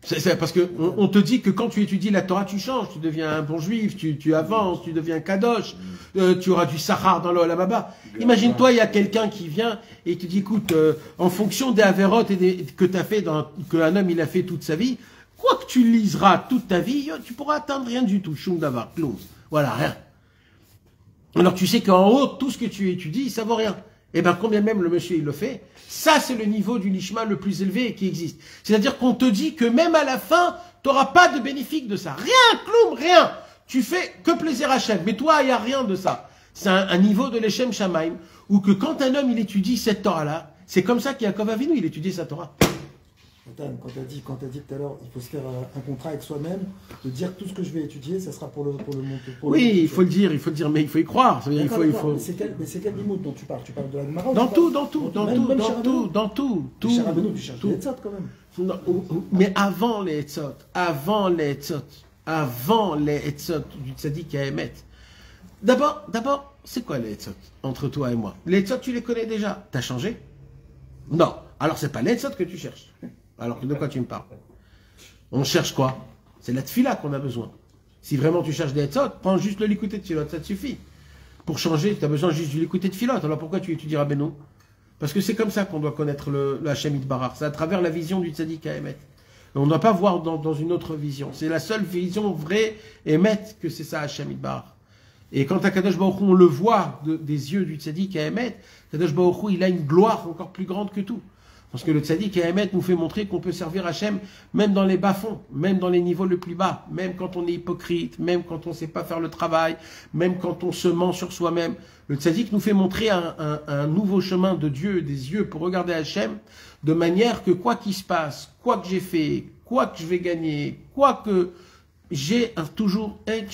C'est parce que on te dit que quand tu étudies la Torah, tu changes, tu deviens un bon juif, tu avances, tu deviens kadosh, tu auras du sahar dans l'Olam Haba. Imagine-toi, il y a quelqu'un qui vient et te dit, écoute, en fonction des avérotes que tu as fait, qu'un homme il a fait toute sa vie, quoi que tu liseras toute ta vie, tu pourras atteindre rien du tout. Shum davar, kloum. Voilà, rien. Alors tu sais qu'en haut, tout ce que tu étudies, ça vaut rien. Eh bien, combien même le monsieur il le fait, ça c'est le niveau du lishma le plus élevé qui existe. C'est-à-dire qu'on te dit que même à la fin, tu n'auras pas de bénéfice de ça. Rien, cloum, rien. Tu fais que plaisir à Hachem. Mais toi, il n'y a rien de ça. C'est un niveau de l'Eshem Shamaim, où que quand un homme il étudie cette Torah-là, c'est comme ça qu'Yaakov Avinu, il étudie sa Torah. Quand tu as dit tout à l'heure, il faut se faire un contrat avec soi-même, de dire tout ce que je vais étudier, ça sera pour le monter. Oui, il faut le dire, mais il faut y croire. Mais c'est quel limite dont tu parles? Tu parles de la Gemara? Dans tout. Du Rabbeinu, tu cherches les Etzot quand même. Non, mais avant les Etzot du Tzadik à Emet. D'abord, c'est quoi les Etzot entre toi et moi? Les Etzot, tu les connais déjà. T'as changé? Non. Alors, c'est pas les Etzot que tu cherches. Alors, de quoi tu me parles? On cherche quoi? C'est la tfila qu'on a besoin. Si vraiment tu cherches des etzot, prends juste le likuté de tfilot, ça te suffit. Pour changer, tu as besoin juste du likuté de tfilot. Alors pourquoi tu étudieras Rabbeinu? Parce que c'est comme ça qu'on doit connaître le Hachem Yitbarach. C'est à travers la vision du tzaddik à Emet. On ne doit pas voir dans une autre vision. C'est la seule vision vraie, Emet, que c'est ça Hachem Yitbarach. Et quand à Kadosh Baruch Hu, on le voit des yeux du tzaddik à Emet, Kadosh Baruch Hu, il a une gloire encore plus grande que tout. Parce que le tzaddik à Emet nous fait montrer qu'on peut servir Hachem même dans les bas-fonds, même dans les niveaux le plus bas, même quand on est hypocrite, même quand on ne sait pas faire le travail, même quand on se ment sur soi-même. Le tzaddik nous fait montrer un nouveau chemin de Dieu, des yeux pour regarder Hachem, de manière que quoi qu'il se passe, quoi que j'ai fait, quoi que je vais gagner, quoi que j'ai toujours et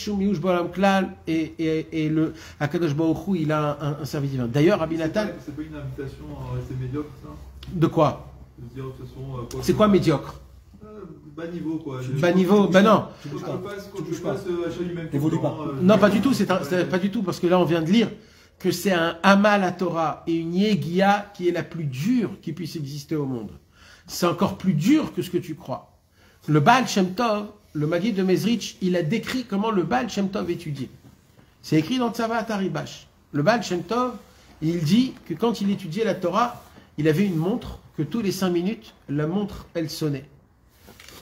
le Akadosh Baruch Hu, il a un service divin. D'ailleurs, Rabbi Nathan. C'est pas une invitation à rester médiocre, ça? De quoi? De dire, de toute façon, c'est quoi médiocre? Bas niveau, quoi. Bas niveau, ben non. Quand je passe achat du même Non, pas du tout, pas du tout, parce que là, on vient de lire que c'est un Amal à Torah et une Yegia qui est la plus dure qui puisse exister au monde. C'est encore plus dur que ce que tu crois. Le Baal Shem Tov, le Maguid de Mezrich, il a décrit comment le Baal Shem Tov étudiait. C'est écrit dans Tzavat Haribash. Le Baal Shem Tov, il dit que quand il étudiait la Torah, il avait une montre, que tous les 5 minutes, la montre, elle sonnait.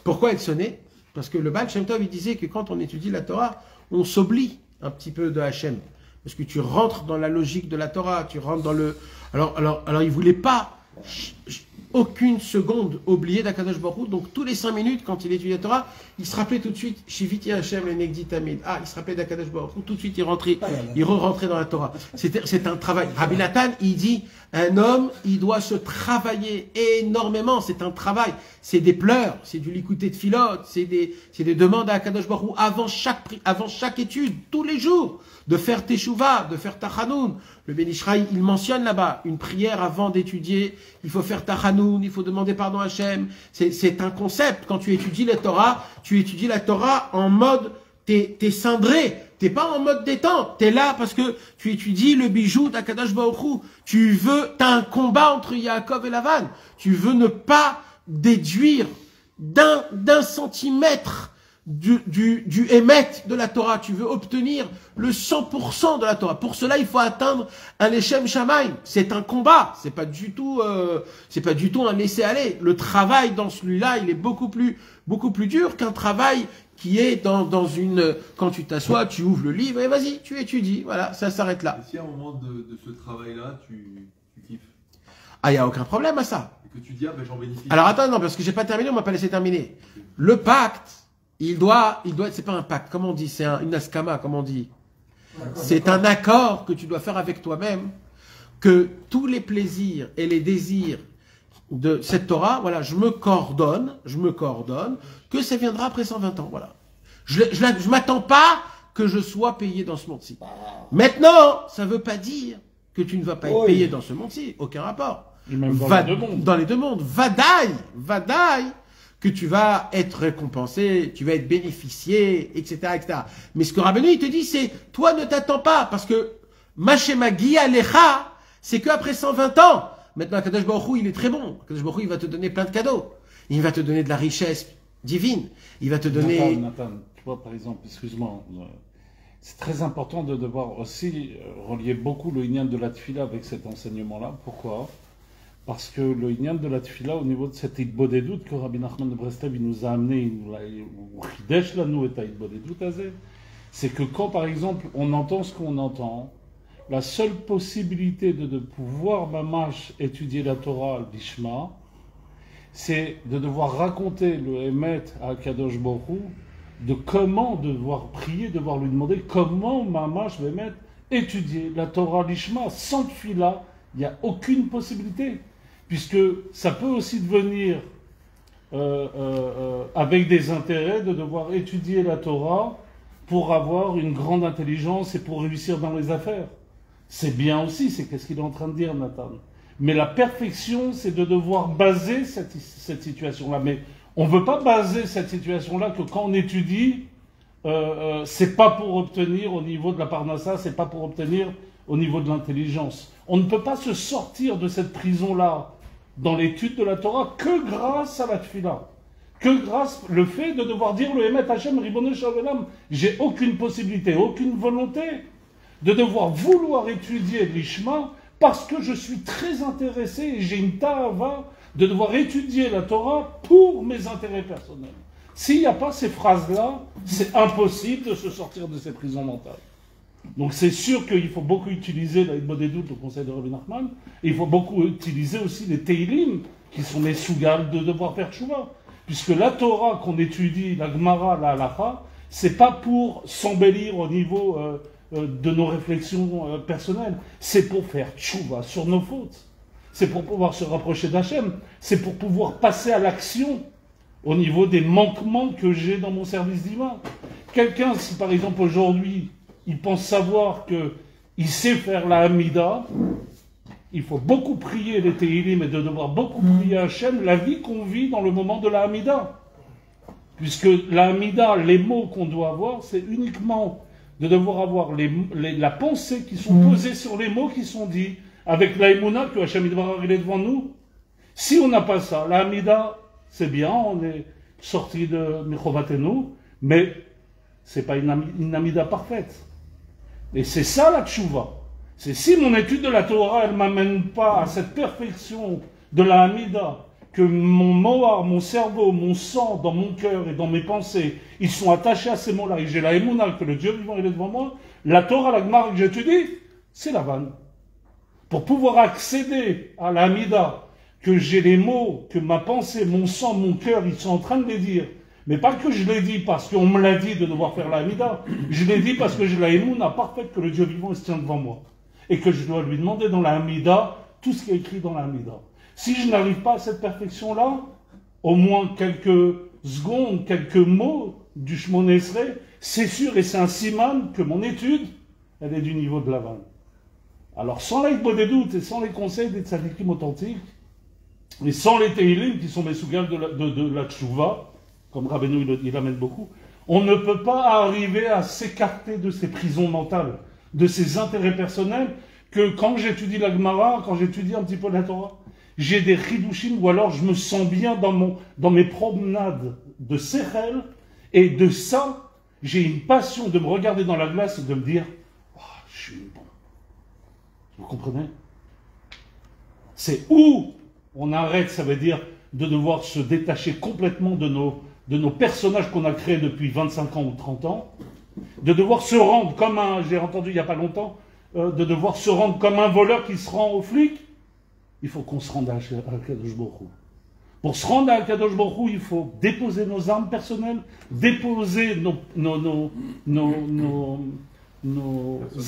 Pourquoi elle sonnait? Parce que le Baal Shem Tov, il disait que quand on étudie la Torah, on s'oublie un petit peu de Hachem. Parce que tu rentres dans la logique de la Torah, tu rentres dans le... Alors il ne voulait pas aucune seconde oublier d'Akadosh Baruch Hu. Donc tous les 5 minutes, quand il étudiait la Torah, il se rappelait tout de suite, Shiviti Hachem le Negdi Tamid. Ah, il se rappelait d'Akadosh Baruch Hu, tout de suite il rentrait, il re-rentrait dans la Torah. C'est un travail. Rabbi Nathan, il dit, un homme, il doit se travailler énormément, c'est un travail. C'est des pleurs, c'est du likouté de filote, c'est des demandes à Akadosh Baruch Hu avant chaque étude, tous les jours, de faire Teshuvah, de faire Tachanoun. Le Ben Ishraï, il mentionne là-bas une prière avant d'étudier, il faut faire Tachanoun, il faut demander pardon à Hachem. C'est un concept. Quand tu étudies la Torah en mode, t'es cindré, t'es pas en mode détente, t'es là parce que tu étudies le bijou d'Akadosh Baruch Hu. T'as un combat entre Yaakov et Lavan. Tu veux ne pas déduire d'un centimètre du émet de la Torah. Tu veux obtenir le 100% de la Torah. Pour cela, il faut atteindre un Leshem Shamaim. C'est un combat. C'est pas du tout un laisser-aller. Le travail dans celui-là, il est beaucoup plus dur qu'un travail qui est dans une... Quand tu t'assois, tu ouvres le livre et vas-y, tu étudies. Voilà, ça s'arrête là. Et si à un moment de ce travail-là, tu kiffes? Ah, il n'y a aucun problème à ça. Et que tu dis, ah ben j'en bénéficie. Alors attends, non, parce que j'ai pas terminé, on m'a pas laissé terminer. Le pacte, il doit, c'est pas un pacte, comment on dit, c'est une askama, comment on dit. C'est un accord que tu dois faire avec toi-même, que tous les plaisirs et les désirs de cette Torah, voilà, je me coordonne, que ça viendra après 120 ans, voilà. Je m'attends pas que je sois payé dans ce monde-ci. Maintenant, ça veut pas dire que tu ne vas pas être payé dans ce monde-ci, aucun rapport. Et même dans les deux mondes. Vadaï, que tu vas être récompensé, tu vas être bénéficié, etc., etc. Mais ce que Rabbeinu, il te dit, c'est, toi ne t'attends pas, parce que Mashemagi Alecha, c'est qu'après 120 ans. Maintenant, Kadosh Baruch Hu, il est très bon. Kadosh Baruch Hu, il va te donner plein de cadeaux. Il va te donner de la richesse divine. Il va te donner... Nathan, tu vois, par exemple, excuse-moi, c'est très important de devoir aussi relier beaucoup le Inyan de la Tfila avec cet enseignement-là. Pourquoi? Parce que le Inyan de la Tfila, au niveau de cette Hitbodedut que Rabbi Nachman de Breslev nous a amené, c'est que quand, par exemple, on entend ce qu'on entend, la seule possibilité de pouvoir, mamash, étudier la Torah, l'Ishma, c'est de devoir raconter le Emet à Kadosh Baruch Hu, de comment devoir prier, devoir lui demander comment, mamash, Emet, étudier la Torah, l'Ishma, sans Tfila, il n'y a aucune possibilité. Puisque ça peut aussi devenir, avec des intérêts, de devoir étudier la Torah pour avoir une grande intelligence et pour réussir dans les affaires. C'est bien aussi, c'est qu'est-ce qu'il est en train de dire, Nathan. Mais la perfection, c'est de devoir baser cette situation-là. Mais on ne veut pas baser cette situation-là que quand on étudie, c'est pas pour obtenir au niveau de la parnassa, c'est pas pour obtenir au niveau de l'intelligence. On ne peut pas se sortir de cette prison-là dans l'étude de la Torah que grâce à la tfila. Que grâce le fait de devoir dire le Emet Hashem Ribono Shel Olam. J'ai aucune possibilité, aucune volonté de devoir vouloir étudier l'Ishma parce que je suis très intéressé et j'ai une ta'ava de devoir étudier la Torah pour mes intérêts personnels. S'il n'y a pas ces phrases-là, c'est impossible de se sortir de cette prison mentale. Donc c'est sûr qu'il faut beaucoup utiliser la Hitbodedut, le conseil de Rabbi Nachman, et il faut beaucoup utiliser aussi les Teilim, qui sont les Sougal de devoir faire Tchouva. Puisque la Torah qu'on étudie, la Gemara, la Halacha, c'est pas pour s'embellir au niveau de nos réflexions personnelles, c'est pour faire Tchouva sur nos fautes. C'est pour pouvoir se rapprocher d'Hachem, c'est pour pouvoir passer à l'action au niveau des manquements que j'ai dans mon service divin. Quelqu'un, si par exemple aujourd'hui, il pense savoir qu'il sait faire la Hamida, il faut beaucoup prier les Tehillim et de devoir beaucoup prier Hachem la vie qu'on vit dans le moment de la Hamida. Puisque la Hamida, les mots qu'on doit avoir, c'est uniquement de devoir avoir la pensée qui sont posées sur les mots qui sont dits, avec la Emouna que Hachem il est devant nous. Si on n'a pas ça, la Hamida, c'est bien, on est sorti de Mechovatenu, mais c'est pas une Hamida parfaite. Et c'est ça la Tchouva. C'est si mon étude de la Torah, elle ne m'amène pas à cette perfection de la Hamida, que mon mohar, mon cerveau, mon sang, dans mon cœur et dans mes pensées, ils sont attachés à ces mots-là, et j'ai la Emouna, que le Dieu vivant il est devant moi, la Torah, la Gemara que j'étudie, c'est la vanne. Pour pouvoir accéder à la Hamida, que j'ai les mots, que ma pensée, mon sang, mon cœur, ils sont en train de les dire, mais pas que je l'ai dit parce qu'on me l'a dit de devoir faire la Hamida, je l'ai dit parce que j'ai la Emouna parfaite que le Dieu vivant il se tient devant moi. Et que je dois lui demander dans la Hamida tout ce qui est écrit dans la Hamida. Si je n'arrive pas à cette perfection-là, au moins quelques secondes, quelques mots du Shmon Esrei, c'est sûr et c'est un siman que mon étude, elle est du niveau de la vanne. Alors sans l'aïdbo des doutes et sans les conseils des tzadikim authentiques, et sans les Tehillim qui sont mes sougales de la Tchouva, comme Rabbeinu il amène beaucoup, on ne peut pas arriver à s'écarter de ces prisons mentales, de ces intérêts personnels, que quand j'étudie la Gemara, quand j'étudie un petit peu la Torah, j'ai des chidushim, ou alors je me sens bien dans mes promenades de Sechel, et de ça, j'ai une passion de me regarder dans la glace et de me dire oh, je suis bon. Vous comprenez? C'est où on arrête, ça veut dire de devoir se détacher complètement de nos personnages qu'on a créés depuis 25 ans ou 30 ans, de devoir se rendre comme j'ai entendu il n'y a pas longtemps, de devoir se rendre comme un voleur qui se rend aux flics. Il faut qu'on se rende à Kadosh Baruch Hu. Pour se rendre à Kadosh Baruch Hu, il faut déposer nos armes personnelles, déposer nos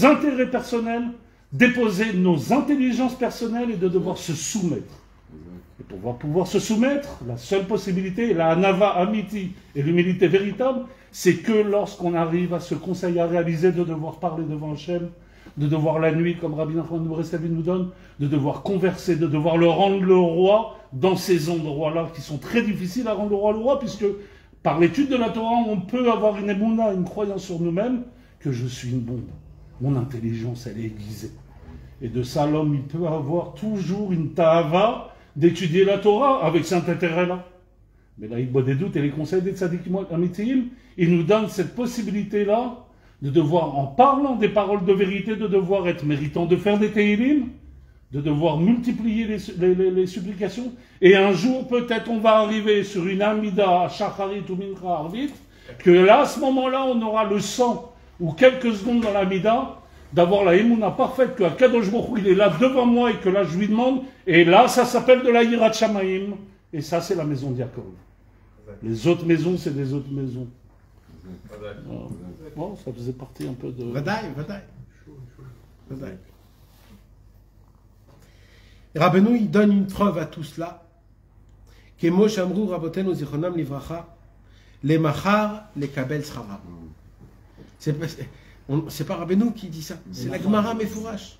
intérêts personnels, déposer nos intelligences personnelles et de devoir se soumettre. Et pour pouvoir se soumettre, la seule possibilité, la Hanava Amiti et l'humilité véritable, c'est que lorsqu'on arrive à ce conseil à réaliser de devoir parler devant Hachem, de devoir la nuit, comme Rabbi Nachman Breslevi nous donne, de devoir converser, de devoir le rendre le roi dans ces endroits-là qui sont très difficiles à rendre le roi, puisque par l'étude de la Torah, on peut avoir une émouna, une croyance sur nous-mêmes, que je suis une bombe. Mon intelligence, elle est aiguisée. Et de ça, l'homme, il peut avoir toujours une ta'ava d'étudier la Torah avec cet intérêt-là. Mais là, il boit des doutes et les conseils des tzadikim amitiyim, ils nous donnent cette possibilité-là de devoir, en parlant des paroles de vérité, de devoir être méritant de faire des tehillim, de devoir multiplier les supplications, et un jour, peut-être, on va arriver sur une amida, shacharit ou mincha arvit, que là, à ce moment-là, on aura le sang, ou quelques secondes dans l'amida, d'avoir la émouna parfaite, que Kadosh Baruch Hu, il est là devant moi, et que là, je lui demande, et là, ça s'appelle de la Yirat Shamayim, et ça, c'est la maison de Yaakov. Les autres maisons, c'est des autres maisons. Bon, ça faisait partie un peu de... Vadaï. Rabbeinu, il donne une preuve à tout cela. Kemo shamru rabotenu zichronam livracha, les machar, les kabel sraram. C'est pas Rabbeinu qui dit ça, c'est la Gemara Mefourash.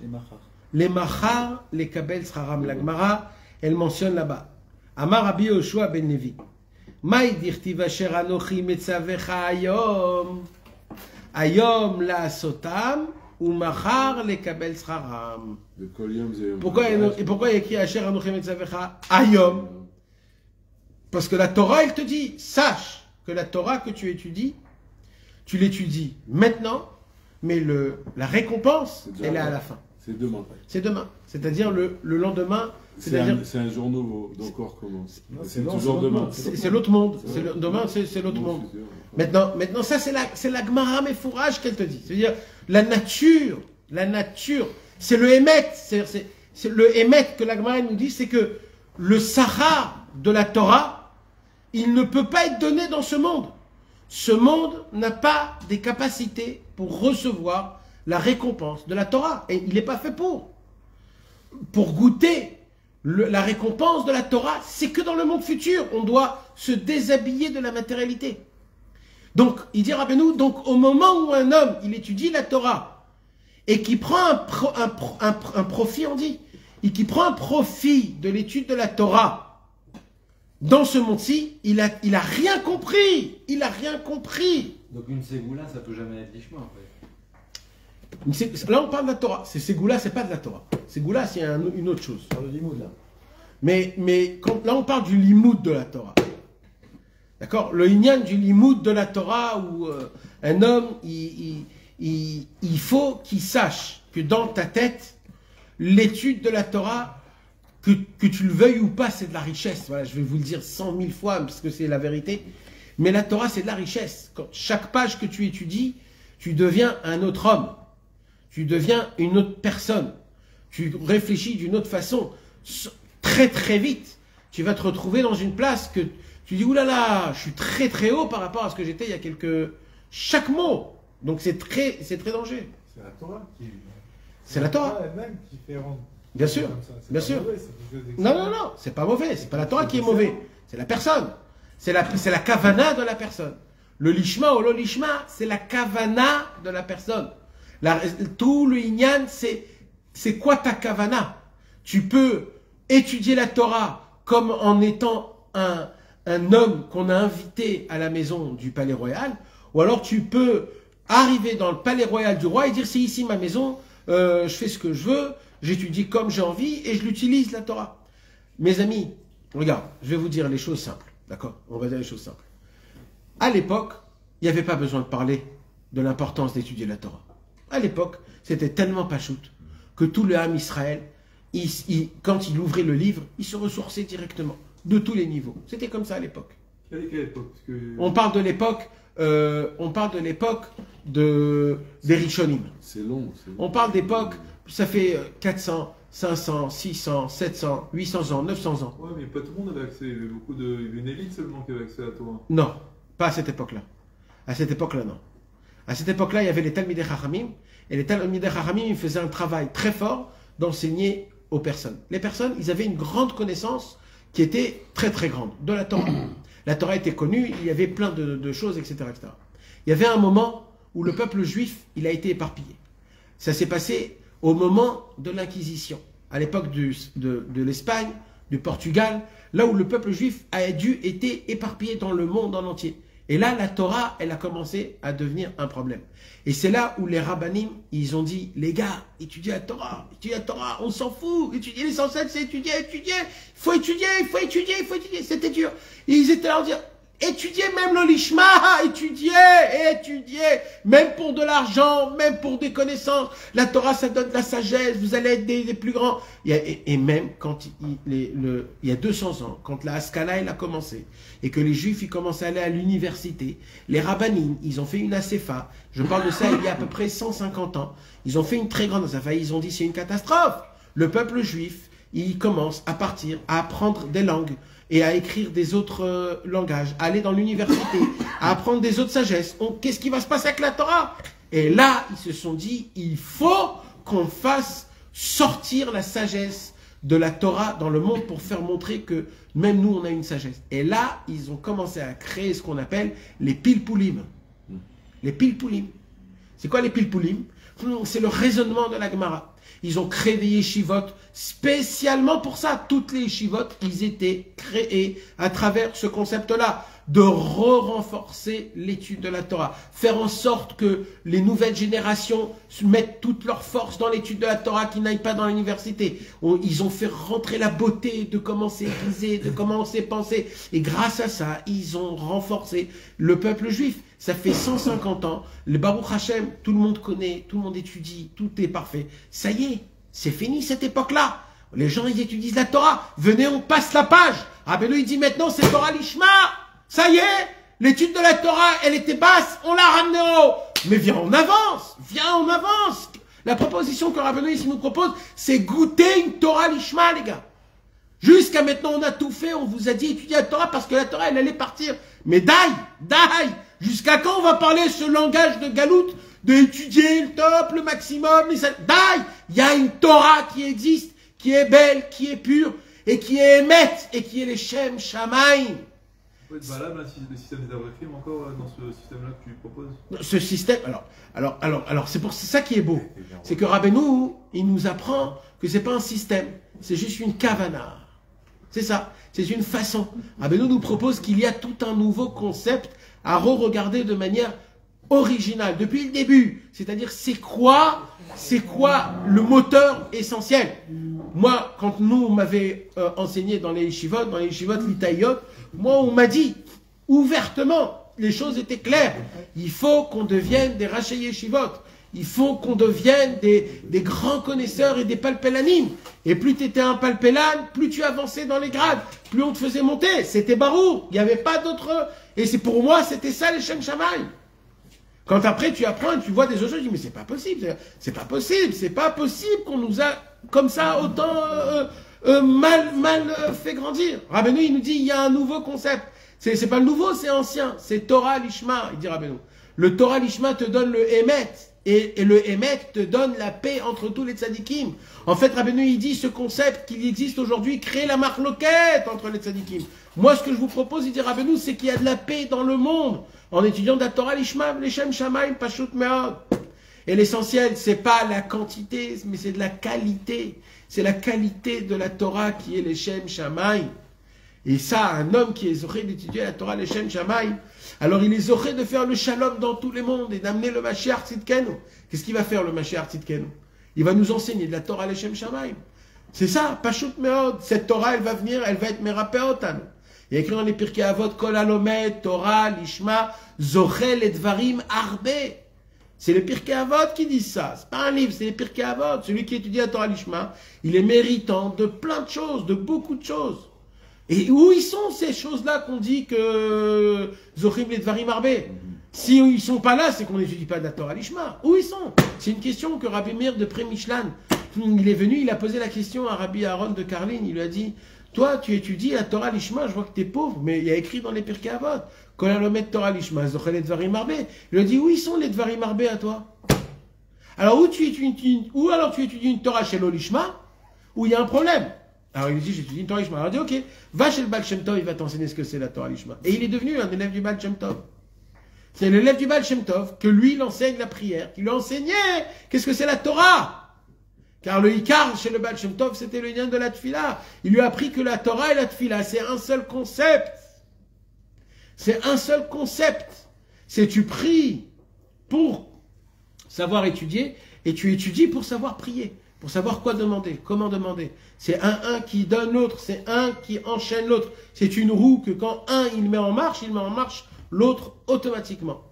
Les machar, les kabel sraram. La Gemara, elle mentionne là-bas. Amar Rabbi Yoshua ben Levi. Maï dirtiv asher anochi metzavecha ayom. Ayom la sotam ou machar le kabel sraram. Pourquoi il y a écrit asher anochi metzavecha ayom? Parce que la Torah, elle te dit, sache que la Torah que tu étudies, tu l'étudies maintenant, mais la récompense, elle est à la fin. C'est demain. C'est demain. C'est-à-dire le lendemain. C'est un jour nouveau, donc on recommence. C'est toujours demain. C'est l'autre monde. Demain, c'est l'autre monde. Maintenant, ça, c'est la Gemara Mefourash qu'elle te dit. C'est-à-dire, la nature, c'est le Hémet. C'est le Hémet que la Gemara nous dit, c'est que le Sahara de la Torah, il ne peut pas être donné dans ce monde. Ce monde n'a pas des capacités pour recevoir la récompense de la Torah. Et il n'est pas fait pour goûter la récompense de la Torah, c'est que dans le monde futur. On doit se déshabiller de la matérialité. Donc, il dit Rabbeinu, donc au moment où un homme, il étudie la Torah, et qui prend un profit, on dit, et qui prend un profit de l'étude de la Torah, dans ce monde-ci, il a rien compris. Il a rien compris. Donc une ségoula, ça peut jamais être l'ishma en fait. Là, on parle de la Torah. Ségoula, c'est pas de la Torah. Ségoula, c'est une autre chose. Sur le limoud, là. Mais là, on parle du limoud de la Torah. D'accord? Le inyan du limoud de la Torah, où un homme, il faut qu'il sache que dans ta tête, l'étude de la Torah, que tu le veuilles ou pas, c'est de la richesse. Voilà, je vais vous le dire 100 000 fois, parce que c'est la vérité. Mais la Torah, c'est de la richesse. Quand chaque page que tu étudies, tu deviens un autre homme. Tu deviens une autre personne. Tu réfléchis d'une autre façon. Très très vite, tu vas te retrouver dans une place que tu dis, oulala, je suis très très haut par rapport à ce que j'étais il y a quelques... Chaque mot. Donc c'est très dangereux. C'est la Torah qui... C'est la Torah. elle-même qui fait rendre. Bien sûr, bien sûr. Non, c'est pas mauvais. C'est pas la Torah qui est mauvais. C'est la personne. C'est la kavana de la personne. Le lishma ou le lishma, c'est la kavana de la personne. Tout le inyan, c'est quoi ta kavana? Tu peux étudier la Torah comme en étant un homme qu'on a invité à la maison du palais royal, ou alors tu peux arriver dans le palais royal du roi et dire c'est ici ma maison, je fais ce que je veux, j'étudie comme j'ai envie et je l'utilise la Torah. Mes amis, regarde, je vais vous dire les choses simples, d'accord? On va dire les choses simples. À l'époque, il n'y avait pas besoin de parler de l'importance d'étudier la Torah. À l'époque, c'était tellement pachout que tout le Ham Israël, quand il ouvrait le livre, il se ressourçait directement, de tous les niveaux. C'était comme ça à l'époque. Quelle époque? On parle de l'époque des Rishonim. C'est long. On parle d'époque, ça fait 400, 500, 600, 700, 800 ans, 900 ans. Ouais, mais pas tout le monde avait accès. Il y avait beaucoup une élite seulement qui avait accès à la Torah. Non, pas à cette époque-là. À cette époque-là, non. À cette époque-là, il y avait les Talmidei Chachamim, et les Talmidei Chachamim, ils faisaient un travail très fort d'enseigner aux personnes. Les personnes, ils avaient une grande connaissance qui était très très grande de la Torah. La Torah était connue, il y avait plein de choses, etc., etc. Il y avait un moment où le peuple juif, il a été éparpillé. Ça s'est passé au moment de l'Inquisition, à l'époque de l'Espagne, du Portugal, là où le peuple juif a été éparpillé dans le monde en entier. Et là, la Torah, elle a commencé à devenir un problème. Et c'est là où les rabbanim, ils ont dit, les gars, étudiez la Torah, on s'en fout, étudier l'essentiel, c'est étudier, il faut étudier, c'était dur. Et ils étaient là à dire, étudiez même le lishma, étudiez, même pour de l'argent, même pour des connaissances. La Torah, ça donne de la sagesse, vous allez être des plus grands. Et même quand il y a 200 ans, quand la Haskalah elle a commencé, et que les Juifs ils commençaient à aller à l'université, les rabbanim, ils ont fait une asefa, je parle de ça il y a à peu près 150 ans, ils ont fait une très grande asefa, ils ont dit c'est une catastrophe. Le peuple juif, il commence à partir, à apprendre des langues, et à écrire des autres langages, à aller dans l'université, à apprendre des autres sagesses. Qu'est-ce qui va se passer avec la Torah? Et là, ils se sont dit, il faut qu'on fasse sortir la sagesse de la Torah dans le monde pour faire montrer que même nous, on a une sagesse. Et là, ils ont commencé à créer ce qu'on appelle les pilpulim. Les pilpulim. C'est quoi les pilpulim? C'est le raisonnement de la Gemara. Ils ont créé des yeshivot spécialement pour ça. Toutes les yeshivot, ils étaient créés à travers ce concept-là, de renforcer l'étude de la Torah. Faire en sorte que les nouvelles générations mettent toute leur force dans l'étude de la Torah, qu'ils n'aillent pas dans l'université. Ils ont fait rentrer la beauté de comment c'est écrit, de comment c'est pensé. Et grâce à ça, ils ont renforcé le peuple juif. Ça fait 150 ans, le Baruch Hashem, tout le monde connaît, tout le monde étudie, tout est parfait. Ça y est, c'est fini cette époque-là. Les gens, ils étudient la Torah. Venez, on passe la page. Rabbeinu, il dit maintenant, c'est Torah Lishma. Ça y est, l'étude de la Torah, elle était basse, on l'a ramenée en haut. Mais viens, on avance. La proposition que Rabbeinu ici nous propose, c'est goûter une Torah Lishma, les gars. Jusqu'à maintenant, on a tout fait, on vous a dit étudier la Torah parce que la Torah, elle allait partir. Mais daï. Jusqu'à quand on va parler ce langage de galoute, d'étudier le top, le maximum, daï. Il y a une Torah qui existe, qui est belle, qui est pure. et qui est Emet, et qui est les Shem Shamaim. Ça peut être valable le système des Avrechim encore dans ce système-là que tu proposes? Ce système, alors c'est pour ça qui est beau. C'est que Rabbeinu, il nous apprend que c'est pas un système, c'est juste une kavana. C'est ça, c'est une façon. Rabbeinu nous propose qu'il y a tout un nouveau concept à re-regarder de manière originale, depuis le début. C'est-à-dire, c'est quoi le moteur essentiel? Moi, quand nous, on m'avait enseigné dans les yeshivot l'itaïot, moi, on m'a dit ouvertement, les choses étaient claires. Il faut qu'on devienne des rachei yeshivot. Il faut qu'on devienne des grands connaisseurs et des palpélanim. Et plus tu étais un palpélan, plus tu avançais dans les grades, plus on te faisait monter. C'était barou. Il n'y avait pas d'autre. Et c'est pour moi, c'était ça les Shem Shamaim. Quand après tu apprends et tu vois des autres choses, tu dis mais c'est pas possible, c'est pas possible qu'on nous a comme ça autant mal fait grandir. Rabbeinu il nous dit il y a un nouveau concept. C'est pas le nouveau, c'est ancien. C'est Torah Lishma, il dit Rabbeinu. Le Torah Lishma te donne le Emet. Et le Emet te donne la paix entre tous les tzadikim. En fait, Rabbeinu, il dit ce concept qu'il existe aujourd'hui crée la marloquette entre les tzadikim. Moi, ce que je vous propose, il dit Rabbeinu, c'est qu'il y a de la paix dans le monde. En étudiant de la Torah, l'Ishma, les Shem Shamaim, Pashut Me'od. Et l'essentiel, c'est pas la quantité, mais c'est de la qualité. C'est la qualité de la Torah qui est les Shem Shamaim. Et ça, un homme qui est zoré d'étudier la Torah, les Shem Shamaim, alors il est zoré de faire le shalom dans tous les mondes et d'amener le Mashiach Tzidkenu. Qu'est-ce qu'il va faire le Mashiach Tzidkenu? Il va nous enseigner de la Torah, les Shem Shamaim. C'est ça, Pashut Me'od. Cette Torah, elle va venir, elle va être Merapeotan. Il y a écrit dans les Pirkei Avot, Kol Halomed, Torah, Lishma, Zochel et Dvarim Arbe. C'est les Pirkei Avot qui disent ça. C'est pas un livre, c'est les Pirkei Avot. Celui qui étudie la Torah Lishma, il est méritant de plein de choses, de beaucoup de choses. Et où ils sont ces choses-là qu'on dit que Zochim et Dvarim Arbe? Si ils sont pas là, c'est qu'on n'étudie pas de la Torah Lishma. Où ils sont? C'est une question que Rabbi Meir de Pré-Mishlan, il est venu, il a posé la question à Rabbi Aaron de Karlin, il lui a dit toi, tu étudies la Torah Lishma, je vois que tu es pauvre, mais il y a écrit dans les Pirkei Avot, Kol Halomed Torah Lishma, Zochel et Dvarim Arbe. Il lui a dit, où ils sont les Dvarim Arbe à toi? Alors, ou tu étudies une Torah chez l'Olishma, où il y a un problème. Alors, il lui dit, j'étudie une Torah Lishma. Alors, il dit, ok, va chez le Baal Shem Tov, il va t'enseigner ce que c'est la Torah Lishma. Et il est devenu un élève du Baal Shem Tov. C'est l'élève du Baal Shem Tov que lui, il enseigne la prière, qui lui a enseigné qu'est-ce que c'est la Torah. Car le Ikar chez le Baal Shem Tov, c'était le lien de la Tfila. Il lui a appris que la Torah et la Tfila, c'est un seul concept. C'est un seul concept. C'est tu pries pour savoir étudier et tu étudies pour savoir prier, pour savoir quoi demander, comment demander. C'est un qui donne l'autre, c'est un qui enchaîne l'autre. C'est une roue que quand un il met en marche l'autre automatiquement.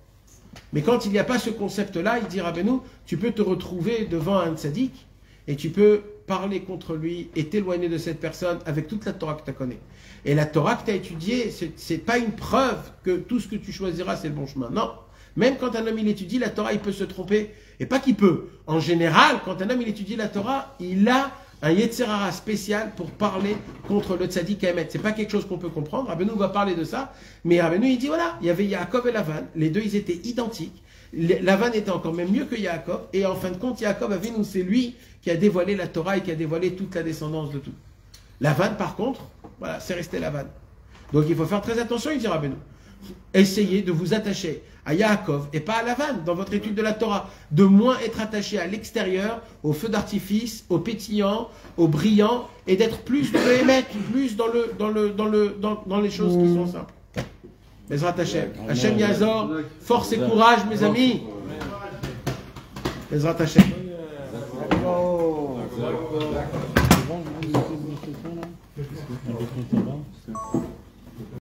Mais quand il n'y a pas ce concept-là, il dit Rabbeinu, tu peux te retrouver devant un tzaddik et tu peux parler contre lui et t'éloigner de cette personne avec toute la Torah que tu connais. Et la Torah que tu as étudiée, c'est pas une preuve que tout ce que tu choisiras, c'est le bon chemin. Non. Même quand un homme il étudie la Torah, il peut se tromper. Et pas qu'il peut. En général, quand un homme il étudie la Torah, il a un Yetzer Hara spécial pour parler contre le tzaddik Emet. C'est pas quelque chose qu'on peut comprendre. Rabbeinu va parler de ça. Mais Rabbeinu, il dit voilà, il y avait Yaakov et Lavan. Les deux, ils étaient identiques. Lavan était encore même mieux que Yaakov. Et en fin de compte, Yaakov Avinu, c'est lui qui a dévoilé la Torah et qui a dévoilé toute la descendance de tout. Lavan, par contre, voilà, c'est resté Lavan. Donc il faut faire très attention, il dit Rabbeinu. Essayez de vous attacher à Yaakov et pas à Lavan dans votre étude de la Torah. De moins être attaché à l'extérieur, au feu d'artifice, au pétillant, au brillant, et d'être plus dans le Emet, plus dans les choses qui sont simples. Bezrat Hashem. Hashem Yazor, force et courage, mes amis. Bezrat Hashem. Oh.